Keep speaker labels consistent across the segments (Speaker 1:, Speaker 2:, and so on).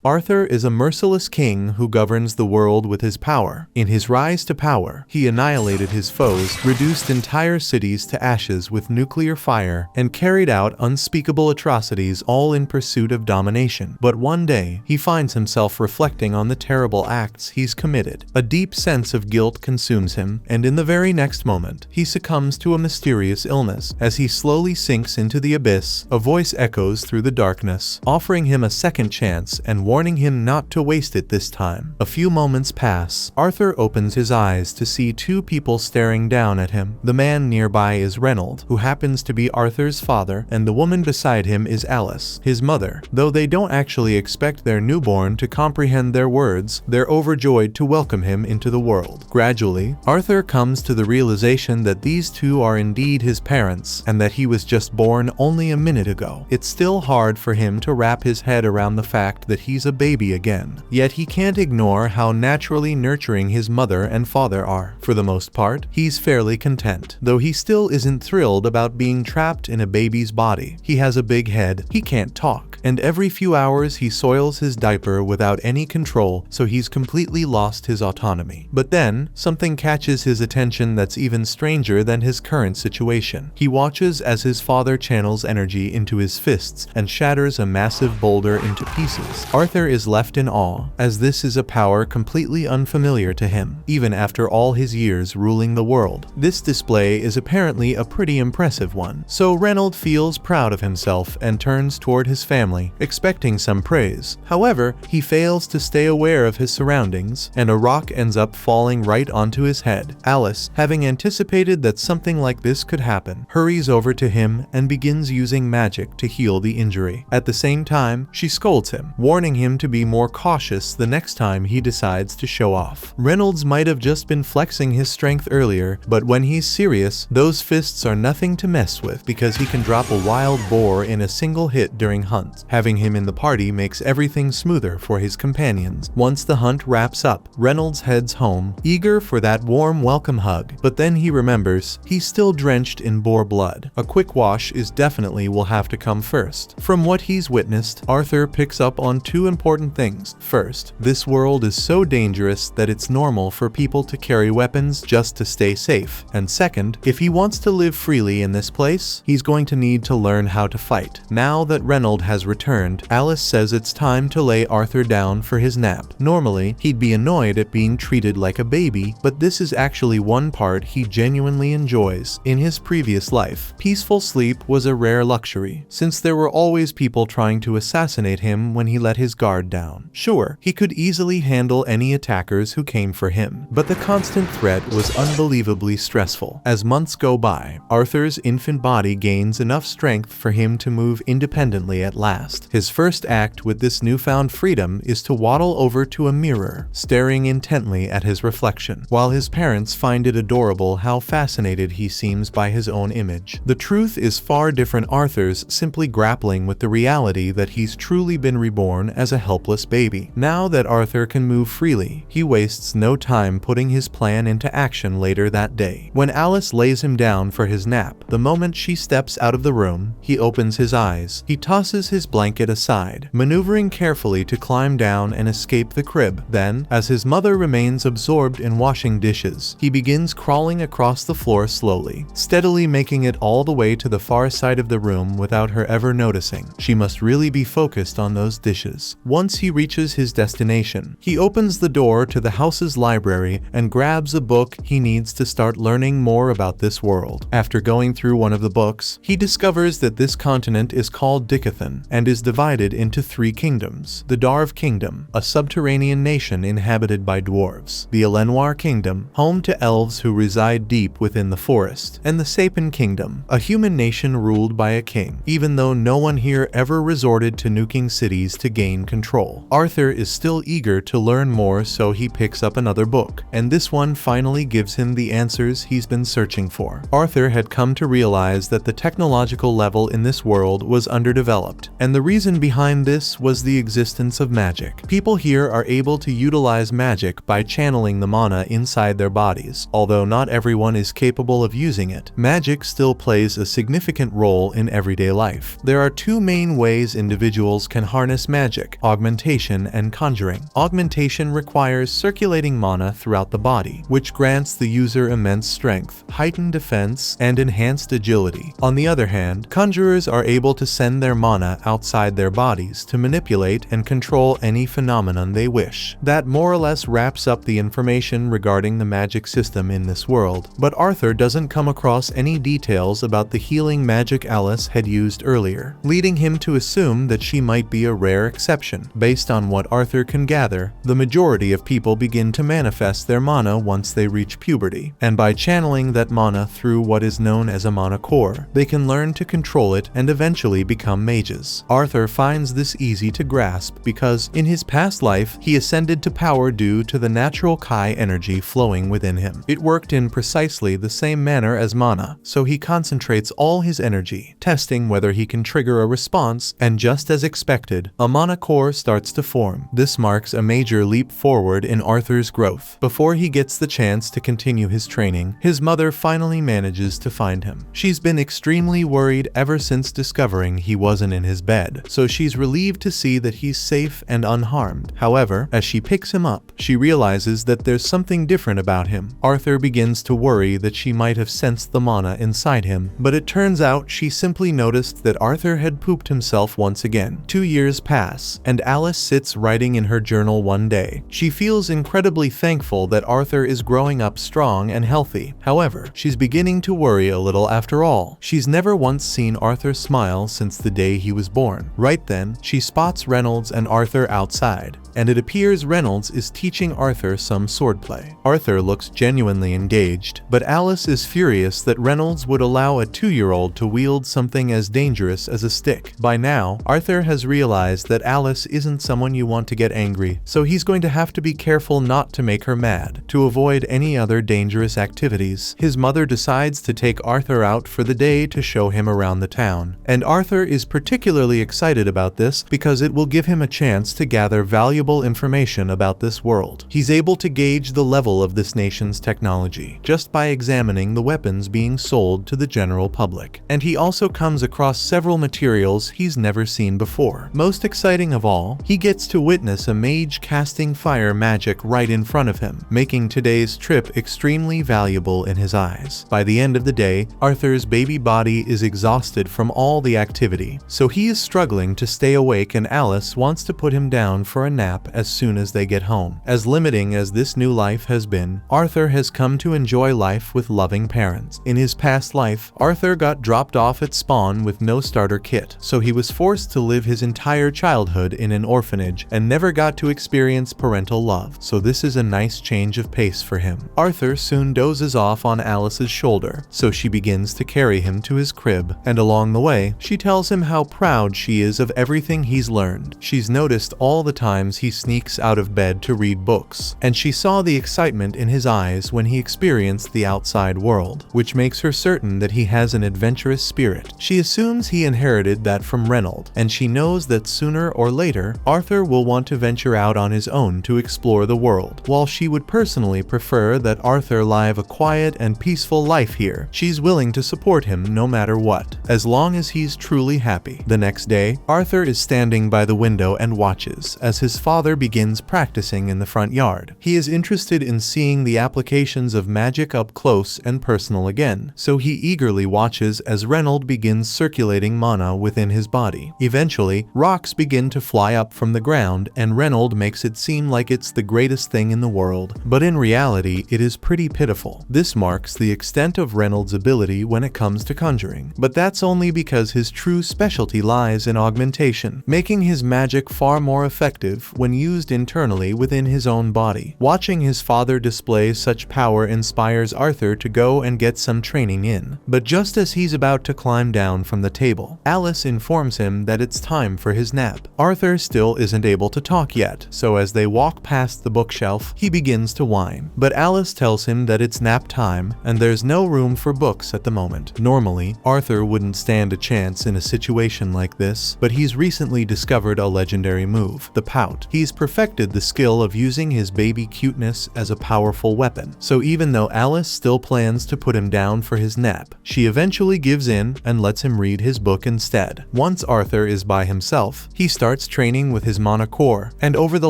Speaker 1: Arthur is a merciless king who governs the world with his power. In his rise to power, he annihilated his foes, reduced entire cities to ashes with nuclear fire, and carried out unspeakable atrocities, all in pursuit of domination. But one day, he finds himself reflecting on the terrible acts he's committed. A deep sense of guilt consumes him, and in the very next moment, he succumbs to a mysterious illness. As he slowly sinks into the abyss, a voice echoes through the darkness, offering him a second chance and warning him not to waste it this time. A few moments pass. Arthur opens his eyes to see two people staring down at him. The man nearby is Reynold, who happens to be Arthur's father, and the woman beside him is Alice, his mother. Though they don't actually expect their newborn to comprehend their words, they're overjoyed to welcome him into the world. Gradually, Arthur comes to the realization that these two are indeed his parents, and that he was just born only a minute ago. It's still hard for him to wrap his head around the fact that he's a baby again. Yet he can't ignore how naturally nurturing his mother and father are. For the most part, he's fairly content, though he still isn't thrilled about being trapped in a baby's body. He has a big head, he can't talk, and every few hours he soils his diaper without any control, so he's completely lost his autonomy. But then, something catches his attention that's even stranger than his current situation. He watches as his father channels energy into his fists and shatters a massive boulder into pieces. Arthur is left in awe, as this is a power completely unfamiliar to him, even after all his years ruling the world. This display is apparently a pretty impressive one, so Reynold feels proud of himself and turns toward his family, expecting some praise. However, he fails to stay aware of his surroundings, and a rock ends up falling right onto his head. Alice, having anticipated that something like this could happen, hurries over to him and begins using magic to heal the injury. At the same time, she scolds him, warning him to be more cautious the next time he decides to show off. Reynolds might have just been flexing his strength earlier, but when he's serious, those fists are nothing to mess with, because he can drop a wild boar in a single hit during hunts. Having him in the party makes everything smoother for his companions. Once the hunt wraps up, Reynolds heads home, eager for that warm welcome hug, but then he remembers he's still drenched in boar blood. A quick wash is definitely will have to come first. From what he's witnessed, Arthur picks up on two important things. First, this world is so dangerous that it's normal for people to carry weapons just to stay safe. And second, if he wants to live freely in this place, he's going to need to learn how to fight. Now that Reynold has returned, Alice says it's time to lay Arthur down for his nap. Normally, he'd be annoyed at being treated like a baby, but this is actually one part he genuinely enjoys. In his previous life, peaceful sleep was a rare luxury, since there were always people trying to assassinate him when he let his guard down. Sure, he could easily handle any attackers who came for him, but the constant threat was unbelievably stressful. As months go by, Arthur's infant body gains enough strength for him to move independently at last. His first act with this newfound freedom is to waddle over to a mirror, staring intently at his reflection. While his parents find it adorable how fascinated he seems by his own image, the truth is far different. Arthur's simply grappling with the reality that he's truly been reborn as a helpless baby. Now that Arthur can move freely, he wastes no time putting his plan into action later that day. When Alice lays him down for his nap, the moment she steps out of the room, he opens his eyes. He tosses his blanket aside, maneuvering carefully to climb down and escape the crib. Then, as his mother remains absorbed in washing dishes, he begins crawling across the floor slowly, steadily making it all the way to the far side of the room without her ever noticing. She must really be focused on those dishes. Once he reaches his destination, he opens the door to the house's library and grabs a book he needs to start learning more about this world. After going through one of the books, he discovers that this continent is called Dicathan and is divided into three kingdoms. The Darv Kingdom, a subterranean nation inhabited by dwarves. The Elenwar Kingdom, home to elves who reside deep within the forest. And the Sapin Kingdom, a human nation ruled by a king, even though no one here ever resorted to nuking cities to gain control. Arthur is still eager to learn more, so he picks up another book, and this one finally gives him the answers he's been searching for. Arthur had come to realize that the technological level in this world was underdeveloped, and the reason behind this was the existence of magic. People here are able to utilize magic by channeling the mana inside their bodies. Although not everyone is capable of using it, magic still plays a significant role in everyday life. There are two main ways individuals can harness magic. magic, augmentation, and conjuring. Augmentation requires circulating mana throughout the body, which grants the user immense strength, heightened defense, and enhanced agility. On the other hand, conjurers are able to send their mana outside their bodies to manipulate and control any phenomenon they wish. That more or less wraps up the information regarding the magic system in this world, but Arthur doesn't come across any details about the healing magic Alice had used earlier, leading him to assume that she might be a rare exception. Based on what Arthur can gather, the majority of people begin to manifest their mana once they reach puberty, and by channeling that mana through what is known as a mana core, they can learn to control it and eventually become mages. Arthur finds this easy to grasp because, in his past life, he ascended to power due to the natural Kai energy flowing within him. It worked in precisely the same manner as mana, so he concentrates all his energy, testing whether he can trigger a response, and just as expected, a mana core starts to form. This marks a major leap forward in Arthur's growth. Before he gets the chance to continue his training, his mother finally manages to find him. She's been extremely worried ever since discovering he wasn't in his bed, so she's relieved to see that he's safe and unharmed. However, as she picks him up, she realizes that there's something different about him. Arthur begins to worry that she might have sensed the mana inside him, but it turns out she simply noticed that Arthur had pooped himself once again. 2 years pass, and Alice sits writing in her journal one day. She feels incredibly thankful that Arthur is growing up strong and healthy. However, she's beginning to worry a little after all. She's never once seen Arthur smile since the day he was born. Right then, she spots Reynolds and Arthur outside, and it appears Reynolds is teaching Arthur some swordplay. Arthur looks genuinely engaged, but Alice is furious that Reynolds would allow a 2-year-old to wield something as dangerous as a stick. By now, Arthur has realized that Alice isn't someone you want to get angry, so he's going to have to be careful not to make her mad. To avoid any other dangerous activities, his mother decides to take Arthur out for the day to show him around the town. And Arthur is particularly excited about this because it will give him a chance to gather valuable information about this world. He's able to gauge the level of this nation's technology just by examining the weapons being sold to the general public. And he also comes across several materials he's never seen before. Most exciting of all, he gets to witness a mage casting fire magic right in front of him, making today's trip extremely valuable in his eyes. By the end of the day, Arthur's baby body is exhausted from all the activity, so he is struggling to stay awake, and Alice wants to put him down for a nap as soon as they get home. As limiting as this new life has been, Arthur has come to enjoy life with loving parents. In his past life, Arthur got dropped off at spawn with no starter kit, so he was forced to live his entire childhood in an orphanage and never got to experience parental love, so this is a nice change of pace for him. Arthur soon dozes off on Alice's shoulder, so she begins to carry him to his crib, and along the way, she tells him how proud she is of everything he's learned. She's noticed all the times he sneaks out of bed to read books, and she saw the excitement in his eyes when he experienced the outside world, which makes her certain that he has an adventurous spirit. She assumes he inherited that from Reynolds, and she knows that sooner or later, Arthur will want to venture out on his own to explore the world. While she would personally prefer that Arthur live a quiet and peaceful life here, she's willing to support him no matter what, as long as he's truly happy. The next day, Arthur is standing by the window and watches as his father begins practicing in the front yard. He is interested in seeing the applications of magic up close and personal again, so he eagerly watches as Reynolds begins circulating mana within his body. Eventually, rocks begin to fly up from the ground, and Reynolds makes it seem like it's the greatest thing in the world, but in reality, it is pretty pitiful. This marks the extent of Reynolds' ability when it comes to conjuring, but that's only because his true specialty lies in augmentation, making his magic far more effective when used internally within his own body. Watching his father display such power inspires Arthur to go and get some training in, but just as he's about to climb down from the table, Alice informs him that it's time for his nap. Arthur still isn't able to talk yet, so as they walk past the bookshelf, he begins to whine, but Alice tells him that it's nap time and there's no room for books at the moment. Normally, Arthur wouldn't stand a chance in a situation like this, but he's recently discovered a legendary move, the pout. He's perfected the skill of using his baby cuteness as a powerful weapon. So even though Alice still plans to put him down for his nap, she eventually gives in and lets him read his book instead. Once Arthur is by himself, he starts training with his mana core, and over the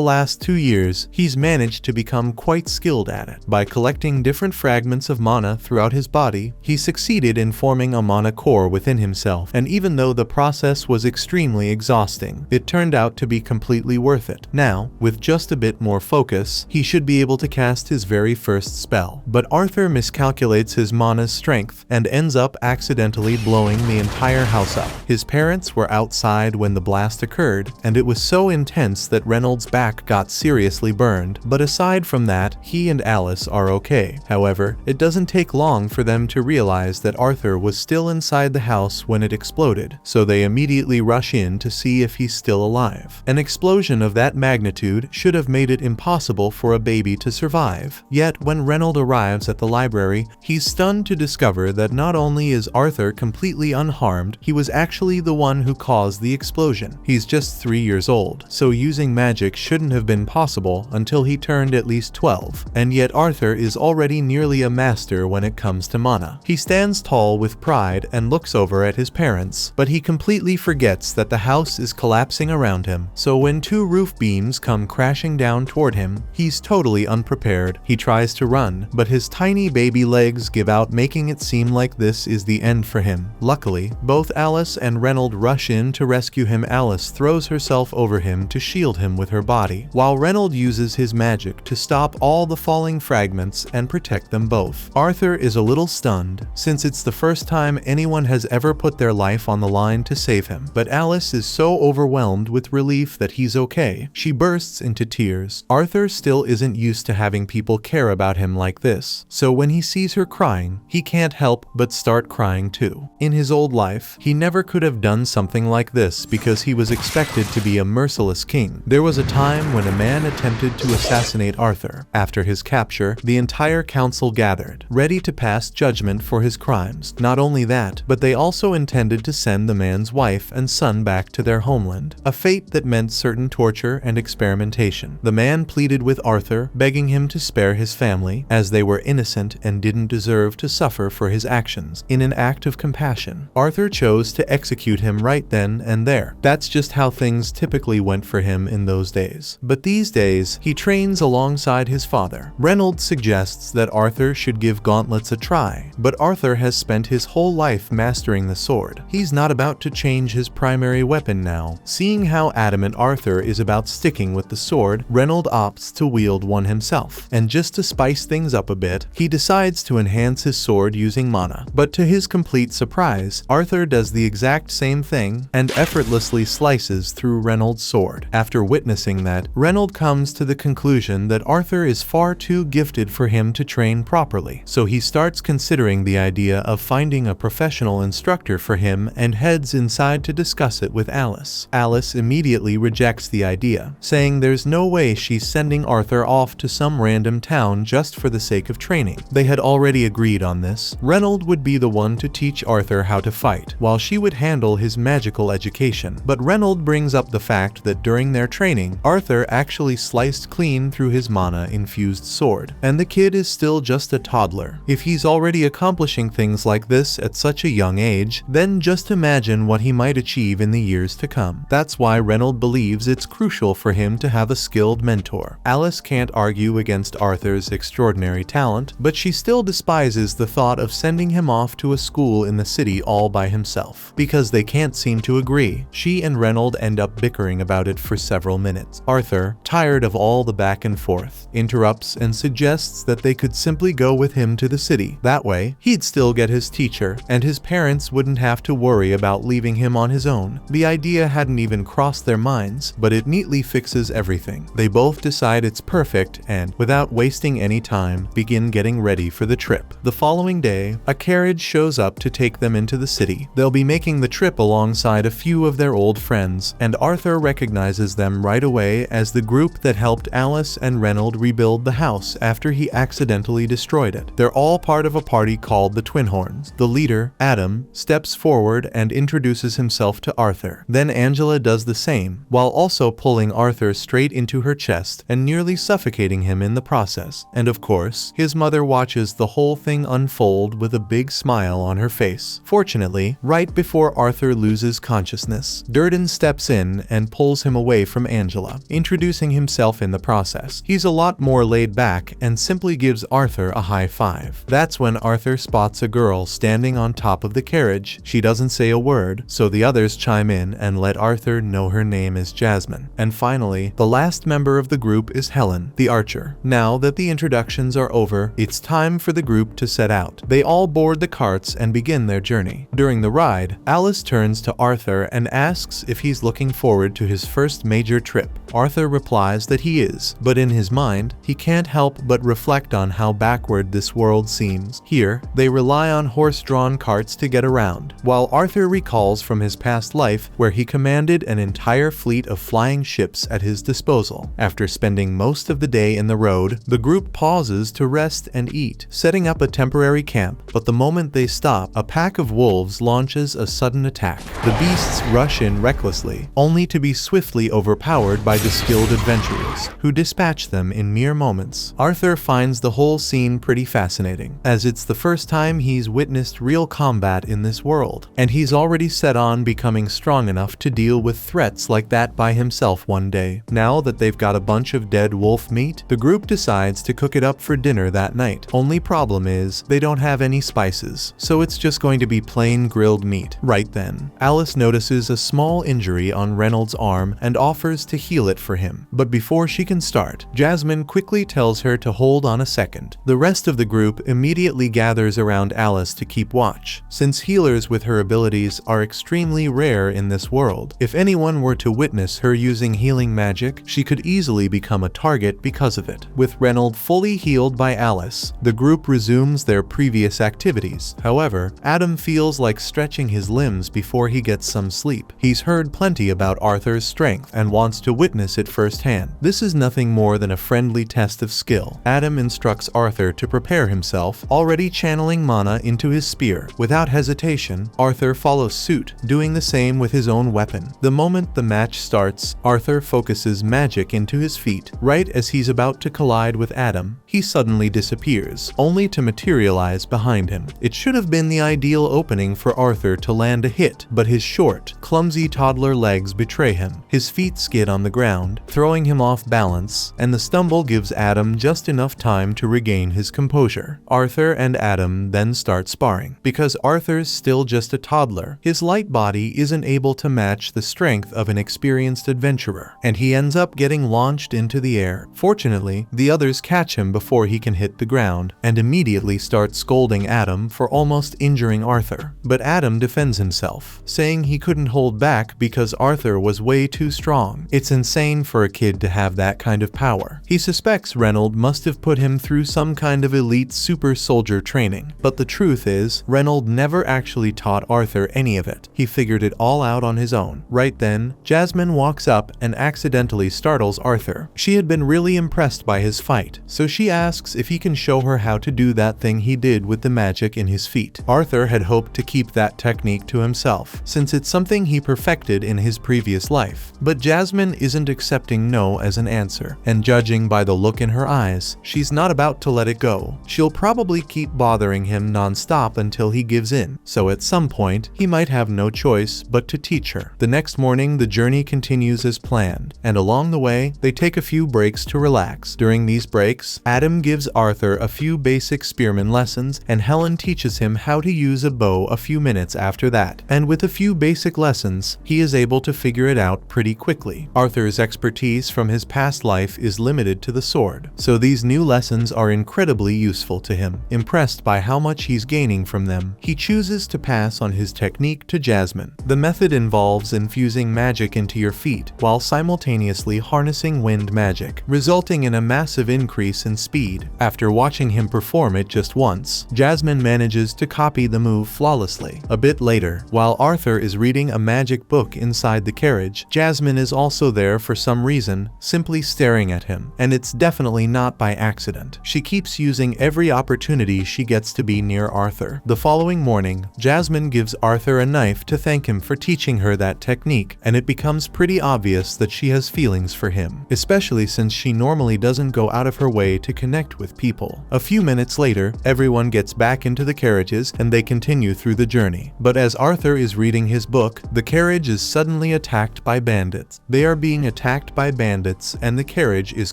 Speaker 1: last 2 years, he's managed to become quite skilled at it. By collecting different fragments of mana throughout his body, he succeeded in forming a mana core within himself, and even though the process was extremely exhausting, it turned out to be completely worth it. Now, with just a bit more focus, he should be able to cast his very first spell. But Arthur miscalculates his mana's strength and ends up accidentally blowing the entire house up. His parents were outside when the blast occurred, and it was so intense that Reynolds' back got seriously burned, but aside from that, he and Alice are okay. However, it doesn't take long for them to realize that Arthur was still inside the house when it exploded, so they immediately rush in to see if he's still alive. An explosion of that magnitude should have made it impossible for a baby to survive. Yet, when Reynolds arrives at the library, he's stunned to discover that not only is Arthur completely unharmed, he was actually the one who caused the explosion. He's just 3 years old, so using magic shouldn't have been possible until he turned at least 12, and yet Arthur is already nearly a master when it comes to mana. He stands tall with pride and looks over at his parents, but he completely forgets that the house is collapsing around him, so when 2 roof beams come crashing down toward him, he's totally unprepared. He tries to run, but his tiny baby legs give out, making it seem like this is the end for him. Luckily, both Alice and Reynolds rush in to rescue him. Alice throws herself over him to shield him with her body, while Reynolds uses his magic to stop all the falling fragments and protect them both. Arthur is a little stunned, since it's the first time anyone has ever put their life on the line to save him, but Alice is so overwhelmed with relief that he's okay. She bursts into tears. Arthur still isn't used to having people care about him like this, so when he sees her crying, he can't help but start crying too. In his old life, he never could have done something like this because he was expected to be a merciless king. There was a time when a man attempted to assassinate Arthur. After his capture, the entire council gathered, ready to pass judgment for his crimes. Not only that, but they also intended to send the man's wife and son back to their homeland, a fate that meant certain torture and experimentation. The man pleaded with Arthur, begging him to spare his family, as they were innocent and didn't deserve to suffer for his actions. In an act of compassion, Arthur chose to execute him right then and there. That's just how things typically went for him in those days. But these days, he trains alongside his father. Reynolds suggests that Arthur should give gauntlets a try, but Arthur has spent his whole life mastering the sword. He's not about to change his primary weapon now. Seeing how adamant Arthur is about sticking with the sword, Reynolds opts to wield one himself, and just to spice things up a bit, he decides to enhance his sword using mana. But to his complete surprise, Arthur does the exact same thing and effortlessly slices through Reynolds' sword. After witnessing that, Reynolds comes to the conclusion that Arthur is far too gifted for him to train properly, so he starts considering the idea of finding a professional instructor for him and heads inside to discuss it with Alice. Alice immediately rejects the idea, saying there's no way she's sending Arthur off to some random town just for the sake of training. They had already agreed on this. Reynolds would be the one to teach Arthur how to fight, while she would handle his magical education. But Reynolds brings up the fact that during their training, Arthur actually sliced clean through his mana-infused sword, and the kid is still just a toddler. If he's already accomplishing things like this at such a young age, then just imagine what he might achieve in the years to come. That's why Reynolds believes it's crucial for him to have a skilled mentor. Alice can't argue against Arthur's extraordinary talent, but she still despises the thought of sending him off to a school in the city all by himself. Because they can't seem to agree, she and Reynolds end up bickering about it for several minutes. Arthur, tired of all the back and forth, interrupts and suggests that they could simply go with him to the city. That way, he'd still get his teacher, and his parents wouldn't have to worry about leaving him on his own. The idea hadn't even crossed their minds, but it neatly fixes everything. They both decide it's perfect and, without wasting any time, begin getting ready for the trip. The following day, a carriage shows up to take them into the city. They'll be making the trip alongside a few of their old friends, and Arthur recognizes them right away as the group that helped Alice and Reynolds rebuild the house after he accidentally destroyed it. They're all part of a party called the Twin Horns. The leader, Adam, steps forward and introduces himself to Arthur. Then Angela does the same, while also pulling pushing Arthur straight into her chest and nearly suffocating him in the process. And of course, his mother watches the whole thing unfold with a big smile on her face. Fortunately, right before Arthur loses consciousness, Durden steps in and pulls him away from Angela, introducing himself in the process. He's a lot more laid back and simply gives Arthur a high five. That's when Arthur spots a girl standing on top of the carriage. She doesn't say a word, so the others chime in and let Arthur know her name is Jasmine. And finally, the last member of the group is Helen, the archer. Now that the introductions are over, it's time for the group to set out. They all board the carts and begin their journey. During the ride, Alice turns to Arthur and asks if he's looking forward to his first major trip. Arthur replies that he is, but in his mind, he can't help but reflect on how backward this world seems. Here, they rely on horse-drawn carts to get around, while Arthur recalls from his past life where he commanded an entire fleet of flying ships at his disposal. After spending most of the day in the road, the group pauses to rest and eat, setting up a temporary camp, but the moment they stop, a pack of wolves launches a sudden attack. The beasts rush in recklessly, only to be swiftly overpowered by the skilled adventurers, who dispatch them in mere moments. Arthur finds the whole scene pretty fascinating, as it's the first time he's witnessed real combat in this world, and he's already set on becoming strong enough to deal with threats like that by himself one day. Now that they've got a bunch of dead wolf meat, the group decides to cook it up for dinner that night. Only problem is, they don't have any spices, so it's just going to be plain grilled meat. Right then, Alice notices a small injury on Reynolds' arm and offers to heal it for him. But before she can start, Jasmine quickly tells her to hold on a second. The rest of the group immediately gathers around Alice to keep watch, since healers with her abilities are extremely rare in this world. If anyone were to witness her using healing magic, she could easily become a target because of it. With Reynolds fully healed by Alice, the group resumes their previous activities. However, Adam feels like stretching his limbs before he gets some sleep. He's heard plenty about Arthur's strength and wants to witness it firsthand. This is nothing more than a friendly test of skill. Adam instructs Arthur to prepare himself, already channeling mana into his spear. Without hesitation, Arthur follows suit, doing the same with his own weapon. The moment the match starts, Arthur focuses magic into his feet. Right as he's about to collide with Adam, he suddenly disappears, only to materialize behind him. It should have been the ideal opening for Arthur to land a hit, but his short, clumsy toddler legs betray him. His feet skid on the ground, throwing him off balance, and the stumble gives Adam just enough time to regain his composure. Arthur and Adam then start sparring. Because Arthur's still just a toddler, his light body isn't able to match the strength of an experienced adventurer, and he ends up getting launched into the air. Fortunately, the others catch him before he can hit the ground, and immediately start scolding Adam for almost injuring Arthur. But Adam defends himself, saying he couldn't hold back because Arthur was way too strong. It's insane for a kid to have that kind of power. He suspects Reynolds must have put him through some kind of elite super soldier training, but the truth is, Reynolds never actually taught Arthur any of it. He figured it all out on his own. Right then, Jasmine walks up and accidentally startles Arthur. She had been really impressed by his fight, so she asks if he can show her how to do that thing he did with the magic in his feet. Arthur had hoped to keep that technique to himself, since it's something he perfected in his previous life. But Jasmine isn't accepting no as an answer, and judging by the look in her eyes, she's not about to let it go. She'll probably keep bothering him non-stop until he gives in, so at some point, he might have no choice but to teach her. The next morning, the journey continues as planned, and along the way, they take a few breaks to relax. During these breaks, Adam gives Arthur a few basic spearman lessons, and Helen teaches him how to use a bow a few minutes after that. And with a few basic lessons, he is able to figure it out pretty quickly. Arthur's expertise from his past life is limited to the sword, so these new lessons are incredibly useful to him. Impressed by how much he's gaining from them, he chooses to pass on his technique to Jasmine. The method involves infusing magic into your feet while simultaneously harnessing wind magic, resulting in a massive increase in speed. After watching him perform it just once, Jasmine manages to copy the move flawlessly. A bit later, while Arthur is reading a magic book inside the carriage, Jasmine is also there for some reason, simply staring at him, and it's definitely not by accident. She keeps using every opportunity she gets to be near Arthur. The following morning, Jasmine gives Arthur a knife to thank him for teaching her that technique, and it becomes pretty obvious that she has feelings for him, especially since she normally doesn't go out of her way to connect with people. A few minutes later, everyone gets back into the carriages and they continue through the journey. But as Arthur is reading his book, the carriage is suddenly attacked by bandits. They are being attacked by bandits and the carriage is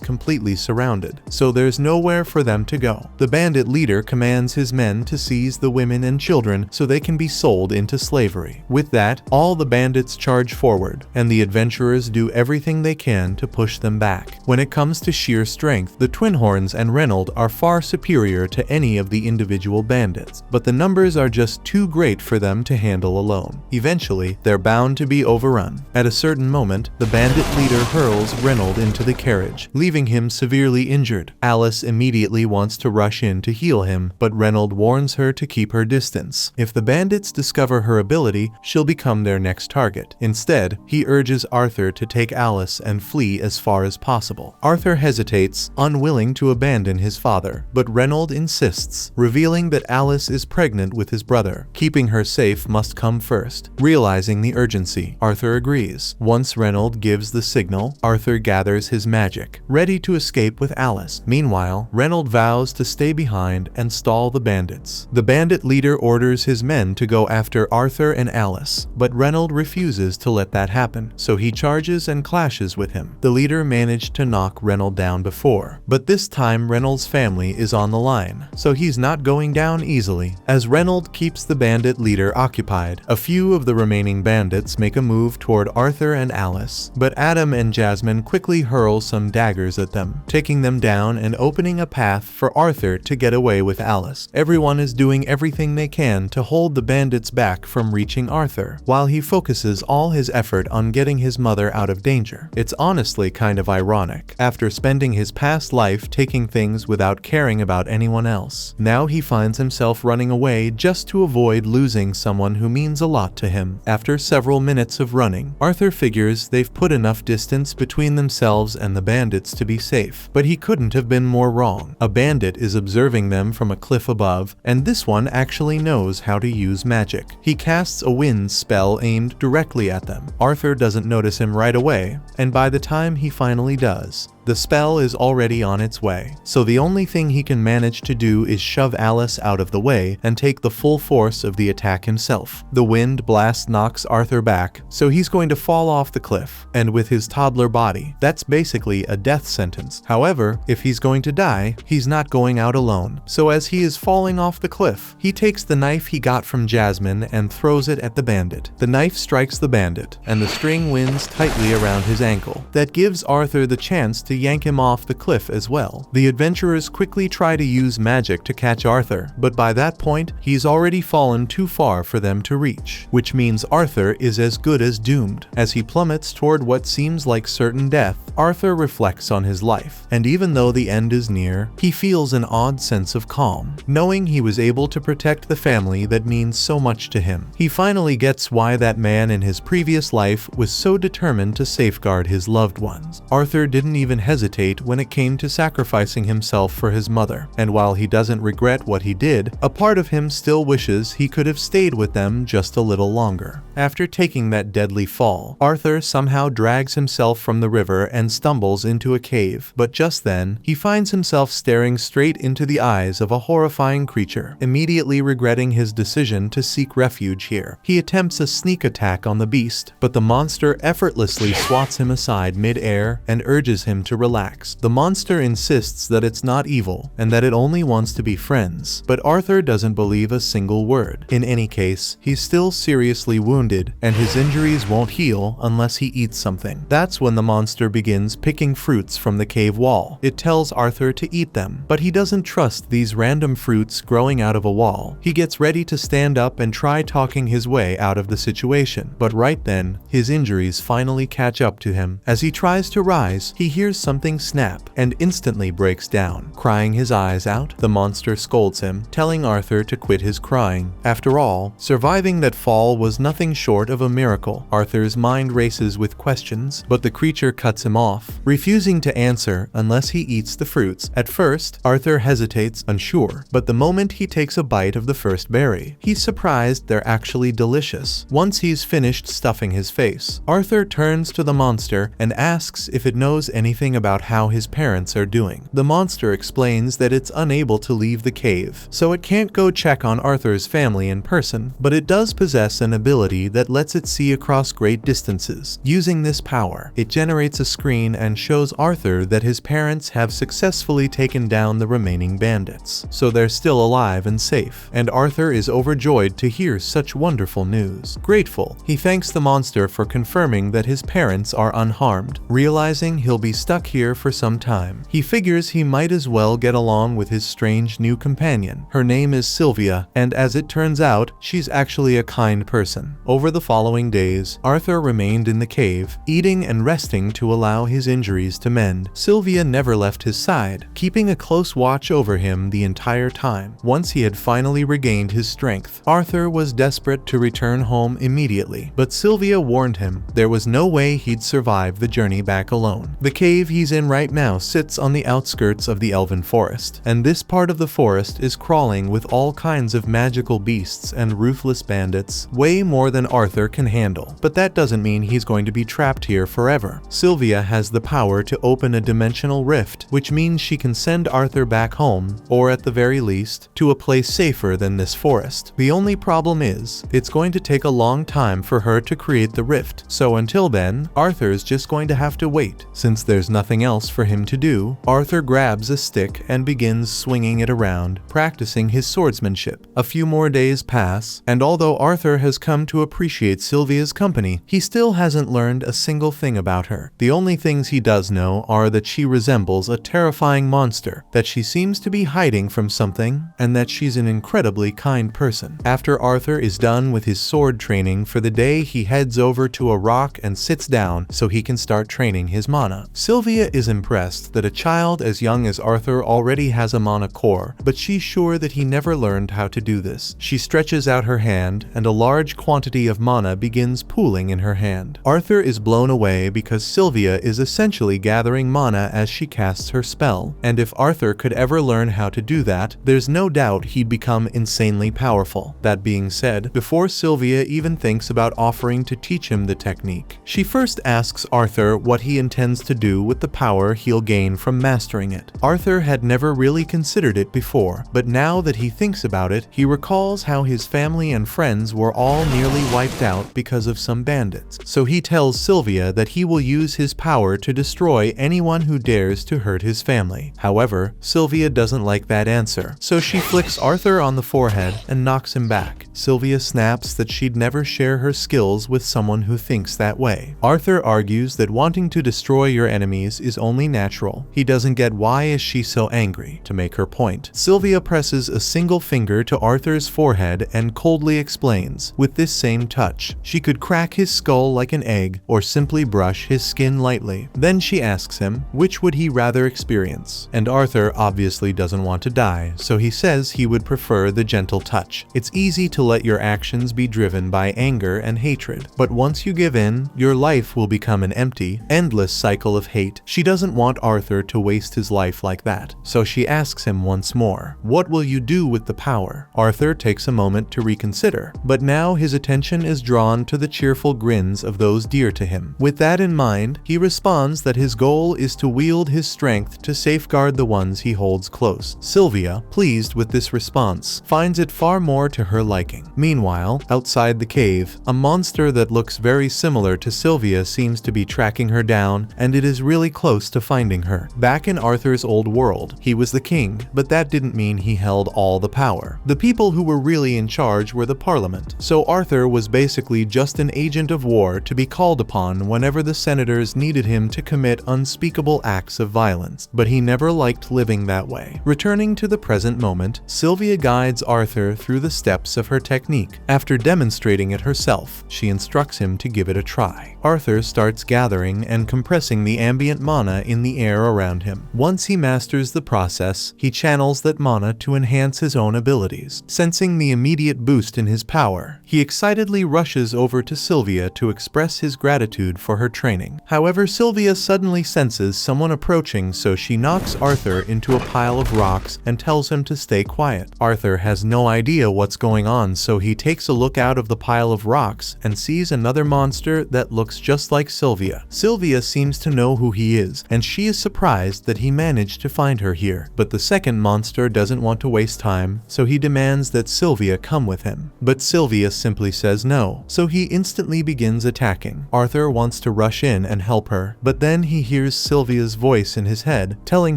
Speaker 1: completely surrounded, so there's nowhere for them to go. The bandit leader commands his men to seize the women and children so they can be sold into slavery. With that, all the bandits charge forward, and the adventurers do everything they can to push them back. When it comes to sheer strength, the Twinhorns and Reynold are far superior to any of the individual bandits, but the numbers are just too great for them to handle alone. Eventually, they're bound to be overrun. At a certain moment, the bandit leader hurls Reynold into the carriage, leaving him severely injured. Alice immediately wants to rush in to heal him, but Reynold warns her to keep her distance. If the bandits discover her ability, she'll become their next target. Instead, he urges Arthur to take Alice and flee as far as possible. Arthur hesitates, unwilling to abandon his father, but Reynold insists, revealing that Alice is pregnant with his brother. Keeping her safe must come first. Realizing the urgency, Arthur agrees. Once Reynold gives the signal, Arthur gathers his magic, ready to escape with Alice. Meanwhile, Reynold vows to stay behind and stall the bandits. The bandit leader orders his men to go after Arthur and Alice, but Reynold refuses to let that happen, so he charges and clashes with him. The leader managed to knock Reynold down before, but this time Reynold's family is on the line, so he's not going down easily. As Reynold keeps the bandit leader occupied, a few of the remaining bandits make a move toward Arthur and Alice, but Adam and Jasmine quickly hurl some daggers at them, taking them down and opening a path for Arthur to get away with Alice. Everyone is doing everything they can to hold the bandits back from reaching Arthur, while he focuses all his effort on getting his mother out of danger. It's honestly kind of ironic. After spending his past life taking things without caring about anyone else, now he finds himself running away just to avoid losing someone who means a lot to him. After several minutes of running, Arthur figures they've put enough distance between themselves and the bandits to be safe, but he couldn't have been more wrong. A bandit is observing them from a cliff above, and this one actually knows how to use magic. He casts a wind spell aimed directly at them. Arthur doesn't notice him right away, and by the time he finally does, the spell is already on its way, so the only thing he can manage to do is shove Alice out of the way and take the full force of the attack himself. The wind blast knocks Arthur back, so he's going to fall off the cliff, and with his toddler body, that's basically a death sentence. However, if he's going to die, he's not going out alone, so as he is falling off the cliff, he takes the knife he got from Jasmine and throws it at the bandit. The knife strikes the bandit, and the string winds tightly around his ankle. That gives Arthur the chance to yank him off the cliff as well. The adventurers quickly try to use magic to catch Arthur, but by that point, he's already fallen too far for them to reach, which means Arthur is as good as doomed. As he plummets toward what seems like certain death, Arthur reflects on his life, and even though the end is near, he feels an odd sense of calm, knowing he was able to protect the family that means so much to him. He finally gets why that man in his previous life was so determined to safeguard his loved ones. Arthur didn't even hesitate when it came to sacrificing himself for his mother, and while he doesn't regret what he did, a part of him still wishes he could have stayed with them just a little longer. After taking that deadly fall, Arthur somehow drags himself from the river and stumbles into a cave, but just then, he finds himself staring straight into the eyes of a horrifying creature. Immediately regretting his decision to seek refuge here, he attempts a sneak attack on the beast, but the monster effortlessly swats him aside mid-air and urges him to relax. The monster insists that it's not evil and that it only wants to be friends, but Arthur doesn't believe a single word. In any case, he's still seriously wounded and his injuries won't heal unless he eats something. That's when the monster begins picking fruits from the cave wall. It tells Arthur to eat them, but he doesn't trust these random fruits growing out of a wall. He gets ready to stand up and try talking his way out of the situation, but right then, his injuries finally catch up to him. As he tries to rise, he hears something snap and instantly breaks down, crying his eyes out. The monster scolds him, telling Arthur to quit his crying. After all, surviving that fall was nothing short of a miracle. Arthur's mind races with questions, but the creature cuts him off, refusing to answer unless he eats the fruits. At first, Arthur hesitates, unsure, but the moment he takes a bite of the first berry, he's surprised they're actually delicious. Once he's finished stuffing his face, Arthur turns to the monster and asks if it knows anything about how his parents are doing. The monster explains that it's unable to leave the cave, so it can't go check on Arthur's family in person, but it does possess an ability that lets it see across great distances. Using this power, it generates a screen and shows Arthur that his parents have successfully taken down the remaining bandits, so they're still alive and safe, and Arthur is overjoyed to hear such wonderful news. Grateful, he thanks the monster for confirming that his parents are unharmed. Realizing he'll be stuck here for some time, he figures he might as well get along with his strange new companion. Her name is Sylvia, and as it turns out, she's actually a kind person. Over the following days, Arthur remained in the cave, eating and resting to allow his injuries to mend. Sylvia never left his side, keeping a close watch over him the entire time. Once he had finally regained his strength, Arthur was desperate to return home immediately, but Sylvia warned him there was no way he'd survive the journey back alone. The cave he's in right now sits on the outskirts of the elven forest, and this part of the forest is crawling with all kinds of magical beasts and ruthless bandits, way more than Arthur can handle. But that doesn't mean he's going to be trapped here forever. Sylvia has the power to open a dimensional rift, which means she can send Arthur back home, or at the very least, to a place safer than this forest. The only problem is, it's going to take a long time for her to create the rift, so until then, Arthur's just going to have to wait. Since there's nothing else for him to do, Arthur grabs a stick and begins swinging it around, practicing his swordsmanship. A few more days pass, and although Arthur has come to appreciate Sylvia's company, he still hasn't learned a single thing about her. The only things he does know are that she resembles a terrifying monster, that she seems to be hiding from something, and that she's an incredibly kind person. After Arthur is done with his sword training for the day, he heads over to a rock and sits down so he can start training his mana. Sylvia is impressed that a child as young as Arthur already has a mana core, but she's sure that he never learned how to do this. She stretches out her hand, and a large quantity of mana begins pooling in her hand. Arthur is blown away because Sylvia is essentially gathering mana as she casts her spell, and if Arthur could ever learn how to do that, there's no doubt he'd become insanely powerful. That being said, before Sylvia even thinks about offering to teach him the technique, she first asks Arthur what he intends to do with the power he'll gain from mastering it. Arthur had never really considered it before, but now that he thinks about it, he recalls how his family and friends were all nearly wiped out because of some bandits. So he tells Sylvia that he will use his power to destroy anyone who dares to hurt his family. However, Sylvia doesn't like that answer, so she flicks Arthur on the forehead and knocks him back. Sylvia snaps that she'd never share her skills with someone who thinks that way. Arthur argues that wanting to destroy your enemies is only natural. He doesn't get why is she so angry. To make her point, Sylvia presses a single finger to Arthur's forehead and coldly explains, with this same touch, she could crack his skull like an egg or simply brush his skin lightly. Then she asks him, which would he rather experience? And Arthur obviously doesn't want to die, so he says he would prefer the gentle touch. It's easy to let your actions be driven by anger and hatred, but once you give in, your life will become an empty, endless cycle of hate. She doesn't want Arthur to waste his life like that, so she asks him once more, what will you do with the power? Arthur takes a moment to reconsider, but now his attention is drawn to the cheerful grins of those dear to him. With that in mind, he responds that his goal is to wield his strength to safeguard the ones he holds close. Sylvia, pleased with this response, finds it far more to her liking. Meanwhile, outside the cave, a monster that looks very similar to Sylvia seems to be tracking her down, and it is really close to finding her. Back in Arthur's old world, he was the king, but that didn't mean he held all the power. The people who were really in charge were the parliament, so Arthur was basically just an agent of war to be called upon whenever the senators needed him to commit unspeakable acts of violence. But he never liked living that way. Returning to the present moment, Sylvia guides Arthur through the steps of her technique. After demonstrating it herself, she instructs him to give it a try. Arthur starts gathering and compressing the ambient mana in the air around him. Once he masters the process, he channels that mana to enhance his own abilities. Sensing the immediate boost in his power, he excitedly rushes over to Sylvia to express his gratitude for her training. However, Sylvia suddenly senses someone approaching, so she knocks Arthur into a pile of rocks and tells him to stay quiet. Arthur has no idea what's going on, so he takes a look out of the pile of rocks and sees another monster that looks just like Sylvia. Sylvia seems to know who he is, and she is surprised that he managed to find her here. But the second monster doesn't want to waste time, so he demands that Sylvia come with him. But Sylvia simply says no, so he instantly begins attacking. Arthur wants to rush in and help her, but then he hears Sylvia's voice in his head, telling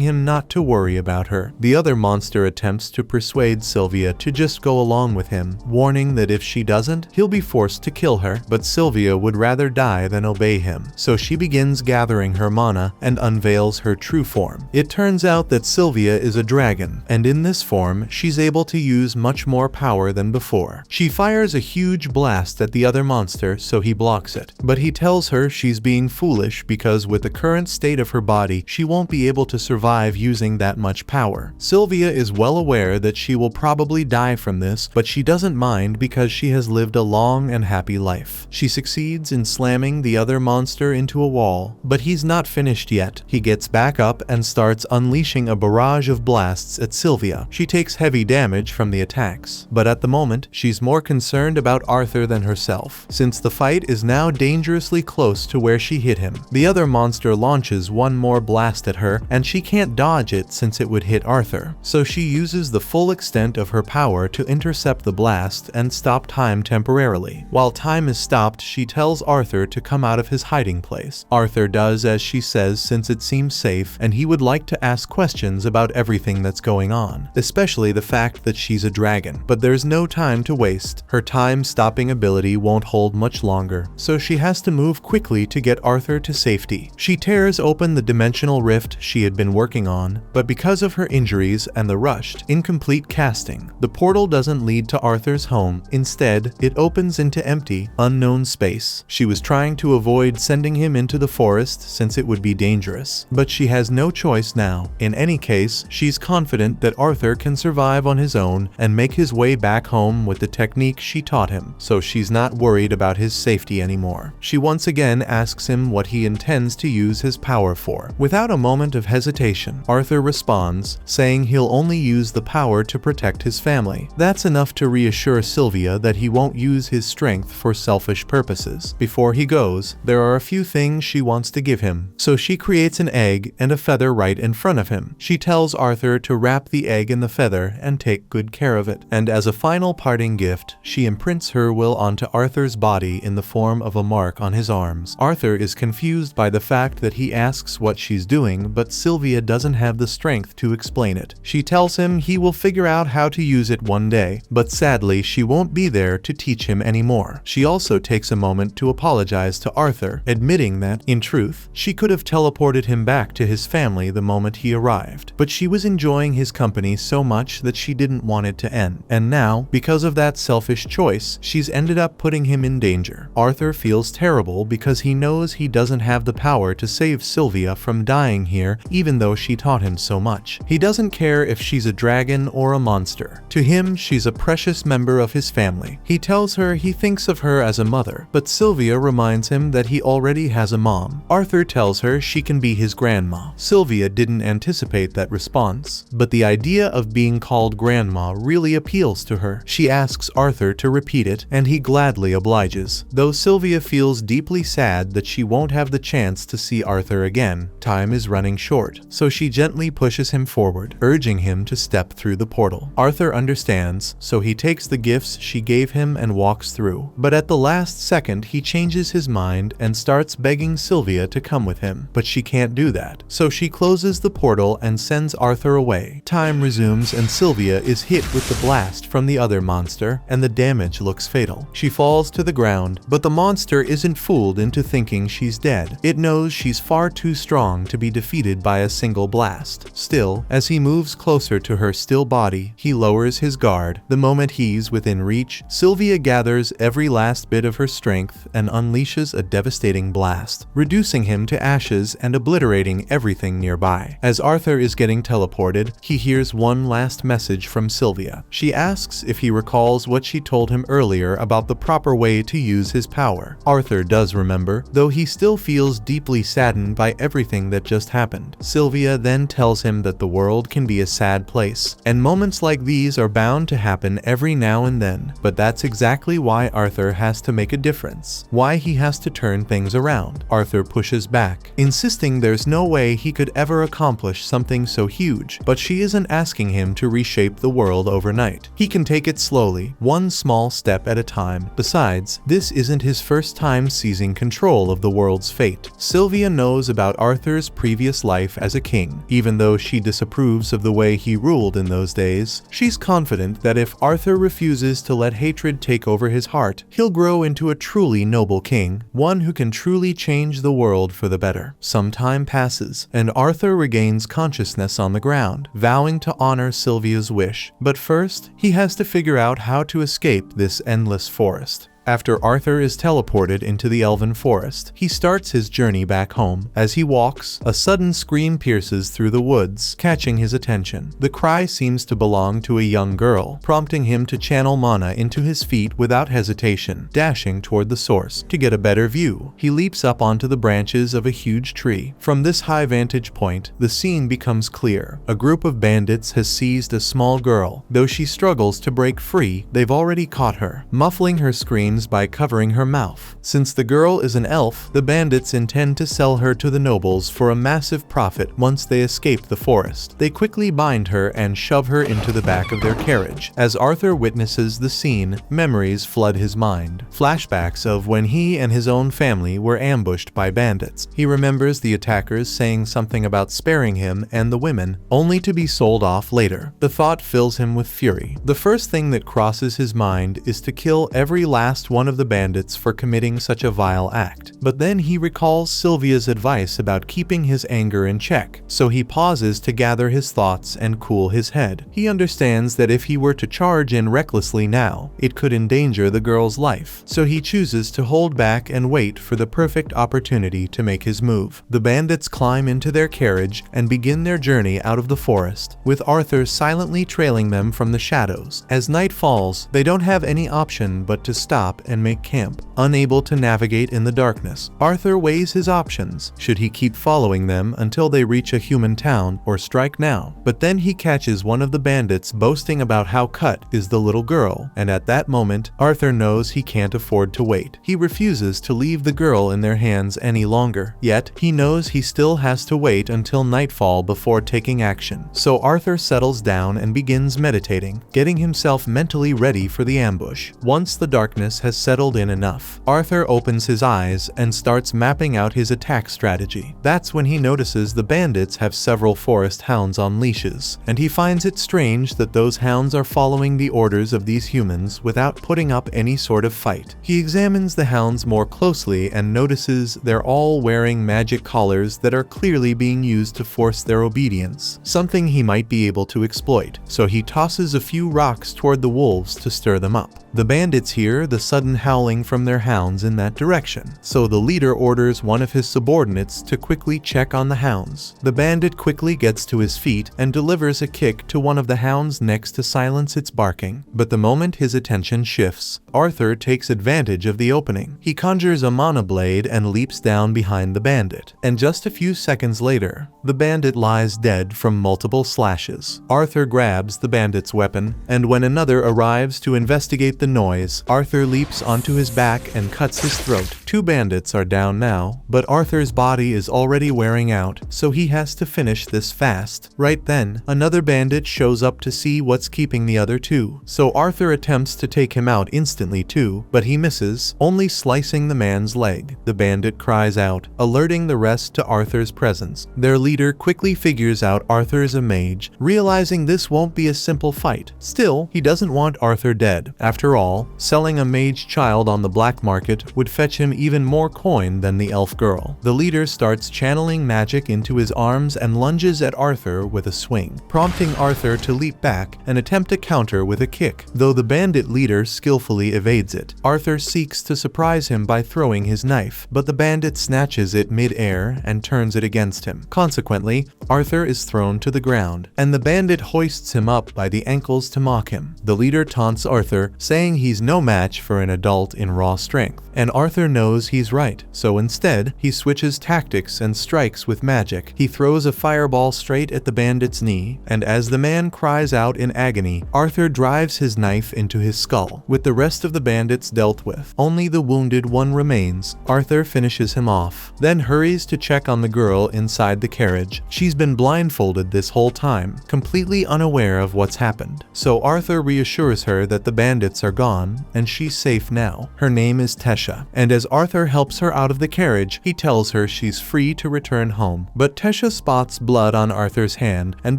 Speaker 1: him not to worry about her. The other monster attempts to persuade Sylvia to just go along with him, warning that if she doesn't, he'll be forced to kill her. But Sylvia would rather die than obey him, so she begins gathering her mana and unveils her true form. It turns out that Sylvia is a dragon, and in this form, she's able to use much more power than before. She fires a huge blast at the other monster, so he blocks it. But he tells her she's being foolish because with the current state of her body, she won't be able to survive using that much power. Sylvia is well aware that she will probably die from this, but she doesn't mind because she has lived a long and happy life. She succeeds in slamming the other monster into a wall, but he's not finished yet. He gets back up and starts unleashing a barrage of blasts at Sylvia. She takes heavy damage from the attacks, but at the moment, she's more concerned about Arthur than herself, since the fight is now dangerously close to where she hit him. The other monster launches one more blast at her, and she can't dodge it since it would hit Arthur. So she uses the full extent of her power to intercept the blast and stop time temporarily. While time is stopped, she tells Arthur to come out of his hiding place. Arthur does as she says since it seems safe, and he would like to ask questions about everything that's going on, especially the fact that she's a dragon. But there's no time to waste. Her time-stopping ability won't hold much longer, so she has to move quickly to get Arthur to safety. She tears open the dimensional rift she had been working on, but because of her injuries and the rushed, incomplete casting, the portal doesn't lead to Arthur's home. Instead, it opens into empty, unknown space. She was trying to avoid sending him into the forest since it would be dangerous, but she has no choice now. In any case, she's confident that Arthur can survive on his own and make his way back home with the technique she taught him, so she's not worried about his safety anymore. She once again asks him what he intends to use his power for. Without a moment of hesitation, Arthur responds, saying he'll only use the power to protect his family. That's enough to reassure Sylvia that he won't use his strength for selfish purposes. Before he goes, there are a few things she wants to give him, so she creates an egg and a feather right in front of him. She tells Arthur to wrap the egg in the feather and take good care of it, and as a final parting gift, she imprints her will onto Arthur's body in the form of a mark on his arms. Arthur is confused by the fact that he asks what she's doing, but Sylvia doesn't have the strength to explain it. She tells him he will figure out how to use it one day, but sadly she won't be there to teach him anymore. She also takes a moment to apologize to Arthur, admitting that, in truth, she could have teleported him back to his family the moment he arrived, but she was enjoying his company so much that she didn't want it to end. And now, because of that selfish choice, she's ended up putting him in danger. Arthur feels terrible because he knows he doesn't have the power to save Sylvia from dying here, even though she taught him so much. He doesn't care if she's a dragon or a monster. To him, she's a precious member of his family. He tells her he thinks of her as a mother, but Sylvia reminds him that he already has a mom. Arthur tells her she can be his grandma. Sylvia didn't anticipate that response, but the idea of being called grandma really appeals to her. She asks Arthur to repeat it, and he gladly obliges. Though Sylvia feels deeply sad that she won't have the chance to see Arthur again, time is running short, so she gently pushes him forward, urging him to step through the portal. Arthur understands, so he takes the gifts she gave him and walks through. But at the last second, he changes his mind and starts begging Sylvia to come with him. But she can't do that, so she closes the portal and sends Arthur away. Time resumes and Sylvia is hit with the blast from the other monster, and the damage looks fatal. She falls to the ground, but the monster isn't fooled into thinking she's dead. It knows she's far too strong to be defeated by a single blast. Still, as he moves closer to her still body, he lowers his guard. The moment he's within reach, Sylvia gathers every last bit of her strength and unleashes unleashes a devastating blast, reducing him to ashes and obliterating everything nearby. As Arthur is getting teleported, he hears one last message from Sylvia. She asks if he recalls what she told him earlier about the proper way to use his power. Arthur does remember, though he still feels deeply saddened by everything that just happened. Sylvia then tells him that the world can be a sad place, and moments like these are bound to happen every now and then. But that's exactly why Arthur has to make a difference, why he has to turn things around. Arthur pushes back, insisting there's no way he could ever accomplish something so huge, but she isn't asking him to reshape the world overnight. He can take it slowly, one small step at a time. Besides, this isn't his first time seizing control of the world's fate. Sylvia knows about Arthur's previous life as a king. Even though she disapproves of the way he ruled in those days, she's confident that if Arthur refuses to let hatred take over his heart, he'll grow into a truly noble king, one who can truly change the world for the better. Some time passes, and Arthur regains consciousness on the ground, vowing to honor Sylvia's wish. But first, he has to figure out how to escape this endless forest. After Arthur is teleported into the elven forest, he starts his journey back home. As he walks, a sudden scream pierces through the woods, catching his attention. The cry seems to belong to a young girl, prompting him to channel mana into his feet without hesitation, dashing toward the source. To get a better view, he leaps up onto the branches of a huge tree. From this high vantage point, the scene becomes clear. A group of bandits has seized a small girl. Though she struggles to break free, they've already caught her, muffling her screams by covering her mouth. Since the girl is an elf, the bandits intend to sell her to the nobles for a massive profit once they escape the forest. They quickly bind her and shove her into the back of their carriage. As Arthur witnesses the scene, memories flood his mind. Flashbacks of when he and his own family were ambushed by bandits. He remembers the attackers saying something about sparing him and the women, only to be sold off later. The thought fills him with fury. The first thing that crosses his mind is to kill every last one of the bandits for committing such a vile act. But then he recalls Sylvia's advice about keeping his anger in check, so he pauses to gather his thoughts and cool his head. He understands that if he were to charge in recklessly now, it could endanger the girl's life, so he chooses to hold back and wait for the perfect opportunity to make his move. The bandits climb into their carriage and begin their journey out of the forest, with Arthur silently trailing them from the shadows. As night falls, they don't have any option but to stop and make camp. Unable to navigate in the darkness, Arthur weighs his options. Should he keep following them until they reach a human town, or strike now? But then he catches one of the bandits boasting about how cut is the little girl, and at that moment, Arthur knows he can't afford to wait. He refuses to leave the girl in their hands any longer. Yet, he knows he still has to wait until nightfall before taking action. So Arthur settles down and begins meditating, getting himself mentally ready for the ambush. Once the darkness has settled in enough, Arthur opens his eyes and starts mapping out his attack strategy. That's when he notices the bandits have several forest hounds on leashes, and he finds it strange that those hounds are following the orders of these humans without putting up any sort of fight. He examines the hounds more closely and notices they're all wearing magic collars that are clearly being used to force their obedience, something he might be able to exploit, so he tosses a few rocks toward the wolves to stir them up. The bandits hear the sudden howling from their hounds in that direction, so the leader orders one of his subordinates to quickly check on the hounds. The bandit quickly gets to his feet and delivers a kick to one of the hounds next to silence its barking. But the moment his attention shifts, Arthur takes advantage of the opening. He conjures a mana blade and leaps down behind the bandit, and just a few seconds later, the bandit lies dead from multiple slashes. Arthur grabs the bandit's weapon, and when another arrives to investigate the noise, Arthur leaps onto his back and cuts his throat. Two bandits are down now, but Arthur's body is already wearing out, so he has to finish this fast. Right then, another bandit shows up to see what's keeping the other two, so Arthur attempts to take him out instantly too, but he misses, only slicing the man's leg. The bandit cries out, alerting the rest to Arthur's presence. Their leader quickly figures out Arthur's a mage, realizing this won't be a simple fight. Still, he doesn't want Arthur dead. After After all, selling a mage child on the black market would fetch him even more coin than the elf girl. The leader starts channeling magic into his arms and lunges at Arthur with a swing, prompting Arthur to leap back and attempt a counter with a kick. Though the bandit leader skillfully evades it, Arthur seeks to surprise him by throwing his knife, but the bandit snatches it mid-air and turns it against him. Consequently, Arthur is thrown to the ground, and the bandit hoists him up by the ankles to mock him. The leader taunts Arthur, saying he's no match for an adult in raw strength, and Arthur knows he's right, so instead, he switches tactics and strikes with magic. He throws a fireball straight at the bandit's knee, and as the man cries out in agony, Arthur drives his knife into his skull. With the rest of the bandits dealt with, only the wounded one remains. Arthur finishes him off, then hurries to check on the girl inside the carriage. She's been blindfolded this whole time, completely unaware of what's happened. So Arthur reassures her that the bandits are gone, and she's safe now. Her name is Tesha, and as Arthur helps her out of the carriage, he tells her she's free to return home. But Tesha spots blood on Arthur's hand and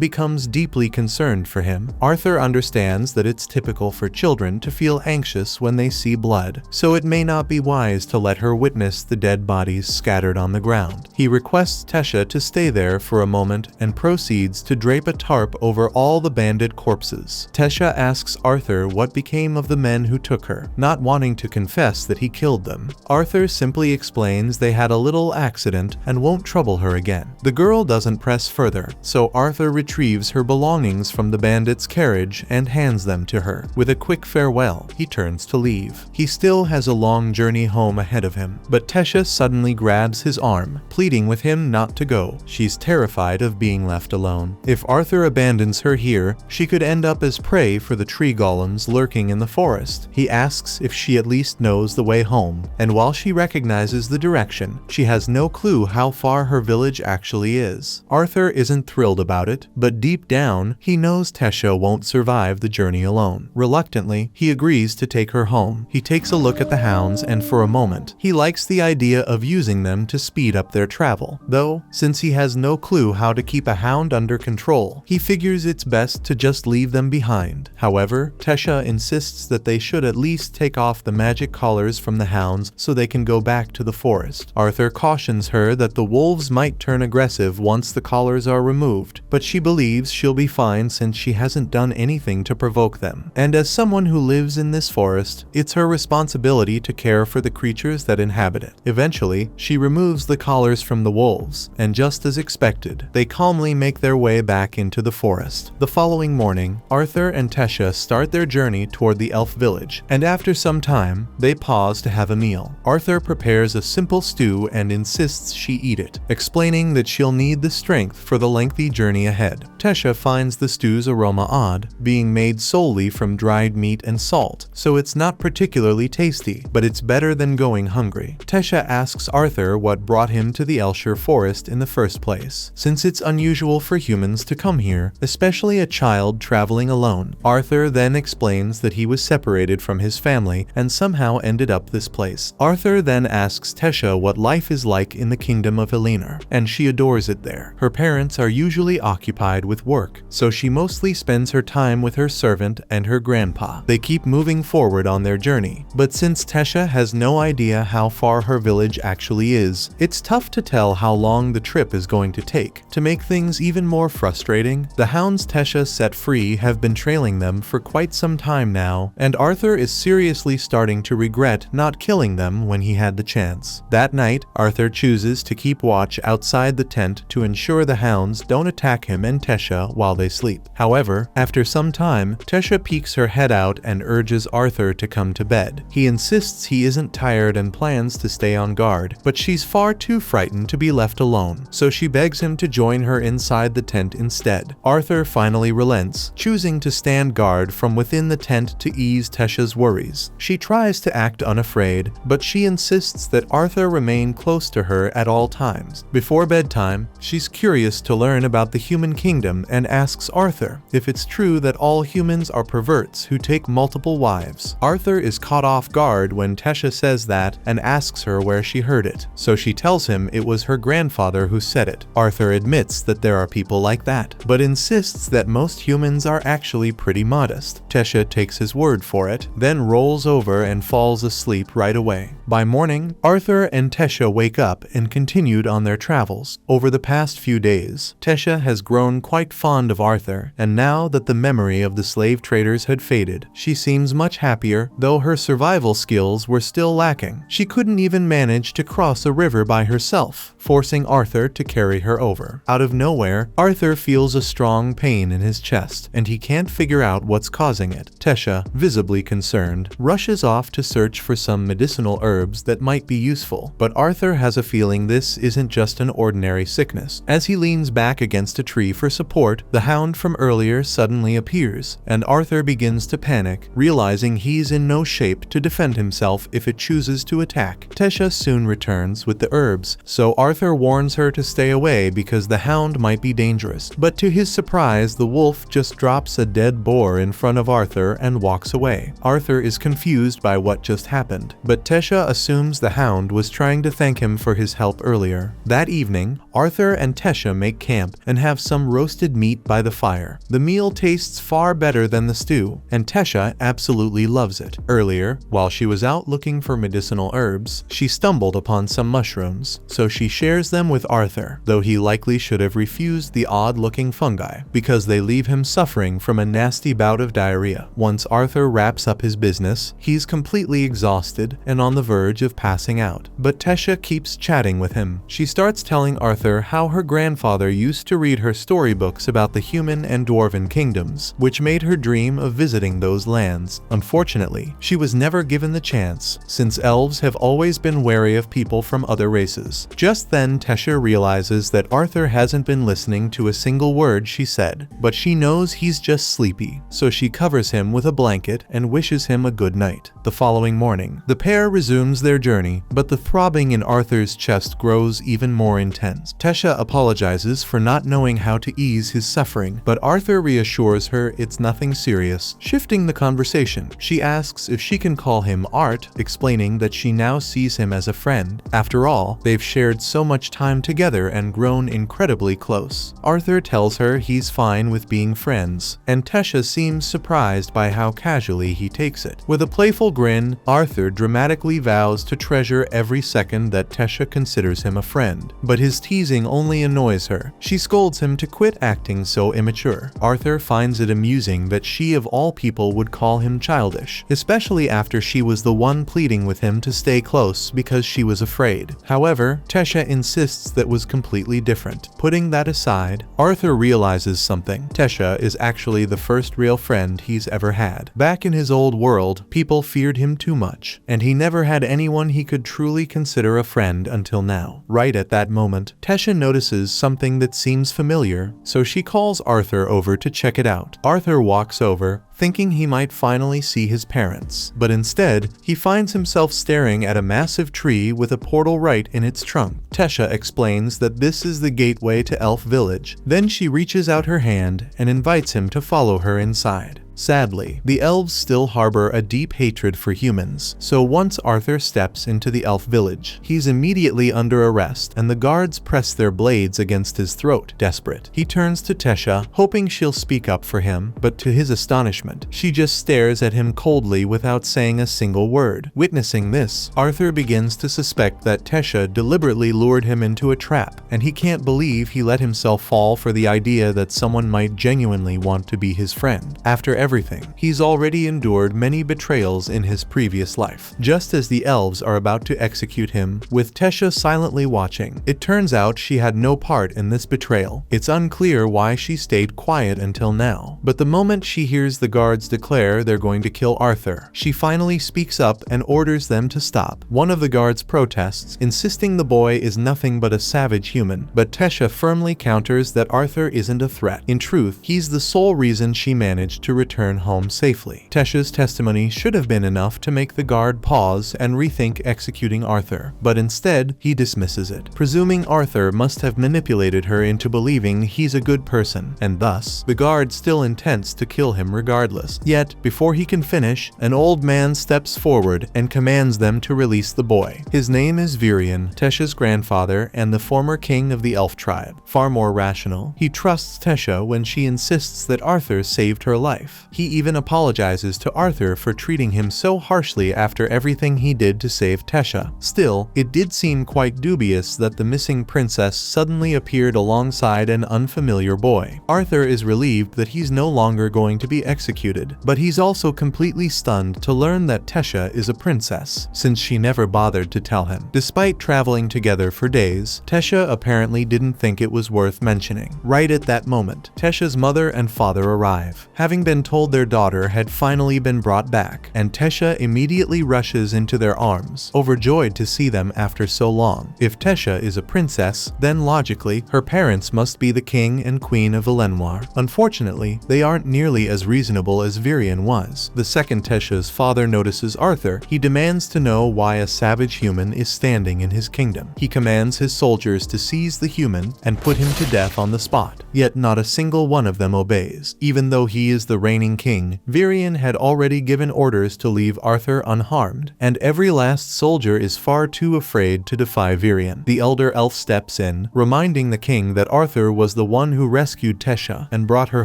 Speaker 1: becomes deeply concerned for him. Arthur understands that it's typical for children to feel anxious when they see blood, so it may not be wise to let her witness the dead bodies scattered on the ground. He requests Tesha to stay there for a moment and proceeds to drape a tarp over all the bandit corpses. Tesha asks Arthur what became of the men who took her, not wanting to confess that he killed them. Arthur simply explains they had a little accident and won't trouble her again. The girl doesn't press further, so Arthur retrieves her belongings from the bandit's carriage and hands them to her. With a quick farewell, he turns to leave. He still has a long journey home ahead of him, but Tesha suddenly grabs his arm, pleading with him not to go. She's terrified of being left alone. If Arthur abandons her here, she could end up as prey for the tree golems lurking in the forest. He asks if she at least knows the way home, and while she recognizes the direction, she has no clue how far her village actually is. Arthur isn't thrilled about it, but deep down, he knows Tesha won't survive the journey alone. Reluctantly, he agrees to take her home. He takes a look at the hounds, and for a moment, he likes the idea of using them to speed up their travel. Though, since he has no clue how to keep a hound under control, he figures it's best to just leave them behind. However, Tesha insists that they should at least take off the magic collars from the hounds so they can go back to the forest. Arthur cautions her that the wolves might turn aggressive once the collars are removed, but she believes she'll be fine since she hasn't done anything to provoke them. And as someone who lives in this forest, it's her responsibility to care for the creatures that inhabit it. Eventually, she removes the collars from the wolves, and just as expected, they calmly make their way back into the forest. The following morning, Arthur and Tesha start their journey toward the elf village, and after some time, they pause to have a meal. Arthur prepares a simple stew and insists she eat it, explaining that she'll need the strength for the lengthy journey ahead. Tesha finds the stew's aroma odd, being made solely from dried meat and salt, so it's not particularly tasty, but it's better than going hungry. Tesha asks Arthur what brought him to the Elshire forest in the first place, since it's unusual for humans to come here, especially a child traveling alone. Arthur then explains that he was separated from his family and somehow ended up this place. Arthur then asks Tesha what life is like in the kingdom of Elinor, and she adores it there. Her parents are usually occupied with work, so she mostly spends her time with her servant and her grandpa. They keep moving forward on their journey, but since Tesha has no idea how far her village actually is, it's tough to tell how long the trip is going to take. To make things even more frustrating, the hounds Tesha set free have been trailing them for quite some time now, and Arthur is seriously starting to regret not killing them when he had the chance. That night, Arthur chooses to keep watch outside the tent to ensure the hounds don't attack him and Tesha while they sleep. However, after some time, Tesha peeks her head out and urges Arthur to come to bed. He insists he isn't tired and plans to stay on guard, but she's far too frightened to be left alone, so she begs him to join her inside the tent instead. Arthur finally relents, choosing to stand guard from within the tent to ease Tesha's worries. She tries to act unafraid, but she insists that Arthur remain close to her at all times. Before bedtime, she's curious to learn about the human kingdom and asks Arthur if it's true that all humans are perverts who take multiple wives. Arthur is caught off guard when Tesha says that and asks her where she heard it, so she tells him it was her grandfather who said it. Arthur admits that there are people like that, but insists that most humans are actually pretty modest. Tesha takes his word for it, then rolls over and falls asleep right away. By morning, Arthur and Tesha wake up and continued on their travels. Over the past few days, Tesha has grown quite fond of Arthur, and now that the memory of the slave traders had faded, she seems much happier, though her survival skills were still lacking. She couldn't even manage to cross a river by herself, forcing Arthur to carry her over. Out of nowhere, Arthur feels a strong pain in his chest, and he can't figure out what's causing it. Tesha, visibly concerned, rushes off to search for some medicinal herbs that might be useful, but Arthur has a feeling this isn't just an ordinary sickness. As he leans back against a tree for support, the hound from earlier suddenly appears, and Arthur begins to panic, realizing he's in no shape to defend himself if it chooses to attack. Tesha soon returns with the herbs, so Arthur warns her to stay away because the hound might be dangerous. But to his surprise, the wolf just drops a dead boar in front of Arthur and walks away. Arthur is confused by what just happened, but Tesha assumes the hound was trying to thank him for his help earlier. That evening, Arthur and Tesha make camp and have some roasted meat by the fire. The meal tastes far better than the stew, and Tesha absolutely loves it. Earlier, while she was out looking for medicinal herbs, she stumbled upon some mushrooms, so she shares them with Arthur, though he likely should have refused the odd-looking fungi, because they leave him suffering from a nasty bout of diarrhea. Once Arthur wraps up his business, he's completely exhausted and on the verge of passing out. But Tesha keeps chatting with him. She starts telling Arthur how her grandfather used to read her storybooks about the human and dwarven kingdoms, which made her dream of visiting those lands. Unfortunately, she was never given the chance, since elves have always been wary of people from other races. Just then, Tesha realizes that Arthur hasn't been listening to a single word she said, but she knows he's just sleepy, so she covers him with a blanket and wishes him a good night. The following morning, the pair resumes their journey, but the throbbing in Arthur's chest grows even more intense. Tesha apologizes for not knowing how to ease his suffering, but Arthur reassures her it's nothing serious. Shifting the conversation, she asks if she can call him Art, explaining that she now sees him as a friend. After all, they've shared so much time together and grown incredibly close. Arthur tells her he's fine with being friends, and Tesha seems surprised by how casually he takes it. With a playful grin, Arthur dramatically vows to treasure every second that Tesha considers him a friend, but his teasing only annoys her. She scolds him to quit acting so immature. Arthur finds it amusing that she of all people would call him childish, especially after she was the one pleading with him to stay close because she was afraid. However, Tesha insists that was completely different. Putting that aside, Arthur realizes something. Tesha is actually the first real friend he's ever had. Back in his old world, people feared him too much, and he never had anyone he could truly consider a friend until now. Right at that moment, Tesha notices something that seems familiar, so she calls Arthur over to check it out. Arthur walks over, thinking he might finally see his parents, but instead, he finds himself staring at a massive tree with a portal right in its trunk. Tesha explains that this is the gateway to Elf Village. Then she reaches out her hand and invites him to follow her inside. Sadly, the elves still harbor a deep hatred for humans, so once Arthur steps into the elf village, he's immediately under arrest, and the guards press their blades against his throat. Desperate, he turns to Tesha, hoping she'll speak up for him, but to his astonishment, she just stares at him coldly without saying a single word. Witnessing this, Arthur begins to suspect that Tesha deliberately lured him into a trap, and he can't believe he let himself fall for the idea that someone might genuinely want to be his friend. After everything, he's already endured many betrayals in his previous life. Just as the elves are about to execute him, with Tesha silently watching, it turns out she had no part in this betrayal. It's unclear why she stayed quiet until now, but the moment she hears the guards declare they're going to kill Arthur, she finally speaks up and orders them to stop. One of the guards protests, insisting the boy is nothing but a savage human, but Tesha firmly counters that Arthur isn't a threat. In truth, he's the sole reason she managed to return home safely. Tesha's testimony should have been enough to make the guard pause and rethink executing Arthur, but instead, he dismisses it, presuming Arthur must have manipulated her into believing he's a good person, and thus, the guard still intends to kill him regardless. Yet, before he can finish, an old man steps forward and commands them to release the boy. His name is Virion, Tesha's grandfather and the former king of the elf tribe. Far more rational, he trusts Tesha when she insists that Arthur saved her life. life. He even apologizes to Arthur for treating him so harshly after everything he did to save Tesha. Still, it did seem quite dubious that the missing princess suddenly appeared alongside an unfamiliar boy. Arthur is relieved that he's no longer going to be executed, but he's also completely stunned to learn that Tesha is a princess, since she never bothered to tell him. Despite traveling together for days, Tesha apparently didn't think it was worth mentioning. Right at that moment, Tesha's mother and father arrive, having been told their daughter had finally been brought back, and Tesha immediately rushes into their arms, overjoyed to see them after so long. If Tesha is a princess, then logically, her parents must be the king and queen of Elenoir. Unfortunately, they aren't nearly as reasonable as Virion was. The second Tesha's father notices Arthur, he demands to know why a savage human is standing in his kingdom. He commands his soldiers to seize the human and put him to death on the spot. Yet not a single one of them obeys. Even though he is the reigning king, Virion had already given orders to leave Arthur unharmed, and every last soldier is far too afraid to defy Virion. The elder elf steps in, reminding the king that Arthur was the one who rescued Tesha and brought her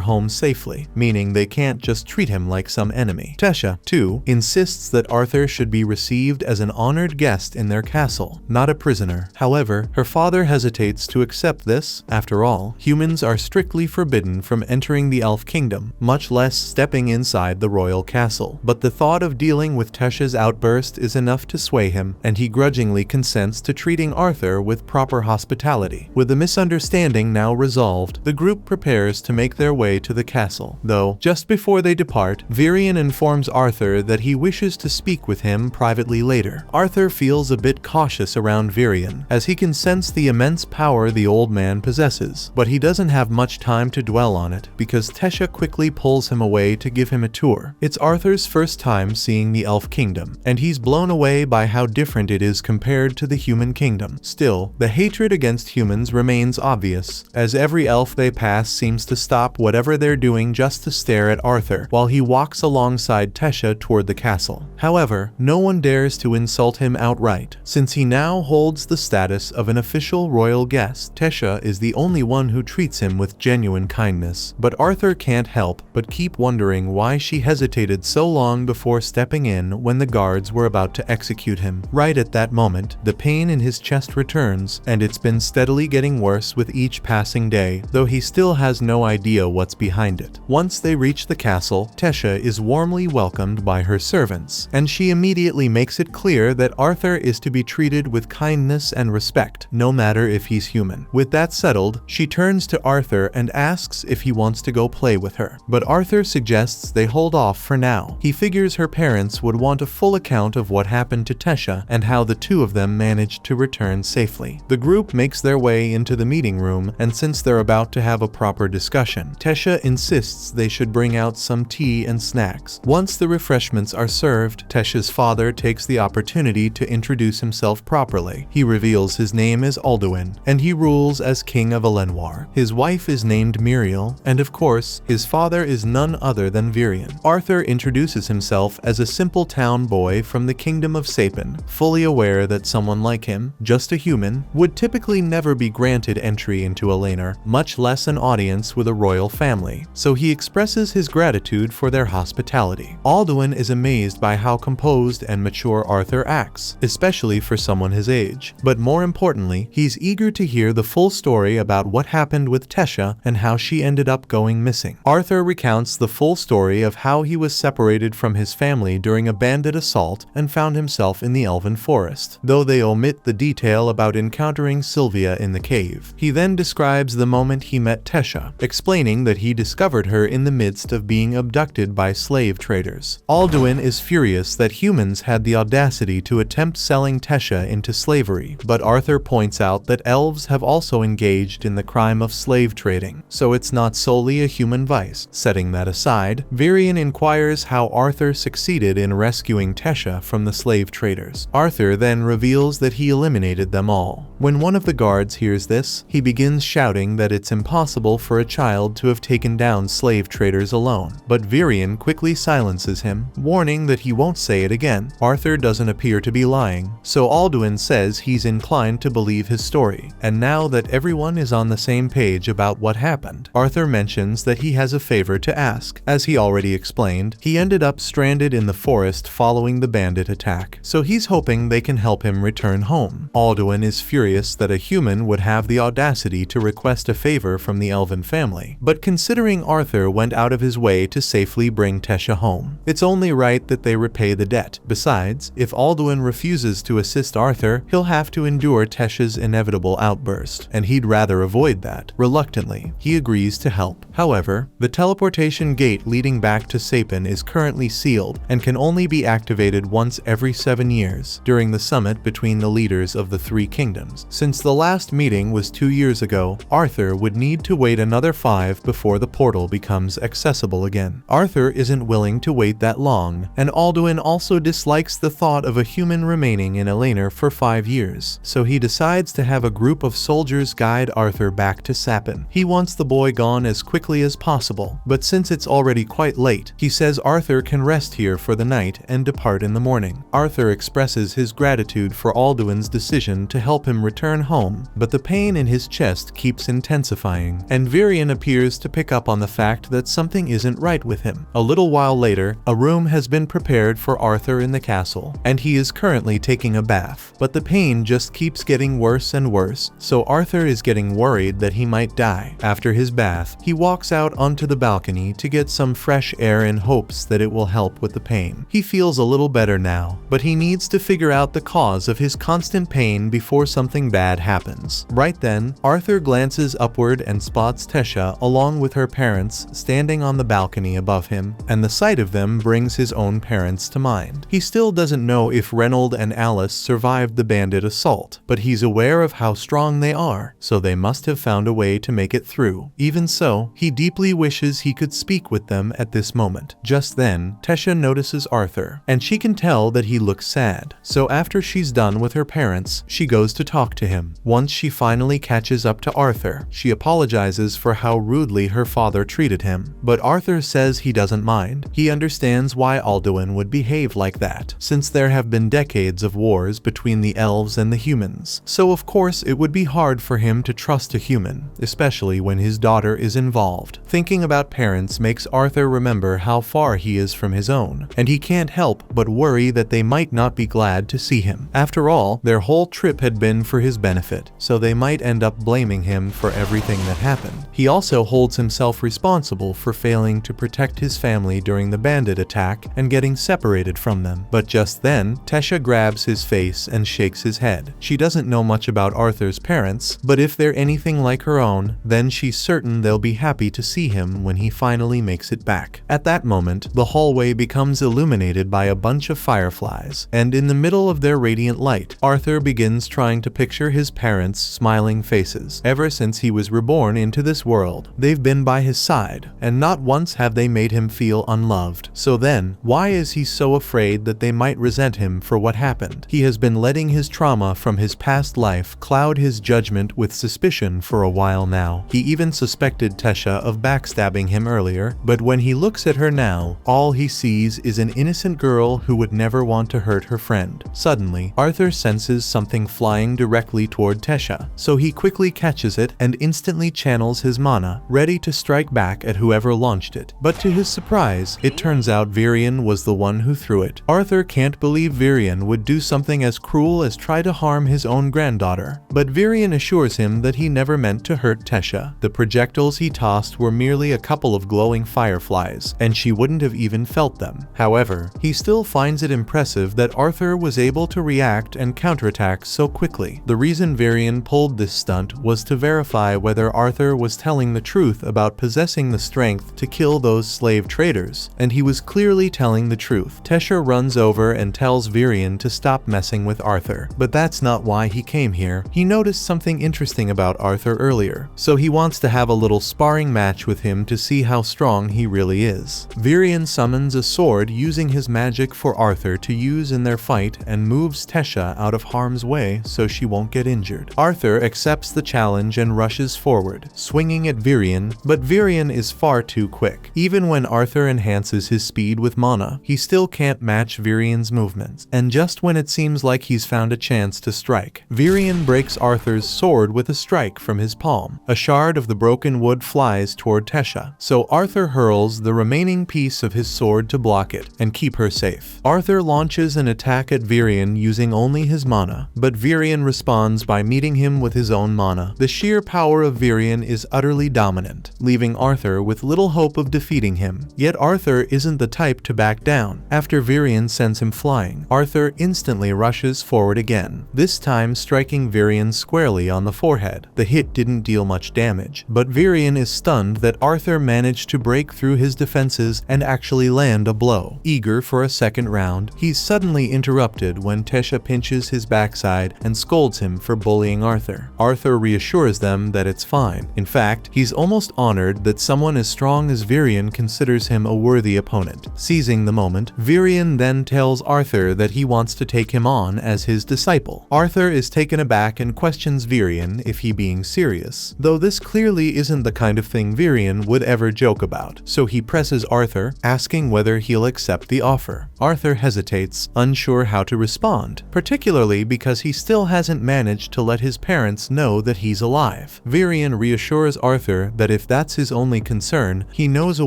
Speaker 1: home safely, meaning they can't just treat him like some enemy. Tesha, too, insists that Arthur should be received as an honored guest in their castle, not a prisoner. However, her father hesitates to accept this. After all, humans are strictly forbidden from entering the elf kingdom, much less stepping inside the royal castle. But the thought of dealing with Tesha's outburst is enough to sway him, and he grudgingly consents to treating Arthur with proper hospitality. With the misunderstanding now resolved, the group prepares to make their way to the castle. Though, just before they depart, Virion informs Arthur that he wishes to speak with him privately later. Arthur feels a bit cautious around Virion, as he can sense the immense power the old man possesses, but he doesn't have much time to dwell on it, because Tesha quickly pulls him away to give him a tour. It's Arthur's first time seeing the elf kingdom, and he's blown away by how different it is compared to the human kingdom. Still, the hatred against humans remains obvious, as every elf they pass seems to stop whatever they're doing just to stare at Arthur while he walks alongside Tesha toward the castle. However, no one dares to insult him outright, since he now holds the status of an official royal guest. Tesha is the only one who treats him with genuine kindness, but Arthur can't help but keep wondering why she hesitated so long before stepping in when the guards were about to execute him. Right at that moment, the pain in his chest returns, and it's been steadily getting worse with each passing day, though he still has no idea what's behind it. Once they reach the castle, Tesha is warmly welcomed by her servants, and she immediately makes it clear that Arthur is to be treated with kindness and respect, no matter if he's human. With that settled, she turns to Arthur and asks if he wants to go play with her, but Arthur suggests they hold off for now. He figures her parents would want a full account of what happened to Tesha and how the two of them managed to return safely. The group makes their way into the meeting room, and since they're about to have a proper discussion, Tesha insists they should bring out some tea and snacks. Once the refreshments are served, Tesha's father takes the opportunity to introduce himself properly. He reveals his name is Alduin, and he rules as king of Elenoir. His wife is named Muriel, and of course, his father is none other than Virion. Arthur introduces himself as a simple town boy from the kingdom of Sapin, fully aware that someone like him, just a human, would typically never be granted entry into Elenoir, much less an audience with a royal family, so he expresses his gratitude for their hospitality. Alduin is amazed by how composed and mature Arthur acts, especially for someone his age, but more importantly, he's eager to hear the full story about what happened with Tesha and how she ended up going missing. Arthur recounts the full story of how he was separated from his family during a bandit assault and found himself in the Elven Forest, though they omit the detail about encountering Sylvia in the cave. He then describes the moment he met Tesha, explaining that he discovered her in the midst of being abducted by slave traders. Alduin is furious that humans had the audacity to attempt selling Tesha into slavery, but Arthur points out that elves have also engaged in the crime of slave trading, so it's not solely a human vice. Setting that aside, Virion inquires how Arthur succeeded in rescuing Tesha from the slave traders. Arthur then reveals that he eliminated them all. When one of the guards hears this, he begins shouting that it's impossible for a child to have taken down slave traders alone, but Virion quickly silences him, warning that he won't say it again. Arthur doesn't appear to be lying, so Alduin says he's inclined to believe his story, and now that everyone is on the same page about what happened, Arthur mentions that he has a favor to ask. task. As he already explained, he ended up stranded in the forest following the bandit attack, so he's hoping they can help him return home. Alduin is furious that a human would have the audacity to request a favor from the elven family, but considering Arthur went out of his way to safely bring Tesha home, it's only right that they repay the debt. Besides, if Alduin refuses to assist Arthur, he'll have to endure Tesha's inevitable outburst, and he'd rather avoid that. Reluctantly, he agrees to help. However, the teleportation gate leading back to Sapin is currently sealed and can only be activated once every 7 years during the summit between the leaders of the three kingdoms. Since the last meeting was 2 years ago, Arthur would need to wait another 5 before the portal becomes accessible again. Arthur isn't willing to wait that long, and Alduin also dislikes the thought of a human remaining in Eleanor for 5 years, so he decides to have a group of soldiers guide Arthur back to Sapin. He wants the boy gone as quickly as possible, but since it's already quite late, he says Arthur can rest here for the night and depart in the morning. Arthur expresses his gratitude for Alduin's decision to help him return home, but the pain in his chest keeps intensifying, and Virion appears to pick up on the fact that something isn't right with him. A little while later, a room has been prepared for Arthur in the castle, and he is currently taking a bath, but the pain just keeps getting worse and worse, so Arthur is getting worried that he might die. After his bath, he walks out onto the balcony to get some fresh air in hopes that it will help with the pain. He feels a little better now, but he needs to figure out the cause of his constant pain before something bad happens. Right then, Arthur glances upward and spots Tesha along with her parents standing on the balcony above him, and the sight of them brings his own parents to mind. He still doesn't know if Reynold and Alice survived the bandit assault, but he's aware of how strong they are, so they must have found a way to make it through. Even so, he deeply wishes he could speak with them at this moment. Just then, Tesha notices Arthur, and she can tell that he looks sad, so after she's done with her parents, she goes to talk to him. Once she finally catches up to Arthur, she apologizes for how rudely her father treated him, but Arthur says he doesn't mind. He understands why Alduin would behave like that, since there have been decades of wars between the elves and the humans, so of course it would be hard for him to trust a human, especially when his daughter is involved. Thinking about parents makes Arthur remember how far he is from his own, and he can't help but worry that they might not be glad to see him. After all, their whole trip had been for his benefit, so they might end up blaming him for everything that happened. He also holds himself responsible for failing to protect his family during the bandit attack and getting separated from them. But just then, Tesha grabs his face and shakes his head. She doesn't know much about Arthur's parents, but if they're anything like her own, then she's certain they'll be happy to see him when he finally makes it back. At that moment, the hallway becomes illuminated by a bunch of fireflies, and in the middle of their radiant light, Arthur begins trying to picture his parents' smiling faces. Ever since he was reborn into this world, they've been by his side, and not once have they made him feel unloved. So then, why is he so afraid that they might resent him for what happened? He has been letting his trauma from his past life cloud his judgment with suspicion for a while now. He even suspected Tesha of backstabbing him earlier, but when he looks at her now, all he sees is an innocent girl who would never want to hurt her friend. Suddenly, Arthur senses something flying directly toward Tesha, so he quickly catches it and instantly channels his mana, ready to strike back at whoever launched it. But to his surprise, it turns out Virion was the one who threw it. Arthur can't believe Virion would do something as cruel as try to harm his own granddaughter, but Virion assures him that he never meant to hurt Tesha. The projectiles he tossed were merely a couple of glowing fireflies, and she wouldn't have even felt them. However, he still finds it impressive that Arthur was able to react and counterattack so quickly. The reason Virion pulled this stunt was to verify whether Arthur was telling the truth about possessing the strength to kill those slave traders, and he was clearly telling the truth. Tesha runs over and tells Virion to stop messing with Arthur, but that's not why he came here. He noticed something interesting about Arthur earlier, so he wants to have a little sparring match with him to see how strong he really is. Virion summons a sword using his magic for Arthur to use in their fight and moves Tesha out of harm's way so she won't get injured. Arthur accepts the challenge and rushes forward, swinging at Virion, but Virion is far too quick. Even when Arthur enhances his speed with mana, he still can't match Virion's movements, and just when it seems like he's found a chance to strike, Virion breaks Arthur's sword with a strike from his palm. A shard of the broken wood flies toward Tesha, so Arthur Arthur hurls the remaining piece of his sword to block it and keep her safe. Arthur launches an attack at Virion using only his mana, but Virion responds by meeting him with his own mana. The sheer power of Virion is utterly dominant, leaving Arthur with little hope of defeating him. Yet Arthur isn't the type to back down. After Virion sends him flying, Arthur instantly rushes forward again, this time striking Virion squarely on the forehead. The hit didn't deal much damage, but Virion is stunned that Arthur managed to break through his defenses and actually land a blow. Eager for a second round, he's suddenly interrupted when Tesha pinches his backside and scolds him for bullying Arthur. Arthur reassures them that it's fine. In fact, he's almost honored that someone as strong as Virion considers him a worthy opponent. Seizing the moment, Virion then tells Arthur that he wants to take him on as his disciple. Arthur is taken aback and questions Virion if he being serious, though this clearly isn't the kind of thing Virion would ever joke about, so he presses Arthur, asking whether he'll accept the offer. Arthur hesitates, unsure how to respond, particularly because he still hasn't managed to let his parents know that he's alive. Virion reassures Arthur that if that's his only concern, he knows a